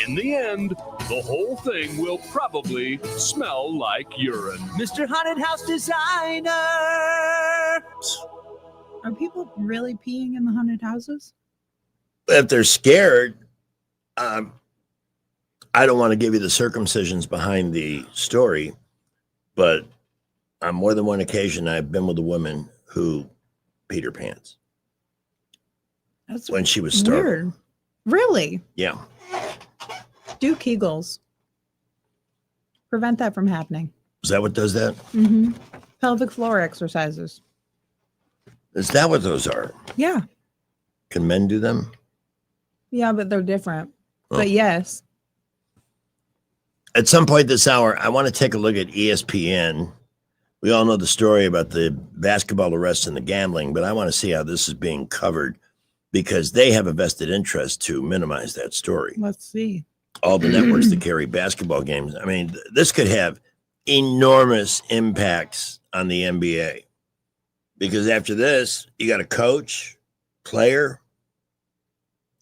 in the end, the whole thing will probably smell like urine. Mr. Haunted House Designer. Are people really peeing in the haunted houses? If they're scared, I don't want to give you the circumcisions behind the story, but on more than one occasion, I've been with a woman who peed her pants. That's when she was startled. weird. Really? Yeah. Do Kegels. Prevent that from happening. Is that what does that? Mm-hmm. Pelvic floor exercises. Is that what those are? Yeah. Can men do them? Yeah, but they're different. Oh. But yes. At some point this hour, I want to take a look at ESPN. We all know the story about the basketball arrests and the gambling, but I want to see how this is being covered because they have a vested interest to minimize that story. Let's see. All the networks that carry basketball games. I mean, this could have enormous impacts on the NBA because after this, you got a coach, player,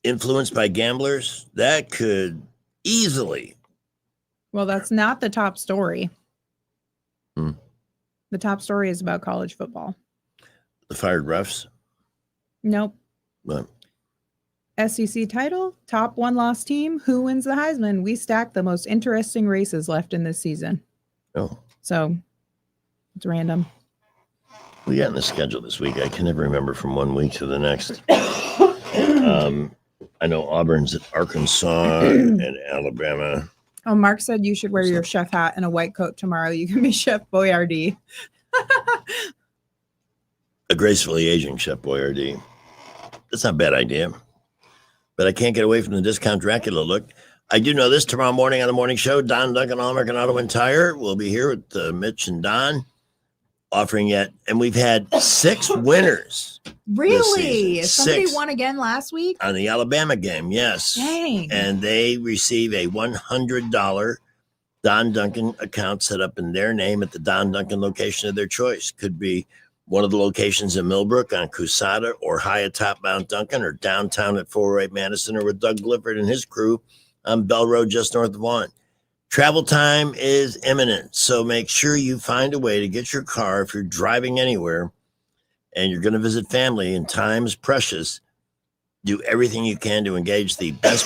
influenced by gamblers. That could easily. Well, that's not the top story. Hmm. The top story is about college football. The fired refs? Nope. What? SEC title, top one-loss team. Who wins the Heisman? We stacked the most interesting races left in this season. Oh. So it's random. We got in the schedule this week. I can never remember from one week to the next. I know Auburn's at Arkansas and Alabama. Oh, Mark said you should wear your chef hat and a white coat tomorrow. You can be Chef Boyardee. A gracefully aging Chef Boyardee. That's not a bad idea. But I can't get away from the discount Dracula look. I do know this tomorrow morning on the morning show. Don Duncan, All American Auto and Tire. We'll be here with Mitch and Don offering yet. And we've had 6 winners. Really? Somebody 6 won again last week? on the Alabama game, yes. Dang. And they receive a $100 Don Duncan account set up in their name at the Don Duncan location of their choice. Could be one of the locations in Millbrook on Cusada or high atop Mount Duncan or downtown at 408 Madison or with Doug Clifford and his crew on Bell Road just north of Vaughan. Travel time is imminent, so make sure you find a way to get your car if you're driving anywhere and you're going to visit family and time is precious. Do everything you can to engage the best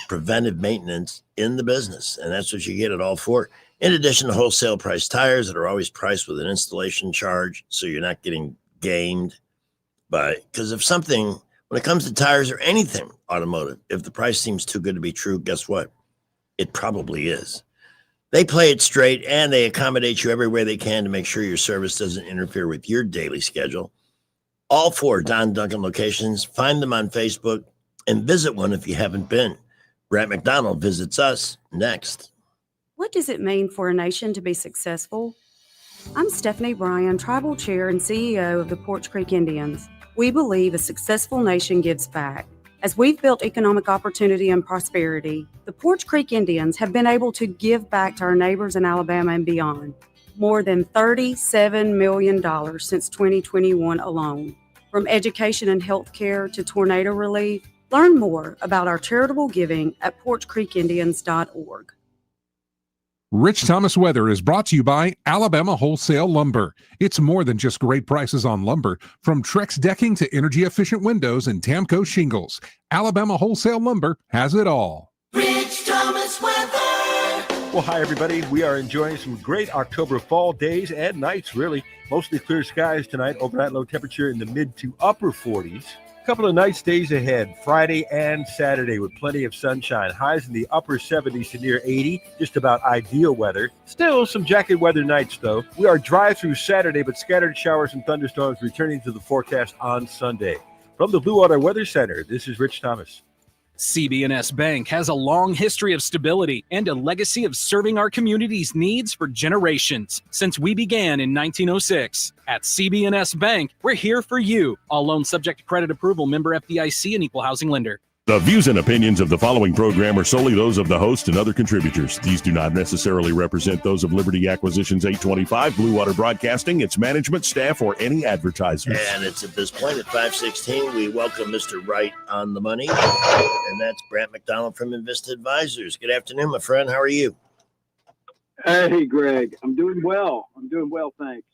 preventive maintenance in the business, and that's what you get at All Four. In addition to wholesale price tires that are always priced with an installation charge, so you're not getting gamed by, because if something, when it comes to tires or anything automotive, if the price seems too good to be true, guess what? It probably is. They play it straight and they accommodate you everywhere they can to make sure your service doesn't interfere with your daily schedule. All 4 Don Duncan locations. Find them on Facebook and visit one if you haven't been. Brett McDonald visits us next. What does it mean for a nation to be successful? I'm Stephanie Bryan, Tribal Chair and CEO of the Porch Creek Indians. We believe a successful nation gives back. As we've built economic opportunity and prosperity, the Porch Creek Indians have been able to give back to our neighbors in Alabama and beyond. More than $37 million since 2021 alone. From education and healthcare to tornado relief, learn more about our charitable giving at porchcreekindians.org. Rich Thomas Weather is brought to you by Alabama Wholesale Lumber. It's more than just great prices on lumber. From Trex decking to energy-efficient windows and Tamco shingles, Alabama Wholesale Lumber has it all. Rich Thomas Weather. Well, hi, everybody. We are enjoying some great October fall days and nights, really. Mostly clear skies tonight, overnight low temperature in the mid to upper 40s. Couple of nice days ahead, Friday and Saturday, with plenty of sunshine. Highs in the upper 70s to near 80, just about ideal weather. Still some jacket weather nights, though. We are dry through Saturday, but scattered showers and thunderstorms returning to the forecast on Sunday. From the Blue Water Weather Center, this is Rich Thomas. CB&S Bank has a long history of stability and a legacy of serving our community's needs for generations since we began in 1906. At CB&S Bank, we're here for you. All loans subject to credit approval, member FDIC, and equal housing lender. The views and opinions of the following program are solely those of the host and other contributors. These do not necessarily represent those of Liberty Acquisitions 825, Blue Water Broadcasting, its management, staff, or any advertisers. And it's at this point at 5:16, we welcome Mr. Wright on the money, and that's Brant McDonald from Invista Advisors. Good afternoon, my friend. How are you? Hey, Greg. I'm doing well. Thanks.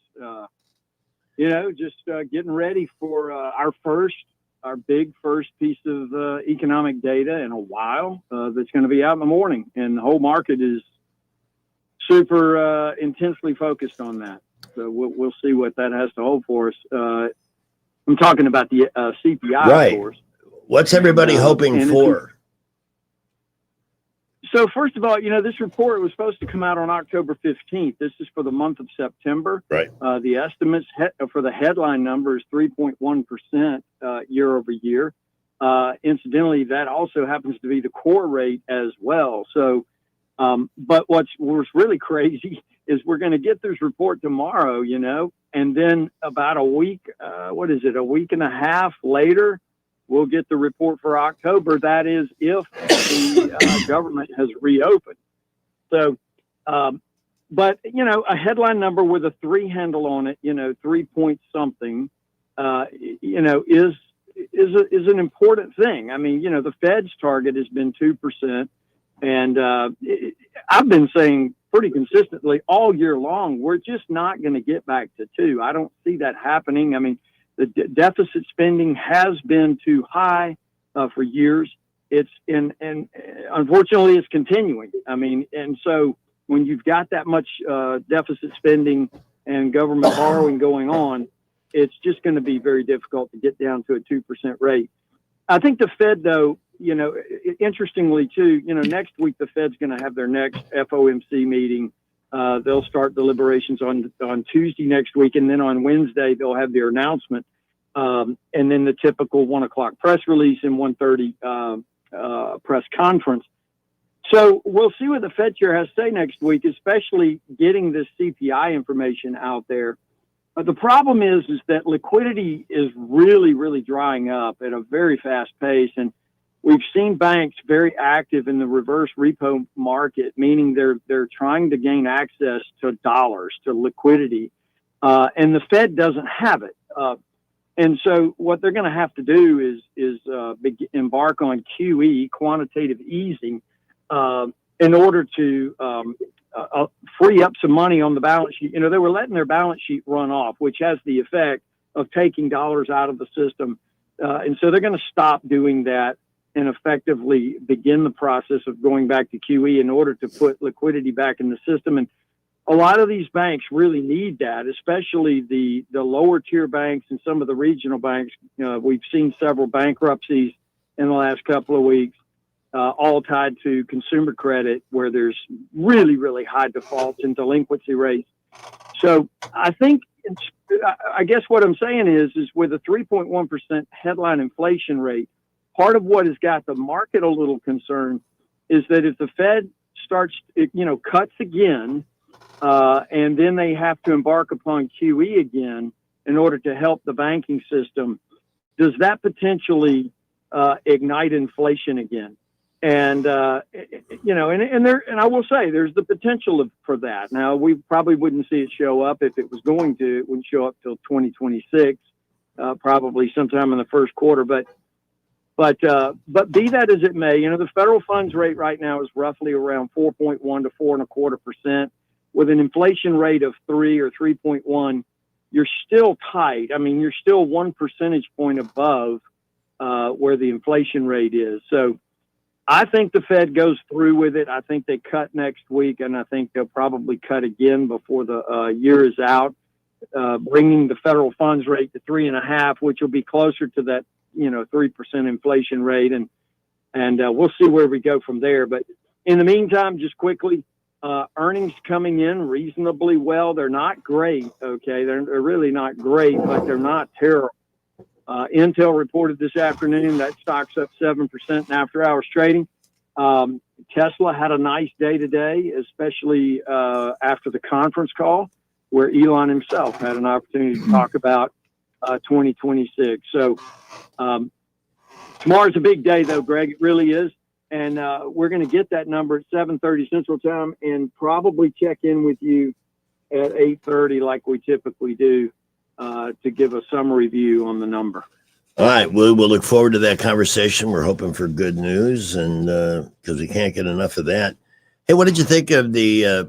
Just getting ready for our big first piece of economic data in a while that's going to be out in the morning. And the whole market is super intensely focused on that. So we'll see what that has to hold for us. I'm talking about the CPI, right. Of course. What's everybody hoping for? So first of all, this report was supposed to come out on October 15th. This is for the month of September. Right. The estimates for the headline number is 3.1% year over year. Incidentally, that also happens to be the core rate as well. So, but what's really crazy is we're going to get this report tomorrow, and then about a week and a half later, we'll get the report for October. That is if the government has reopened. So, but, a headline number with a 3 handle on it, 3 point something, is an important thing. I mean, the Fed's target has been 2%. And I've been saying pretty consistently all year long, we're just not going to get back to 2. I don't see that happening. I mean, the deficit spending has been too high for years. And unfortunately, it's continuing. I mean, and so when you've got that much deficit spending and government borrowing going on, it's just going to be very difficult to get down to a 2% rate. I think the Fed, though, interestingly too, next week the Fed's going to have their next FOMC meeting. They'll start deliberations on Tuesday next week, and then on Wednesday they'll have their announcement, and then the typical 1:00 press release and 1:30 press conference. So we'll see what the Fed chair has to say next week, especially getting this CPI information out there. The problem is that liquidity is really, really drying up at a very fast pace, and we've seen banks very active in the reverse repo market, meaning they're trying to gain access to dollars, to liquidity, and the Fed doesn't have it. And so what they're going to have to do is embark on QE, quantitative easing, in order to free up some money on the balance sheet. They were letting their balance sheet run off, which has the effect of taking dollars out of the system. And so they're going to stop doing that and effectively begin the process of going back to QE in order to put liquidity back in the system. And a lot of these banks really need that, especially the lower tier banks and some of the regional banks. We've seen several bankruptcies in the last couple of weeks, all tied to consumer credit, where there's really, really high defaults and delinquency rates. So I think, I guess what I'm saying is with a 3.1% headline inflation rate, part of what has got the market a little concerned is that if the Fed starts, cuts again, and then they have to embark upon QE again in order to help the banking system, does that potentially ignite inflation again? And and I will say there's the potential for that. Now, we probably wouldn't see it show up if it was going to. It wouldn't show up till 2026, probably sometime in the first quarter. But be that as it may, the federal funds rate right now is roughly around 4.1 to 4.25%. With an inflation rate of 3 or 3.1, you're still tight. I mean, you're still 1 percentage point above where the inflation rate is. So I think the Fed goes through with it. I think they cut next week, and I think they'll probably cut again before the year is out, bringing the federal funds rate to 3.5, which will be closer to that 3% inflation rate, and we'll see where we go from there. But in the meantime, just quickly, earnings coming in reasonably well. They're not great, okay? They're really not great, but they're not terrible. Intel reported this afternoon that stock's up 7% in after-hours trading. Tesla had a nice day today, especially after the conference call, where Elon himself had an opportunity to talk about 2026. So tomorrow's a big day, though, Greg. It really is. And we're going to get that number at 7:30 Central Time and probably check in with you at 8:30 like we typically do to give a summary view on the number. All right. We'll look forward to that conversation. We're hoping for good news, and because we can't get enough of that. Hey, what did you think of the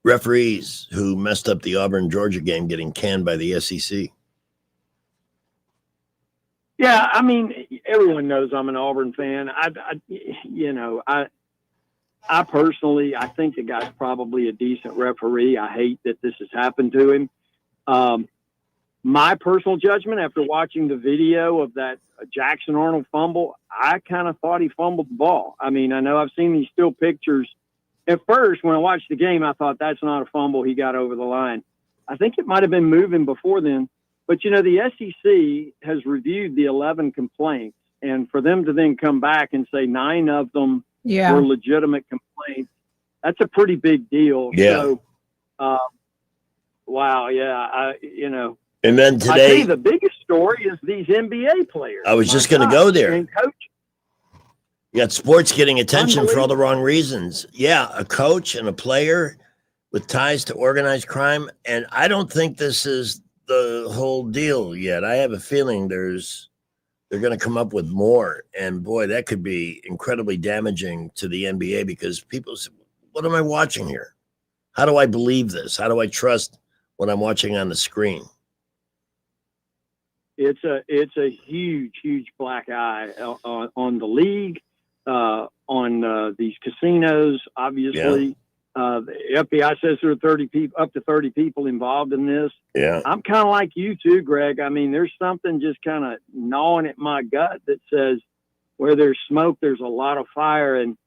referees who messed up the Auburn-Georgia game getting canned by the SEC? Yeah, I mean, everyone knows I'm an Auburn fan. I personally, I think the guy's probably a decent referee. I hate that this has happened to him. My personal judgment, after watching the video of that Jackson Arnold fumble, I kind of thought he fumbled the ball. I mean, I know I've seen these still pictures. At first, when I watched the game, I thought that's not a fumble. He got over the line. I think it might have been moving before then. But, the SEC has reviewed the 11 complaints, and for them to then come back and say 9 of them were legitimate complaints, that's a pretty big deal. Yeah. So, wow, yeah, And then I tell today, you, the biggest story is these NBA players. I was just going to go there. You got sports getting attention for all the wrong reasons. Yeah, a coach and a player with ties to organized crime, and I don't think this is the whole deal yet. I have a feeling they're going to come up with more, and boy, that could be incredibly damaging to the NBA because people say, what am I watching here? How do I believe this? How do I trust what I'm watching on the screen? It's a huge black eye on the league, on these casinos. Obviously, the FBI says there are up to 30 people involved in this. Yeah, I'm kind of like you too, Greg. I mean, there's something just kind of gnawing at my gut that says where there's smoke, there's a lot of fire, and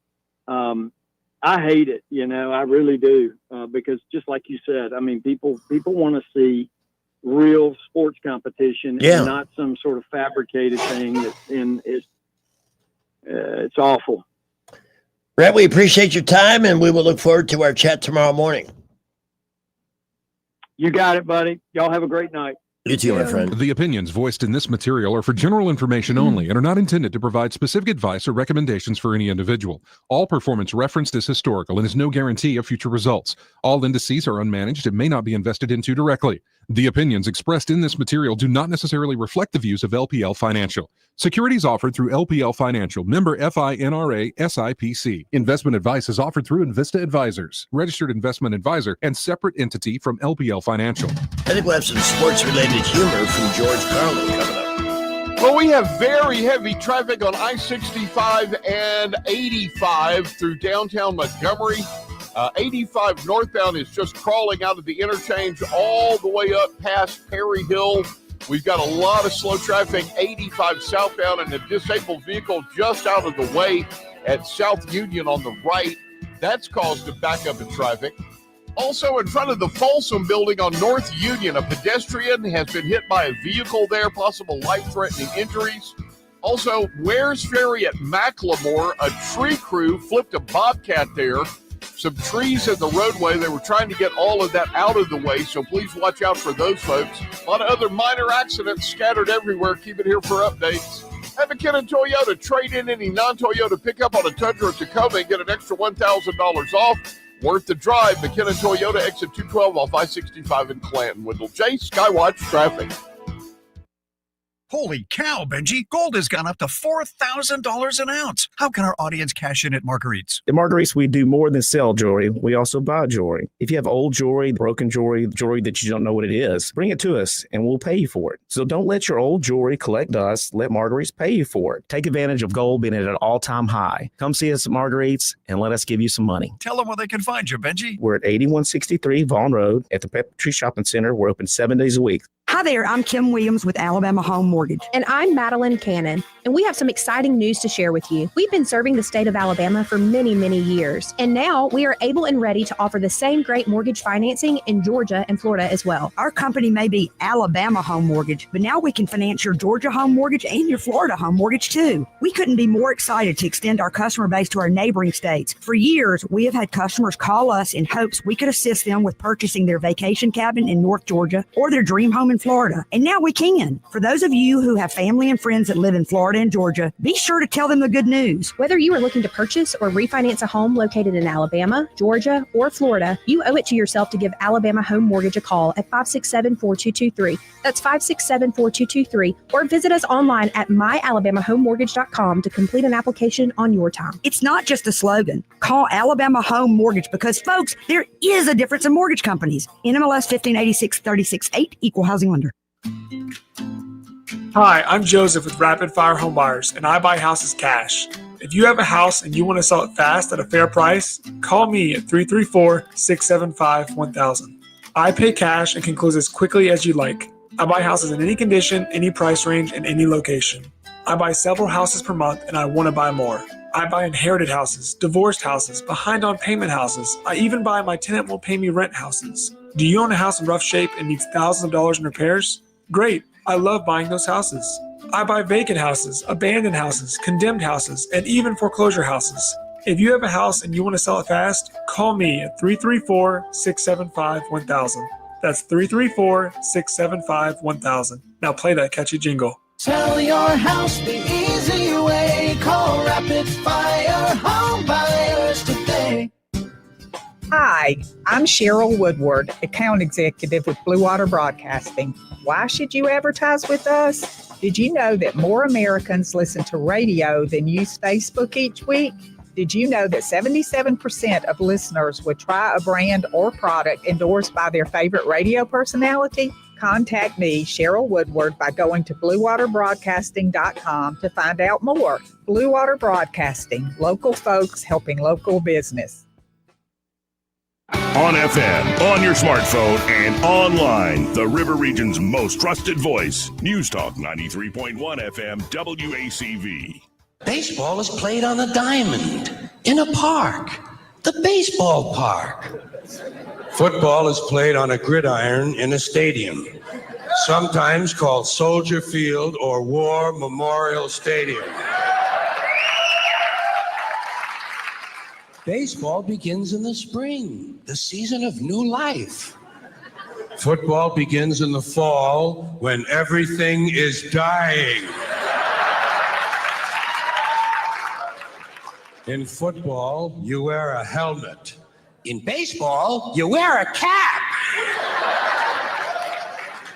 I hate it. I really do because just like you said, I mean, people want to see real sports competition and not some sort of fabricated thing it's awful. Brett, we appreciate your time, and we will look forward to our chat tomorrow morning. You got it, buddy. Y'all have a great night. You too, my friend. The opinions voiced in this material are for general information only and are not intended to provide specific advice or recommendations for any individual. All performance referenced is historical and is no guarantee of future results. All indices are unmanaged and may not be invested into directly. The opinions expressed in this material do not necessarily reflect the views of LPL Financial. Securities offered through LPL Financial, member FINRA SIPC. Investment advice is offered through Invista Advisors, registered investment advisor, and separate entity from LPL Financial. I think we'll have some sports-related humor from George Carlin coming up. Well, we have very heavy traffic on I-65 and 85 through downtown Montgomery. 85 northbound is just crawling out of the interchange all the way up past Perry Hill. We've got a lot of slow traffic, 85 southbound, and a disabled vehicle just out of the way at South Union on the right. That's caused a backup in traffic. Also, in front of the Folsom building on North Union, a pedestrian has been hit by a vehicle there, possible life-threatening injuries. Also, Wares Ferry at Macklemore, a tree crew flipped a bobcat there. Some trees in the roadway. They were trying to get all of that out of the way, so please watch out for those folks. A lot of other minor accidents scattered everywhere. Keep it here for updates. Have McKinnon Toyota. Trade in any non-Toyota pickup on a Tundra or Tacoma and get an extra $1,000 off. Worth the drive. McKinnon Toyota, exit 212 off I-65 in Clanton. Wendell J. Skywatch Traffic. Holy cow, Benji. Gold has gone up to $4,000 an ounce. How can our audience cash in at Marguerite's? At Marguerite's, we do more than sell jewelry. We also buy jewelry. If you have old jewelry, broken jewelry, jewelry that you don't know what it is, bring it to us and we'll pay you for it. So don't let your old jewelry collect dust. Let Marguerite's pay you for it. Take advantage of gold being at an all-time high. Come see us at Marguerite's and let us give you some money. Tell them where they can find you, Benji. We're at 8163 Vaughn Road at the Pepper Tree Shopping Center. We're open 7 days a week. Hi there, I'm Kim Williams with Alabama Home Mortgage. And I'm Madeline Cannon, and we have some exciting news to share with you. We've been serving the state of Alabama for many, many years, and now we are able and ready to offer the same great mortgage financing in Georgia and Florida as well. Our company may be Alabama Home Mortgage, but now we can finance your Georgia home mortgage and your Florida home mortgage too. We couldn't be more excited to extend our customer base to our neighboring states. For years, we have had customers call us in hopes we could assist them with purchasing their vacation cabin in North Georgia or their dream home in Florida. And now we can. For those of you who have family and friends that live in Florida and Georgia, be sure to tell them the good news. Whether you are looking to purchase or refinance a home located in Alabama, Georgia, or Florida, you owe it to yourself to give Alabama Home Mortgage a call at 567-4223. That's 567-4223. Or visit us online at myalabamahomemortgage.com to complete an application on your time. It's not just a slogan. Call Alabama Home Mortgage because, folks, there is a difference in mortgage companies. NMLS 1586-36-8, Equal Housing Lender. Hi, I'm Joseph with Rapid Fire Home Buyers, and I buy houses cash. If you have a house and you want to sell it fast at a fair price, call me at 334-675-1000. I pay cash and can close as quickly as you like. I buy houses in any condition, any price range, and any location. I buy several houses per month, and I want to buy more. I buy inherited houses, divorced houses, behind on payment houses. I even buy my tenant won't pay me rent houses. Do you own a house in rough shape and needs thousands of dollars in repairs? Great. I love buying those houses. I buy vacant houses, abandoned houses, condemned houses, and even foreclosure houses. If you have a house and you want to sell it fast, call me at 334-675-1000. That's 334-675-1000. Now play that catchy jingle. Sell your house the easy way. Call Rapid Fire Home Buyers today. Hi, I'm Cheryl Woodward, account executive with Blue Water Broadcasting. Why should you advertise with us? Did you know that more Americans listen to radio than use Facebook each week? Did you know that 77% of listeners would try a brand or product endorsed by their favorite radio personality? Contact me, Cheryl Woodward, by going to bluewaterbroadcasting.com to find out more. Blue Water Broadcasting, local folks helping local business. On FM, on your smartphone, and online, the River Region's most trusted voice. News Talk 93.1 FM WACV. Baseball is played on a diamond, in a park, the baseball park. Football is played on a gridiron in a stadium, sometimes called Soldier Field or War Memorial Stadium. Baseball begins in the spring, the season of new life. Football begins in the fall when everything is dying. In football, you wear a helmet. In baseball, you wear a cap.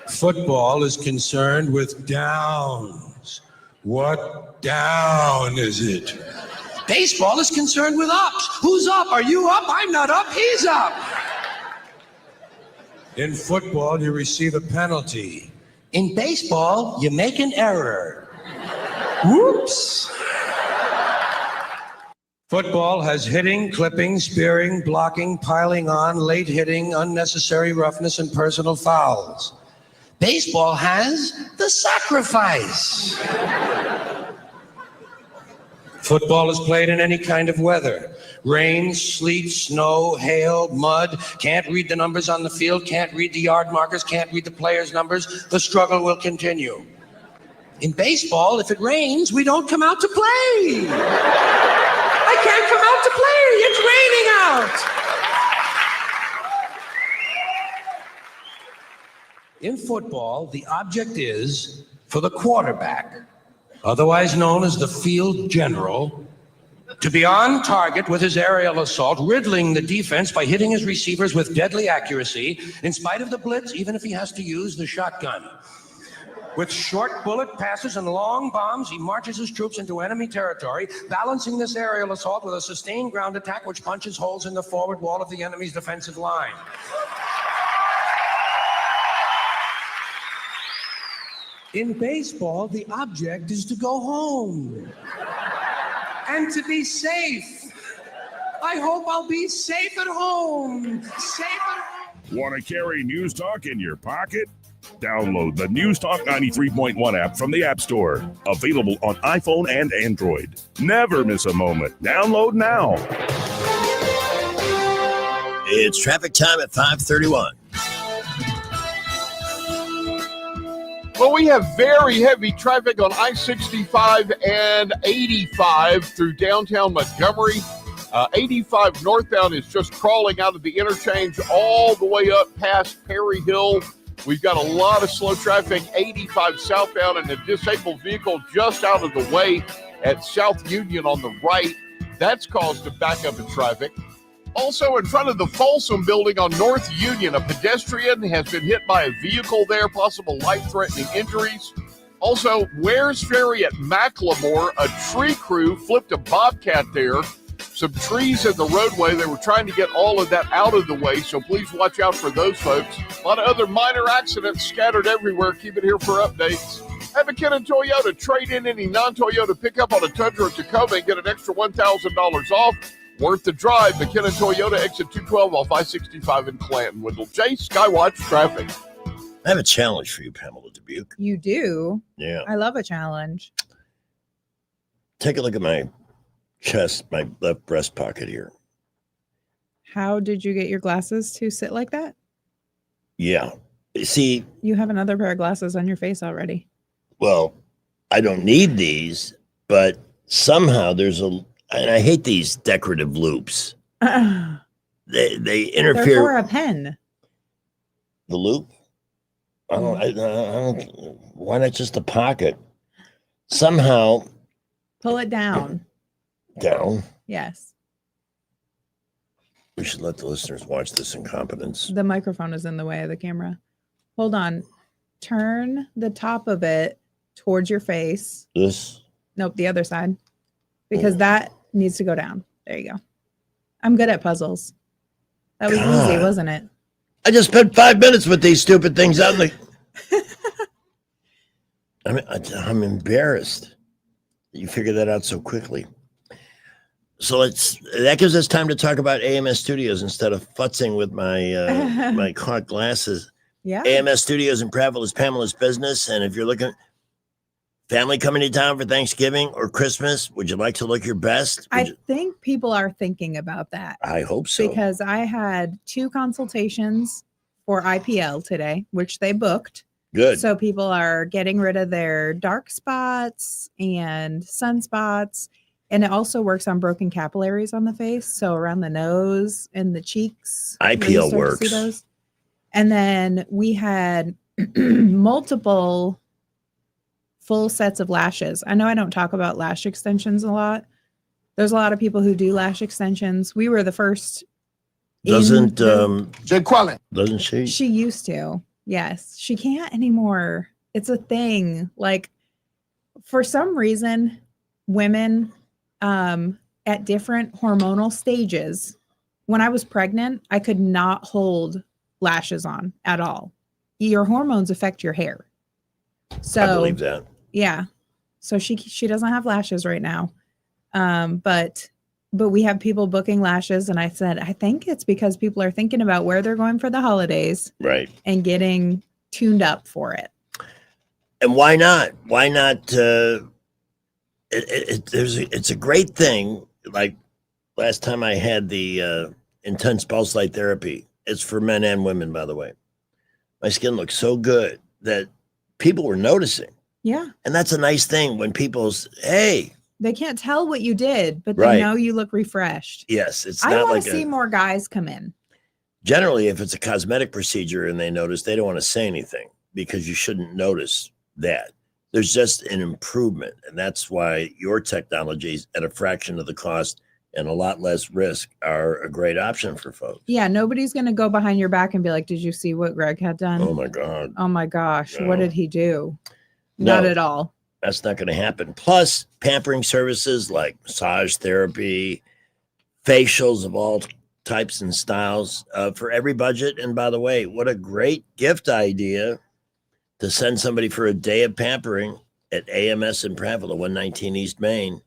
Football is concerned with downs. What down is it? Baseball is concerned with ups. Who's up? Are you up? I'm not up. He's up. In football, you receive a penalty. In baseball, you make an error. Whoops. Football has hitting, clipping, spearing, blocking, piling on, late hitting, unnecessary roughness, and personal fouls. Baseball has the sacrifice. Football is played in any kind of weather. Rain, sleet, snow, hail, mud. Can't read the numbers on the field, can't read the yard markers, can't read the players' numbers. The struggle will continue. In baseball, if it rains, we don't come out to play. I can't come out to play. It's raining out. In football, the object is for the quarterback, otherwise known as the field general, to be on target with his aerial assault, riddling the defense by hitting his receivers with deadly accuracy, in spite of the blitz, even if he has to use the shotgun. With short bullet passes and long bombs, he marches his troops into enemy territory, balancing this aerial assault with a sustained ground attack which punches holes in the forward wall of the enemy's defensive line. In baseball, the object is to go home and to be safe. I hope I'll be safe at home. Safe at home. Want to carry News Talk in your pocket? Download the News Talk 93.1 app from the App Store. Available on iPhone and Android. Never miss a moment. Download now. It's traffic time at 5:31. Well, we have very heavy traffic on I-65 and 85 through downtown Montgomery. 85 northbound is just crawling out of the interchange all the way up past Perry Hill. We've got a lot of slow traffic, 85 southbound, and a disabled vehicle just out of the way at South Union on the right. That's caused a backup in traffic. Also, in front of the Folsom building on North Union, a pedestrian has been hit by a vehicle there, possible life-threatening injuries. Also, Wares Ferry at Macklemore, a tree crew flipped a bobcat there. Some trees in the roadway. They were trying to get all of that out of the way, so please watch out for those folks. A lot of other minor accidents scattered everywhere. Keep it here for updates. Have a Ken and Toyota. Trade in any non-Toyota pickup on a Tundra or Tacoma and get an extra $1,000 off. Worth the drive. McKinnon Toyota, exit 212 off I-65 in Clanton. Wendell J. Skywatch traffic. I have a challenge for you, Pamela Dubuque. You do? Yeah. I love a challenge. Take a look at my chest, my left breast pocket here. How did you get your glasses to sit like that? Yeah. See, You have another pair of glasses on your face already. well, I don't need these, but somehow there's a, and I hate these decorative loops. They They're interfere. for a pen. The loop? I don't, why not just a pocket? Somehow Pull it down. down. Yes. We should let the listeners watch this incompetence. The microphone is in the way of the camera. Hold on. Turn the top of it towards your face. This? Nope, the other side. Because that needs to go down. There you go. I'm good at puzzles. That was easy, God. wasn't it? I just spent 5 minutes with these stupid things out in the. I'm embarrassed that you figured that out so quickly. So that gives us time to talk about AMS Studios instead of futzing with my my caught glasses. Yeah. AMS Studios in Prattville is Pamela's business, and if you're looking family coming to town for Thanksgiving or Christmas, would you like to look your best? I think people are thinking about that. I hope so. Because I had 2 consultations for IPL today, which they booked. Good. So people are getting rid of their dark spots and sunspots. And it also works on broken capillaries on the face. So around the nose and the cheeks. IPL works. And then we had multiple full sets of lashes. I know I don't talk about lash extensions a lot. There's a lot of people who do lash extensions. We were the first. Doesn't Jay Quallen? Doesn't she? She used to. Yes, she can't anymore. It's a thing. Like, for some reason, women at different hormonal stages. When I was pregnant, I could not hold lashes on at all. Your hormones affect your hair. So I believe that. Yeah. So she doesn't have lashes right now. But we have people booking lashes, and I said, I think it's because people are thinking about where they're going for the holidays. Right. And getting tuned up for it. And why not? Why not? It's a great thing. Like last time I had the intense pulse light therapy. It's for men and women, by the way. My skin looked so good that people were noticing. Yeah. And that's a nice thing when people's, hey. They can't tell what you did, but they Right. know you look refreshed. Yes, it's I not want like to see more guys come in. Generally, if it's a cosmetic procedure and they notice, they don't want to say anything because you shouldn't notice that. There's just an improvement. And that's why your technologies at a fraction of the cost and a lot less risk are a great option for folks. Yeah, nobody's going to go behind your back and be like, did you see what Greg had done? Oh, my God. Oh, my gosh. No. What did he do? No. Not at all. That's not going to happen. Plus, pampering services like massage therapy, facials of all types and styles for every budget. And by the way, what a great gift idea to send somebody for a day of pampering at AMS in Prattville, 119 East Main.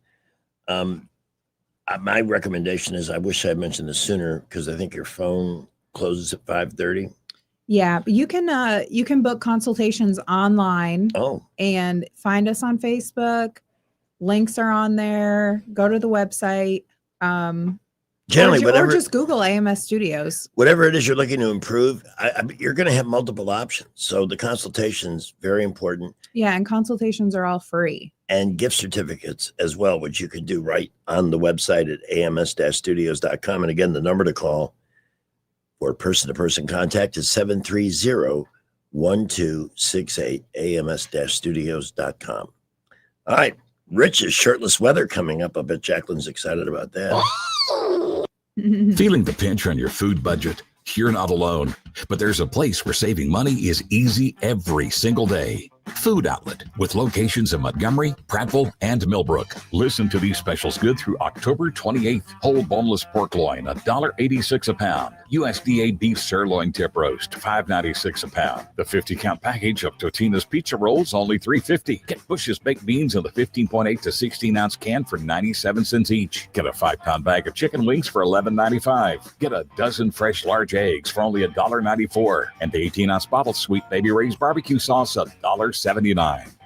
My recommendation is, I wish I had mentioned this sooner because I think your phone closes at 5:30. Yeah, but you can book consultations online. Oh. And find us on Facebook. Links are on there. Go to the website. Generally, or just Google AMS Studios. Whatever it is you're looking to improve, you're going to have multiple options. So the consultation's very important. Yeah, and consultations are all free. And gift certificates as well, which you can do right on the website at ams-studios.com. And again, the number to call for person-to-person contact is 730-1268, ams-studios.com. All right. Rich's shirtless weather coming up. I bet Jacqueline's excited about that. Feeling the pinch on your food budget? You're not alone. But there's a place where saving money is easy every single day. Food Outlet, with locations in Montgomery, Prattville, and Millbrook. Listen to these specials good through October 28th. Whole boneless pork loin, $1.86 a pound. USDA beef sirloin tip roast, $5.96 a pound. The 50-count package of Totino's pizza rolls, only $3.50. Get Bush's baked beans in the 15.8 to 16-ounce can for 97 cents each. Get a 5-pound bag of chicken wings for $11.95. Get a dozen fresh large eggs for only $1.94. And the 18-ounce bottle Sweet Baby Ray's barbecue sauce, $1.79.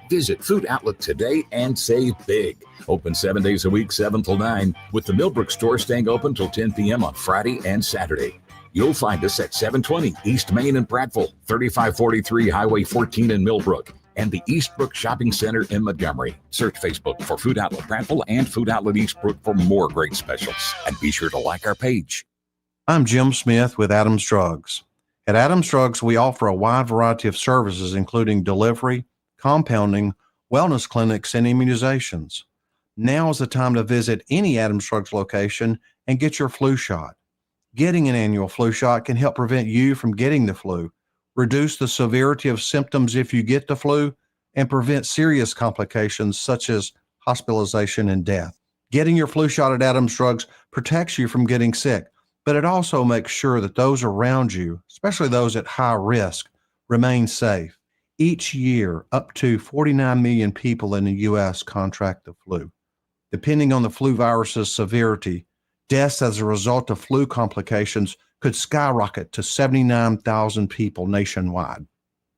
Visit Food Outlet today and save big. Open 7 days a week, 7 till 9, with the Millbrook store staying open till 10 p.m. on Friday and Saturday. You'll find us at 720 East Main in Prattville, 3543 Highway 14 in Millbrook, and the Eastbrook Shopping Center in Montgomery. Search Facebook for Food Outlet Prattville and Food Outlet Eastbrook for more great specials. And be sure to like our page. I'm Jim Smith with Adams Drugs. At Adams Drugs, we offer a wide variety of services, including delivery, compounding, wellness clinics, and immunizations. Now is the time to visit any Adams Drugs location and get your flu shot. Getting an annual flu shot can help prevent you from getting the flu, reduce the severity of symptoms if you get the flu, and prevent serious complications such as hospitalization and death. Getting your flu shot at Adams Drugs protects you from getting sick, but it also makes sure that those around you, especially those at high risk, remain safe. Each year, up to 49 million people in the U.S. contract the flu. Depending on the flu virus's severity, deaths as a result of flu complications could skyrocket to 79,000 people nationwide.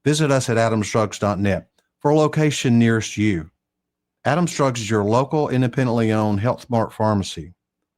Visit us at adamsdrugs.net for a location nearest you. Adams Drugs is your local, independently owned Health Mart pharmacy.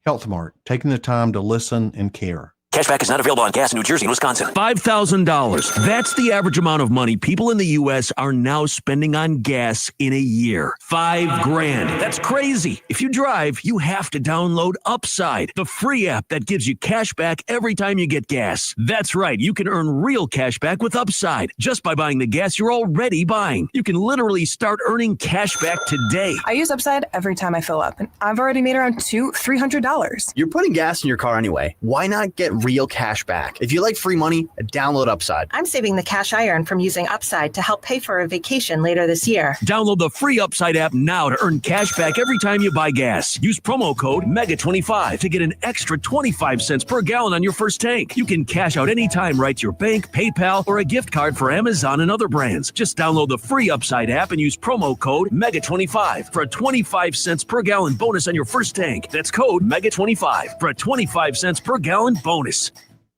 Health Mart, taking the time to listen and care. Cashback is not available on gas in New Jersey and Wisconsin. $5,000. That's the average amount of money people in the U.S. are now spending on gas in a year. $5,000. That's crazy. If you drive, you have to download Upside, the free app that gives you cash back every time you get gas. That's right. You can earn real cash back with Upside just by buying the gas you're already buying. You can literally start earning cash back today. I use Upside every time I fill up, and I've already made around $300. You're putting gas in your car anyway. Why not get real cash back? If you like free money, download Upside. I'm saving the cash I earn from using Upside to help pay for a vacation later this year. Download the free Upside app now to earn cash back every time you buy gas. Use promo code MEGA25 to get an extra 25 cents per gallon on your first tank. You can cash out anytime right to your bank, PayPal, or a gift card for Amazon and other brands. Just download the free Upside app and use promo code MEGA25 for a 25 cents per gallon bonus on your first tank. That's code MEGA25 for a 25 cents per gallon bonus.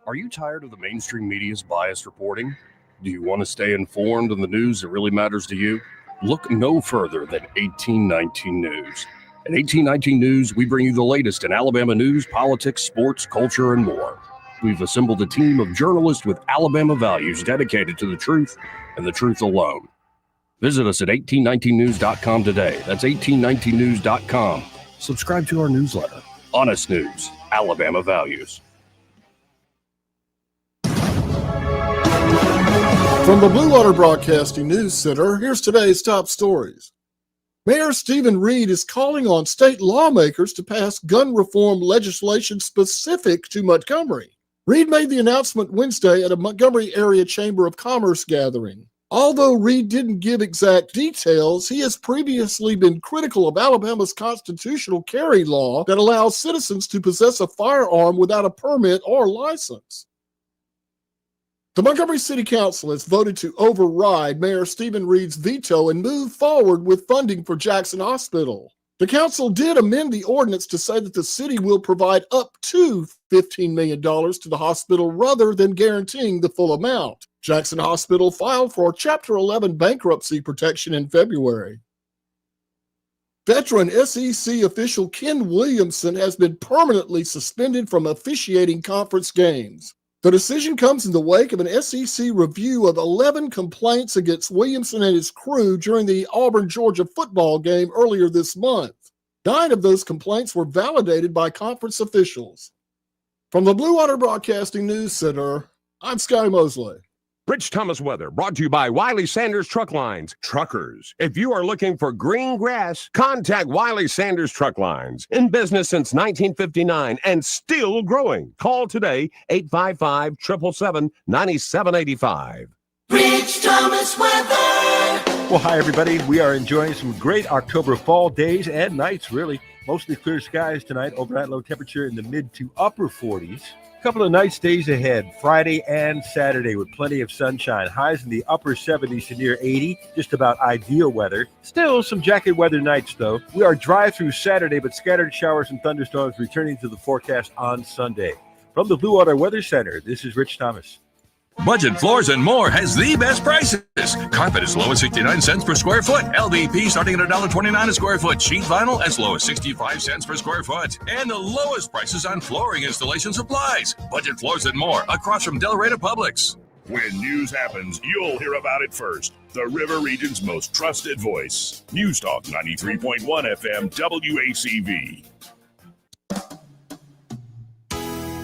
Are you tired of the mainstream media's biased reporting? Do you want to stay informed on the news that really matters to you? Look no further than 1819 News. At 1819 News, we bring you the latest in Alabama news, politics, sports, culture, and more. We've assembled a team of journalists with Alabama values dedicated to the truth and the truth alone. Visit us at 1819news.com today. That's 1819news.com. Subscribe to our newsletter. Honest News, Alabama Values. From the Blue Water Broadcasting News Center, here's today's top stories. Mayor Stephen Reed is calling on state lawmakers to pass gun reform legislation specific to Montgomery. Reed made the announcement Wednesday at a Montgomery Area Chamber of Commerce gathering. Although Reed didn't give exact details, he has previously been critical of Alabama's constitutional carry law that allows citizens to possess a firearm without a permit or license. The Montgomery City Council has voted to override Mayor Stephen Reed's veto and move forward with funding for Jackson Hospital. The council did amend the ordinance to say that the city will provide up to $15 million to the hospital rather than guaranteeing the full amount. Jackson Hospital filed for Chapter 11 bankruptcy protection in February. Veteran SEC official Ken Williamson has been permanently suspended from officiating conference games. The decision comes in the wake of an SEC review of 11 complaints against Williamson and his crew during the Auburn-Georgia football game earlier this month. 9 of those complaints were validated by conference officials. From the Blue Water Broadcasting News Center, I'm Scotty Mosley. Rich Thomas weather brought to you by Wiley Sanders Truck Lines. Truckers, if you are looking for green grass, contact Wiley Sanders Truck Lines. In business since 1959 and still growing. Call today, 855-777-9785. Rich Thomas weather. Well, hi, everybody. We are enjoying some great October fall days and nights, really. Mostly clear skies tonight. Overnight low temperature in the mid to upper 40s. Couple of nice days ahead, Friday and Saturday, with plenty of sunshine. Highs in the upper 70s to near 80, just about ideal weather. Still some jacket weather nights, though. We are dry through Saturday, but scattered showers and thunderstorms returning to the forecast on Sunday. From the Blue Water Weather Center, this is Rich Thomas. Budget Floors and More has the best prices. Carpet as low as 69 cents per square foot. LVP starting at $1.29 a square foot. Sheet vinyl as low as 65 cents per square foot. And the lowest prices on flooring installation supplies. Budget Floors and More across from Delray Publix. When news happens, you'll hear about it first. The River Region's most trusted voice. News Talk 93.1 FM WACV.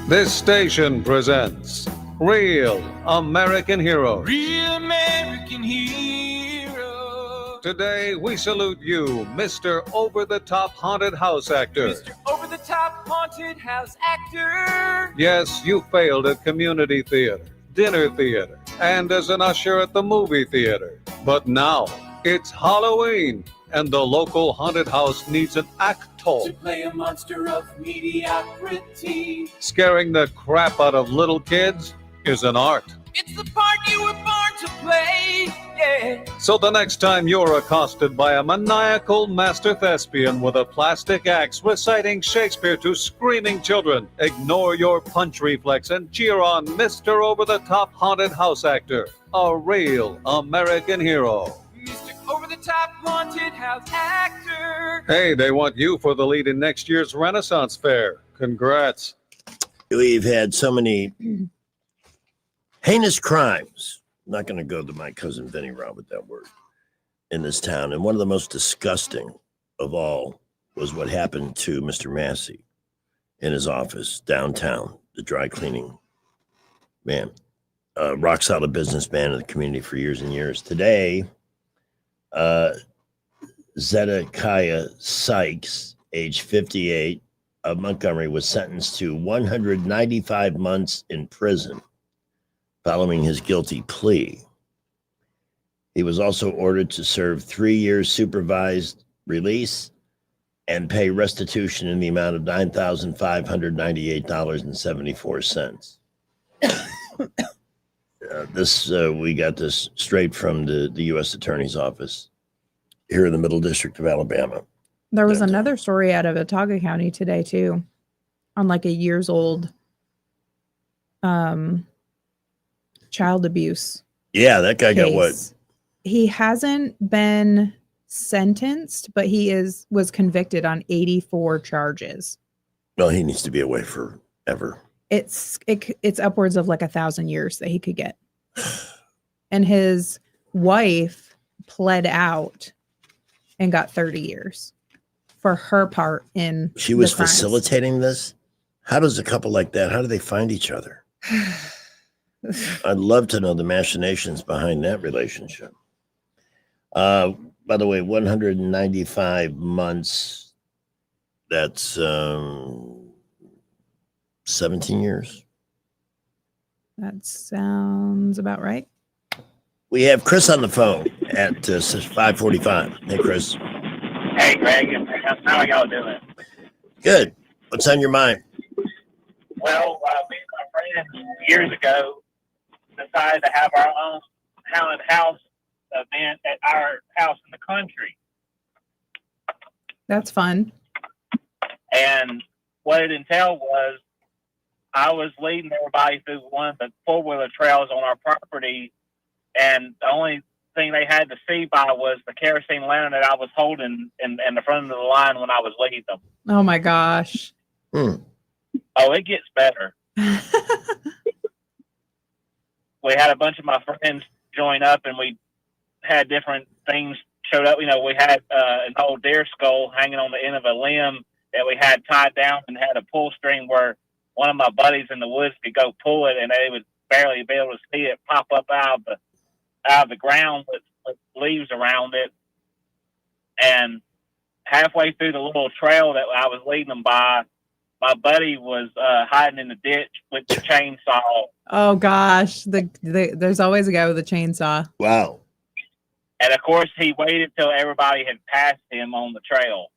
This station presents Real American Heroes. Real American hero. Today we salute you, Mr. Over-the-Top Haunted House Actor. Mr. Over-the-Top Haunted House Actor. Yes, you failed at community theater, dinner theater, and as an usher at the movie theater. But now it's Halloween, and the local haunted house needs an actor to play a monster of mediocrity. Scaring the crap out of little kids is an art. It's the part you were born to play, yeah. So the next time you're accosted by a maniacal master thespian with a plastic axe reciting Shakespeare to screaming children, ignore your punch reflex and cheer on Mr. Over-the-Top Haunted House Actor, a real American hero. Mr. Over-the-Top Haunted House Actor. Hey, they want you for the lead in next year's Renaissance Fair. Congrats. We've had so many heinous crimes. I'm not going to go to my cousin Vinny Rob with that word in this town. And one of the most disgusting of all was what happened to Mr. Massey in his office downtown, the dry cleaning man, rock solid businessman in the community for years and years. Today, Zedekiah Sykes, age 58, of Montgomery, was sentenced to 195 months in prison following his guilty plea. He was also ordered to serve 3 years supervised release and pay restitution in the amount of $9,598.74. We got this straight from the U.S. Attorney's Office here in the Middle District of Alabama. There was another story out of Watauga County today, too, on like a years old child abuse. Yeah, that guy got what? He hasn't been sentenced, but he was convicted on 84 charges. Well, he needs to be away forever. It's upwards of like 1,000 years that he could get. And his wife pled out and got 30 years for her part in She was the crimes. facilitating this? How does a couple like that, how do they find each other? I'd love to know the machinations behind that relationship. By the way, 195 months, that's 17 years. That sounds about right. We have Chris on the phone at 5:45. Hey, Chris. Hey, Greg. How are y'all doing? Good. What's on your mind? Well, me and my friends years ago decided to have our own haunted house event at our house in the country. That's fun. And what it entailed was I was leading everybody through one of the four-wheeler trails on our property, and the only thing they had to see by was the kerosene lantern that I was holding in the front of the line when I was leading them. Oh my gosh. Oh, it gets better. We had a bunch of my friends join up, and we had different things showed up. You know, we had an old deer skull hanging on the end of a limb that we had tied down and had a pull string where one of my buddies in the woods could go pull it, and they would barely be able to see it pop up out of the ground with leaves around it. And halfway through the little trail that I was leading them by, my buddy was hiding in the ditch with the chainsaw. Oh gosh, there's always a guy with a chainsaw. Wow. And of course, he waited till everybody had passed him on the trail.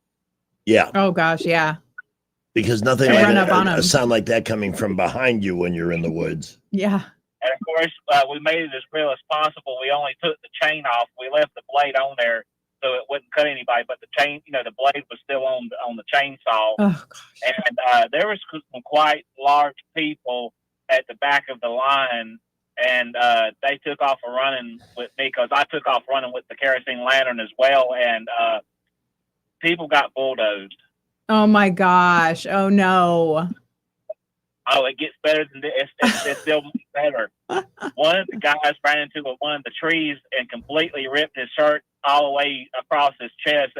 Yeah. Oh gosh, yeah. Because nothing They like run up on a him. sound like that coming from behind you when you're in the woods. Yeah. And of course, we made it as real as possible. We only took the chain off. We left the blade on there so it wouldn't cut anybody, but the chain, the blade was still on the chainsaw. Oh gosh. And there was some quite large people at the back of the line, and they took off running with me because I took off running with the kerosene lantern as well, and people got bulldozed. Oh my gosh. Oh no. Oh, it gets better than this. It's still better. One of the guys ran into one of the trees and completely ripped his shirt all the way across his chest.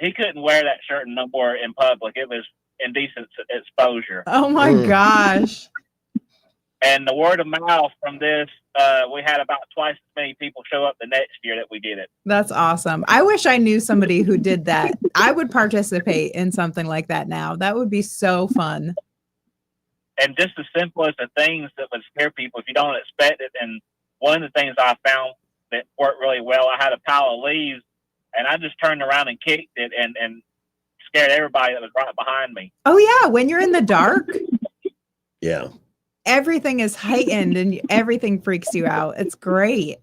He couldn't wear that shirt no more in public. It was indecent exposure. Oh my gosh. And the word of mouth from this, we had about twice as many people show up the next year that we did it. That's awesome. I wish I knew somebody who did that. I would participate in something like that now. That would be so fun. And just as simple as the things that would scare people if you don't expect it. And one of the things I found that worked really well, I had a pile of leaves, and I just turned around and kicked it and scared everybody that was right behind me. Oh yeah, when you're in the dark, Yeah. everything is heightened and everything freaks you out. It's great.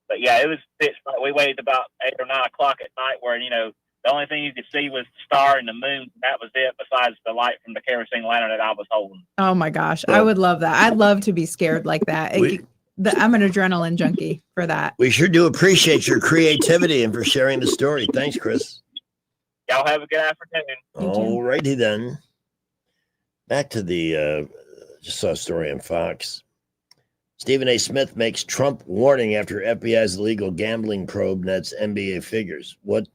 But yeah, it was pitch black. We waited about 8 or 9 o'clock at night where, the only thing you could see was the star and the moon. That was it, besides the light from the kerosene lantern that I was holding. Oh my gosh, I would love that. I'd love to be scared like that. I'm an adrenaline junkie for that. We sure do appreciate your creativity and for sharing the story. Thanks, Chris. Y'all have a good afternoon. All righty then. Back to the, just saw a story on Fox. Stephen A. Smith makes Trump warning after FBI's illegal gambling probe nets NBA figures. What?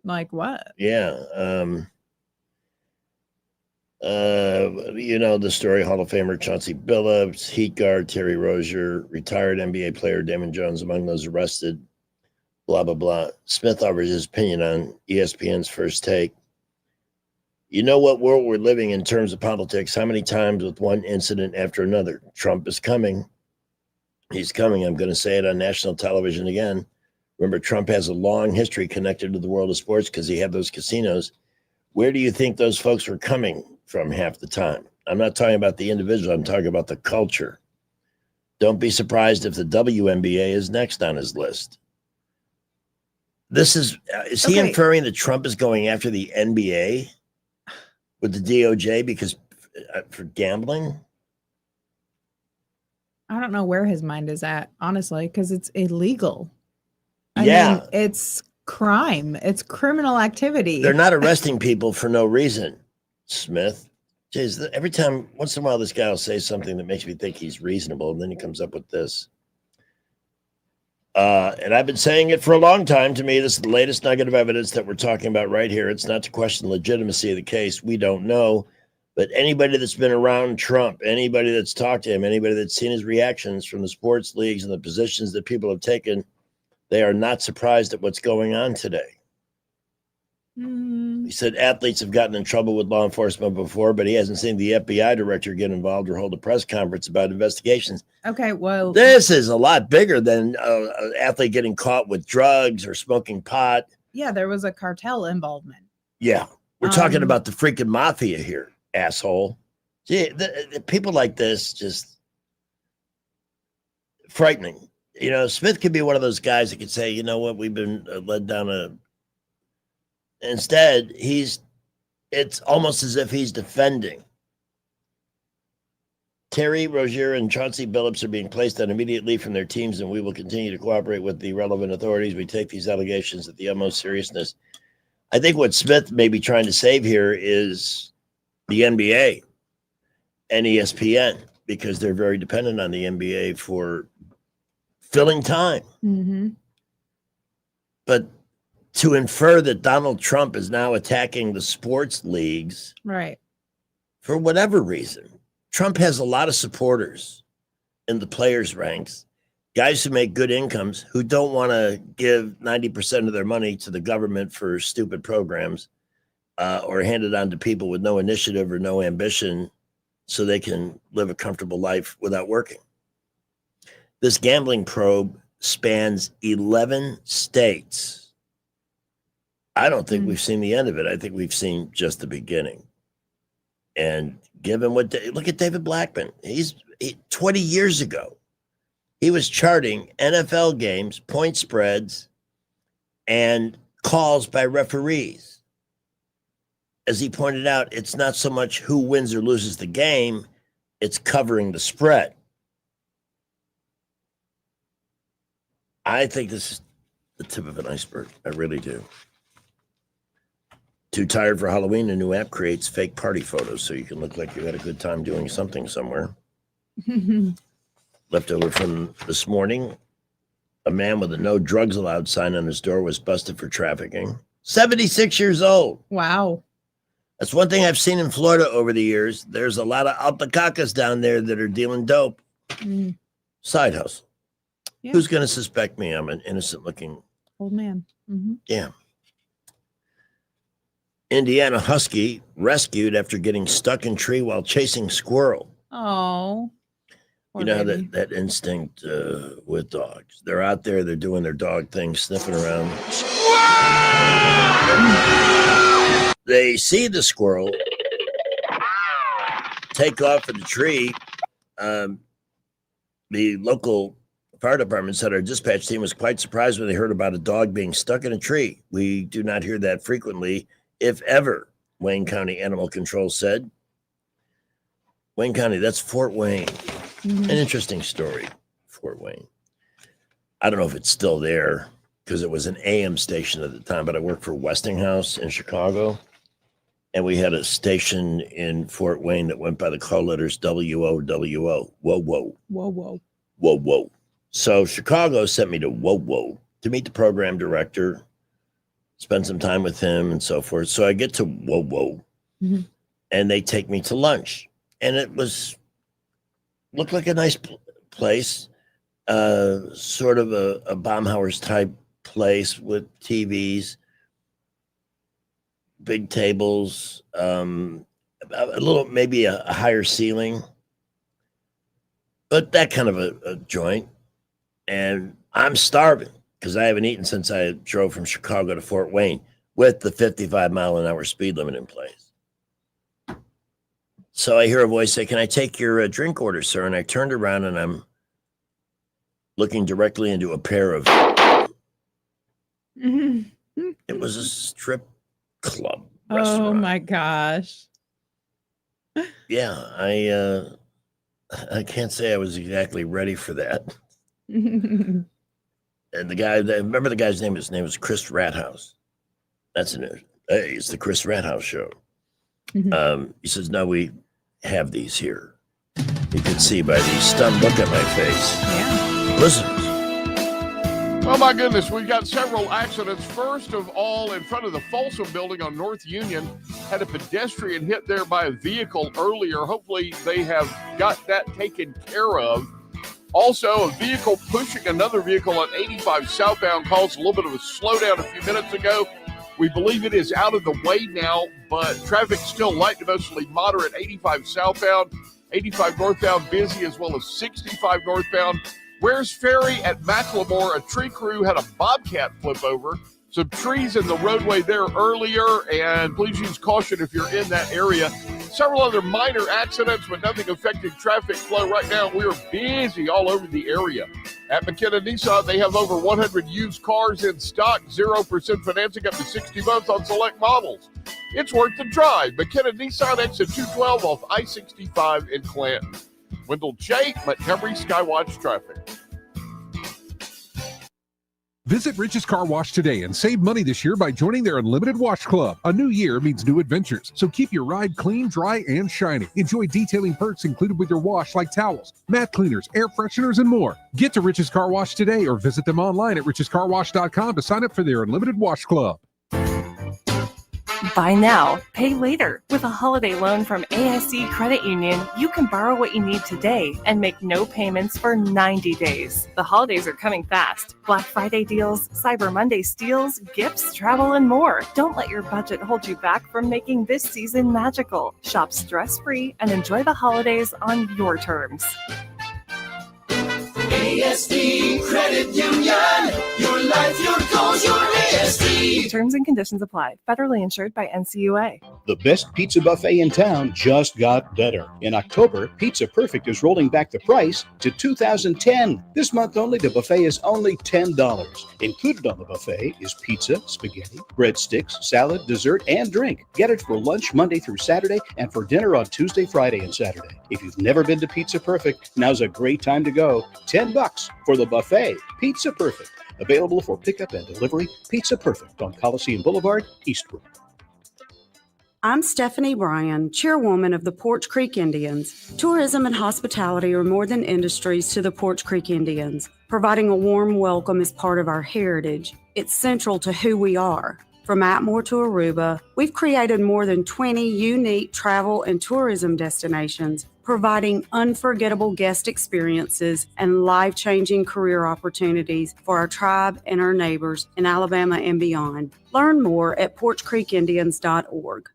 Like what? Yeah. The story, Hall of Famer Chauncey Billups, Heat guard Terry Rozier, retired NBA player Damon Jones among those arrested, blah, blah, blah. Smith offers his opinion on ESPN's First Take. You know what world we're living in terms of politics. How many times with one incident after another? Trump is coming. He's coming. I'm going to say it on national television again. Remember, Trump has a long history connected to the world of sports because he had those casinos. Where do you think those folks were coming from half the time? I'm not talking about the individual. I'm talking about the culture. Don't be surprised if the WNBA is next on his list. Is he inferring that Trump is going after the NBA with the DOJ because for gambling? I don't know where his mind is at, honestly, because it's illegal. I mean, it's crime. It's criminal activity. They're not arresting people for no reason, Smith. Jeez, every time, once in a while, this guy will say something that makes me think he's reasonable, and then he comes up with this. And I've been saying it for a long time. To me, this is the latest nugget of evidence that we're talking about right here. It's not to question the legitimacy of the case. We don't know. But anybody that's been around Trump, anybody that's talked to him, anybody that's seen his reactions from the sports leagues and the positions that people have taken, they are not surprised at what's going on today. He said athletes have gotten in trouble with law enforcement before, but he hasn't seen the FBI director get involved or hold a press conference about investigations. Okay, well, this is a lot bigger than an athlete getting caught with drugs or smoking pot. yeah, there was a cartel involvement. Yeah, we're talking about the freaking mafia here, asshole. Gee, the people like this just frightening. Smith could be one of those guys that could say, you know what, we've been led down a. Instead, it's almost as if he's defending. Terry Rozier and Chauncey Billups are being placed on immediate leave from their teams, and we will continue to cooperate with the relevant authorities. We take these allegations with the utmost seriousness. I think what Smith may be trying to save here is the NBA and ESPN, because they're very dependent on the NBA for filling time. Mm-hmm. But to infer that Donald Trump is now attacking the sports leagues, right, for whatever reason, Trump has a lot of supporters in the players' ranks, guys who make good incomes, who don't want to give 90% of their money to the government for stupid programs or hand it on to people with no initiative or no ambition so they can live a comfortable life without working. This gambling probe spans 11 states. I don't think we've seen the end of it. I think we've seen just the beginning. And given look at David Blackman. 20 years ago, he was charting NFL games, point spreads, and calls by referees. As he pointed out, it's not so much who wins or loses the game, it's covering the spread. I think this is the tip of an iceberg. I really do. Too tired for Halloween, a new app creates fake party photos so you can look like you had a good time doing something somewhere. Leftover from this morning, a man with a no drugs allowed sign on his door was busted for trafficking. 76 years old. Wow. That's one thing I've seen in Florida over the years. There's a lot of alpacacas down there that are dealing dope. Side hustle. Yeah. Who's going to suspect me? I'm an innocent looking Old man. Mm-hmm. Yeah. Indiana husky rescued after getting stuck in tree while chasing squirrel. Oh. You know, that instinct with dogs. They're out there, they're doing their dog thing, sniffing around. They see the squirrel take off in the tree. The local fire department said our dispatch team was quite surprised when they heard about a dog being stuck in a tree. We do not hear that frequently, if ever, Wayne County Animal Control said. Wayne County, that's Fort Wayne. An interesting story, Fort Wayne. I don't know if it's still there because it was an AM station at the time, but I worked for Westinghouse in Chicago. And we had a station in Fort Wayne that went by the call letters WOWO. Whoa, whoa. Whoa, whoa. Whoa, whoa. So Chicago sent me to Whoa, whoa to meet the program director, spend some time with him and so forth. So I get to Whoa, whoa. And they take me to lunch. And it looked like a nice place, sort of a Baumhauer's type place with TVs, big tables, a little, maybe a higher ceiling, but that kind of a joint. And I'm starving because I haven't eaten since I drove from Chicago to Fort Wayne with the 55-mile-an-hour speed limit in place. So I hear a voice say, "Can I take your drink order, sir?" And I turned around and I'm looking directly into a pair of, it was a strip club restaurant. Oh my gosh. Yeah, I can't say I was exactly ready for that. And the guy, remember the guy's name? His name was Chris Rathouse. That's hey, it's the Chris Rathouse show. He says, "No, we have these here." You can see by the stunned look at my face. Yeah. Listen. Oh my goodness, we've got several accidents. First of all, in front of the Folsom building on North Union, had a pedestrian hit there by a vehicle earlier. Hopefully they have got that taken care of. Also, a vehicle pushing another vehicle on 85 southbound caused a little bit of a slowdown a few minutes ago. We believe it is out of the way now, but traffic still light to mostly moderate. 85 southbound, 85 northbound busy, as well as 65 northbound. Wares Ferry at Macklemore, a tree crew had a bobcat flip over. Some trees in the roadway there earlier, and please use caution if you're in that area. Several other minor accidents, but nothing affecting traffic flow right now. We are busy all over the area. At McKenna Nissan, they have over 100 used cars in stock, 0% financing up to 60 months on select models. It's worth the drive. McKenna Nissan, exit 212 off I-65 in Clanton. Wendell J., Montgomery Skywatch Traffic. Visit Rich's Car Wash today and save money this year by joining their Unlimited Wash Club. A new year means new adventures, so keep your ride clean, dry, and shiny. Enjoy detailing perks included with your wash like towels, mat cleaners, air fresheners, and more. Get to Rich's Car Wash today or visit them online at richescarwash.com to sign up for their Unlimited Wash Club. Buy now, pay later. With a holiday loan from ASC Credit Union, you can borrow what you need today and make no payments for 90 days. The holidays are coming fast. Black Friday deals, Cyber Monday steals, gifts, travel, and more. Don't let your budget hold you back from making this season magical. Shop stress-free and enjoy the holidays on your terms. ASD Credit Union. Your life, your goals, your ASD. Terms and conditions apply. Federally insured by NCUA. The best pizza buffet in town just got better. In October, Pizza Perfect is rolling back the price to 2010. This month only, the buffet is only $10. Included on the buffet is pizza, spaghetti, breadsticks, salad, dessert, and drink. Get it for lunch Monday through Saturday and for dinner on Tuesday, Friday, and Saturday. If you've never been to Pizza Perfect, now's a great time to go. $10 for the buffet. Pizza Perfect. Available for pickup and delivery. Pizza Perfect on Coliseum Boulevard, Eastbrook. I'm Stephanie Bryan, chairwoman of the Porch Creek Indians. Tourism and hospitality are more than industries to the Porch Creek Indians. Providing a warm welcome is part of our heritage. It's central to who we are. From Atmore to Aruba, we've created more than 20 unique travel and tourism destinations, providing unforgettable guest experiences and life-changing career opportunities for our tribe and our neighbors in Alabama and beyond. Learn more at porchcreekindians.org.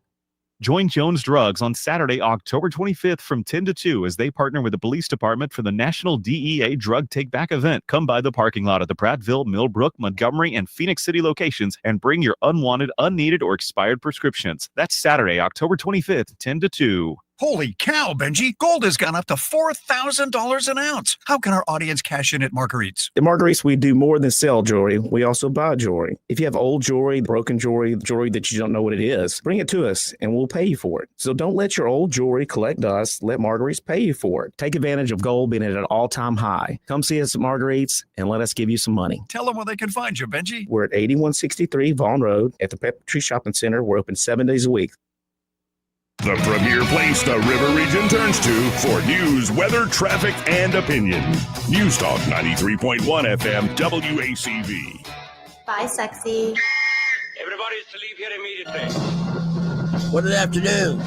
Join Jones Drugs on Saturday, October 25th from 10 to 2 as they partner with the police department for the National DEA Drug Take Back event. Come by the parking lot of the Prattville, Millbrook, Montgomery, and Phoenix City locations and bring your unwanted, unneeded, or expired prescriptions. That's Saturday, October 25th, 10 to 2. Holy cow, Benji. Gold has gone up to $4,000 an ounce. How can our audience cash in at Marguerite's? At Marguerite's, we do more than sell jewelry. We also buy jewelry. If you have old jewelry, broken jewelry, jewelry that you don't know what it is, bring it to us and we'll pay you for it. So don't let your old jewelry collect dust. Let Marguerite's pay you for it. Take advantage of gold being at an all-time high. Come see us at Marguerite's and let us give you some money. Tell them where they can find you, Benji. We're at 8163 Vaughn Road at the Pepper Tree Shopping Center. We're open 7 days a week. The premier place the River Region turns to for news, weather, traffic, and opinion. News Talk 93.1 FM WACV. Bye, sexy. Everybody's to leave here immediately. What an afternoon.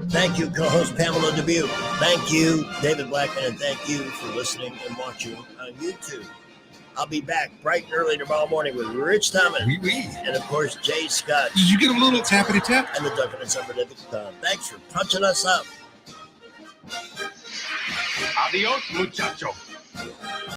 Thank you, co-host Pamela Dubuque. Thank you, David Blackman, and thank you for listening and watching on YouTube. I'll be back bright and early tomorrow morning with Rich Thomas. And, of course, Jay Scott. Did you get a little tappity-tap? And the Duncan and Summer Thanks for punching us up. Adios, muchacho.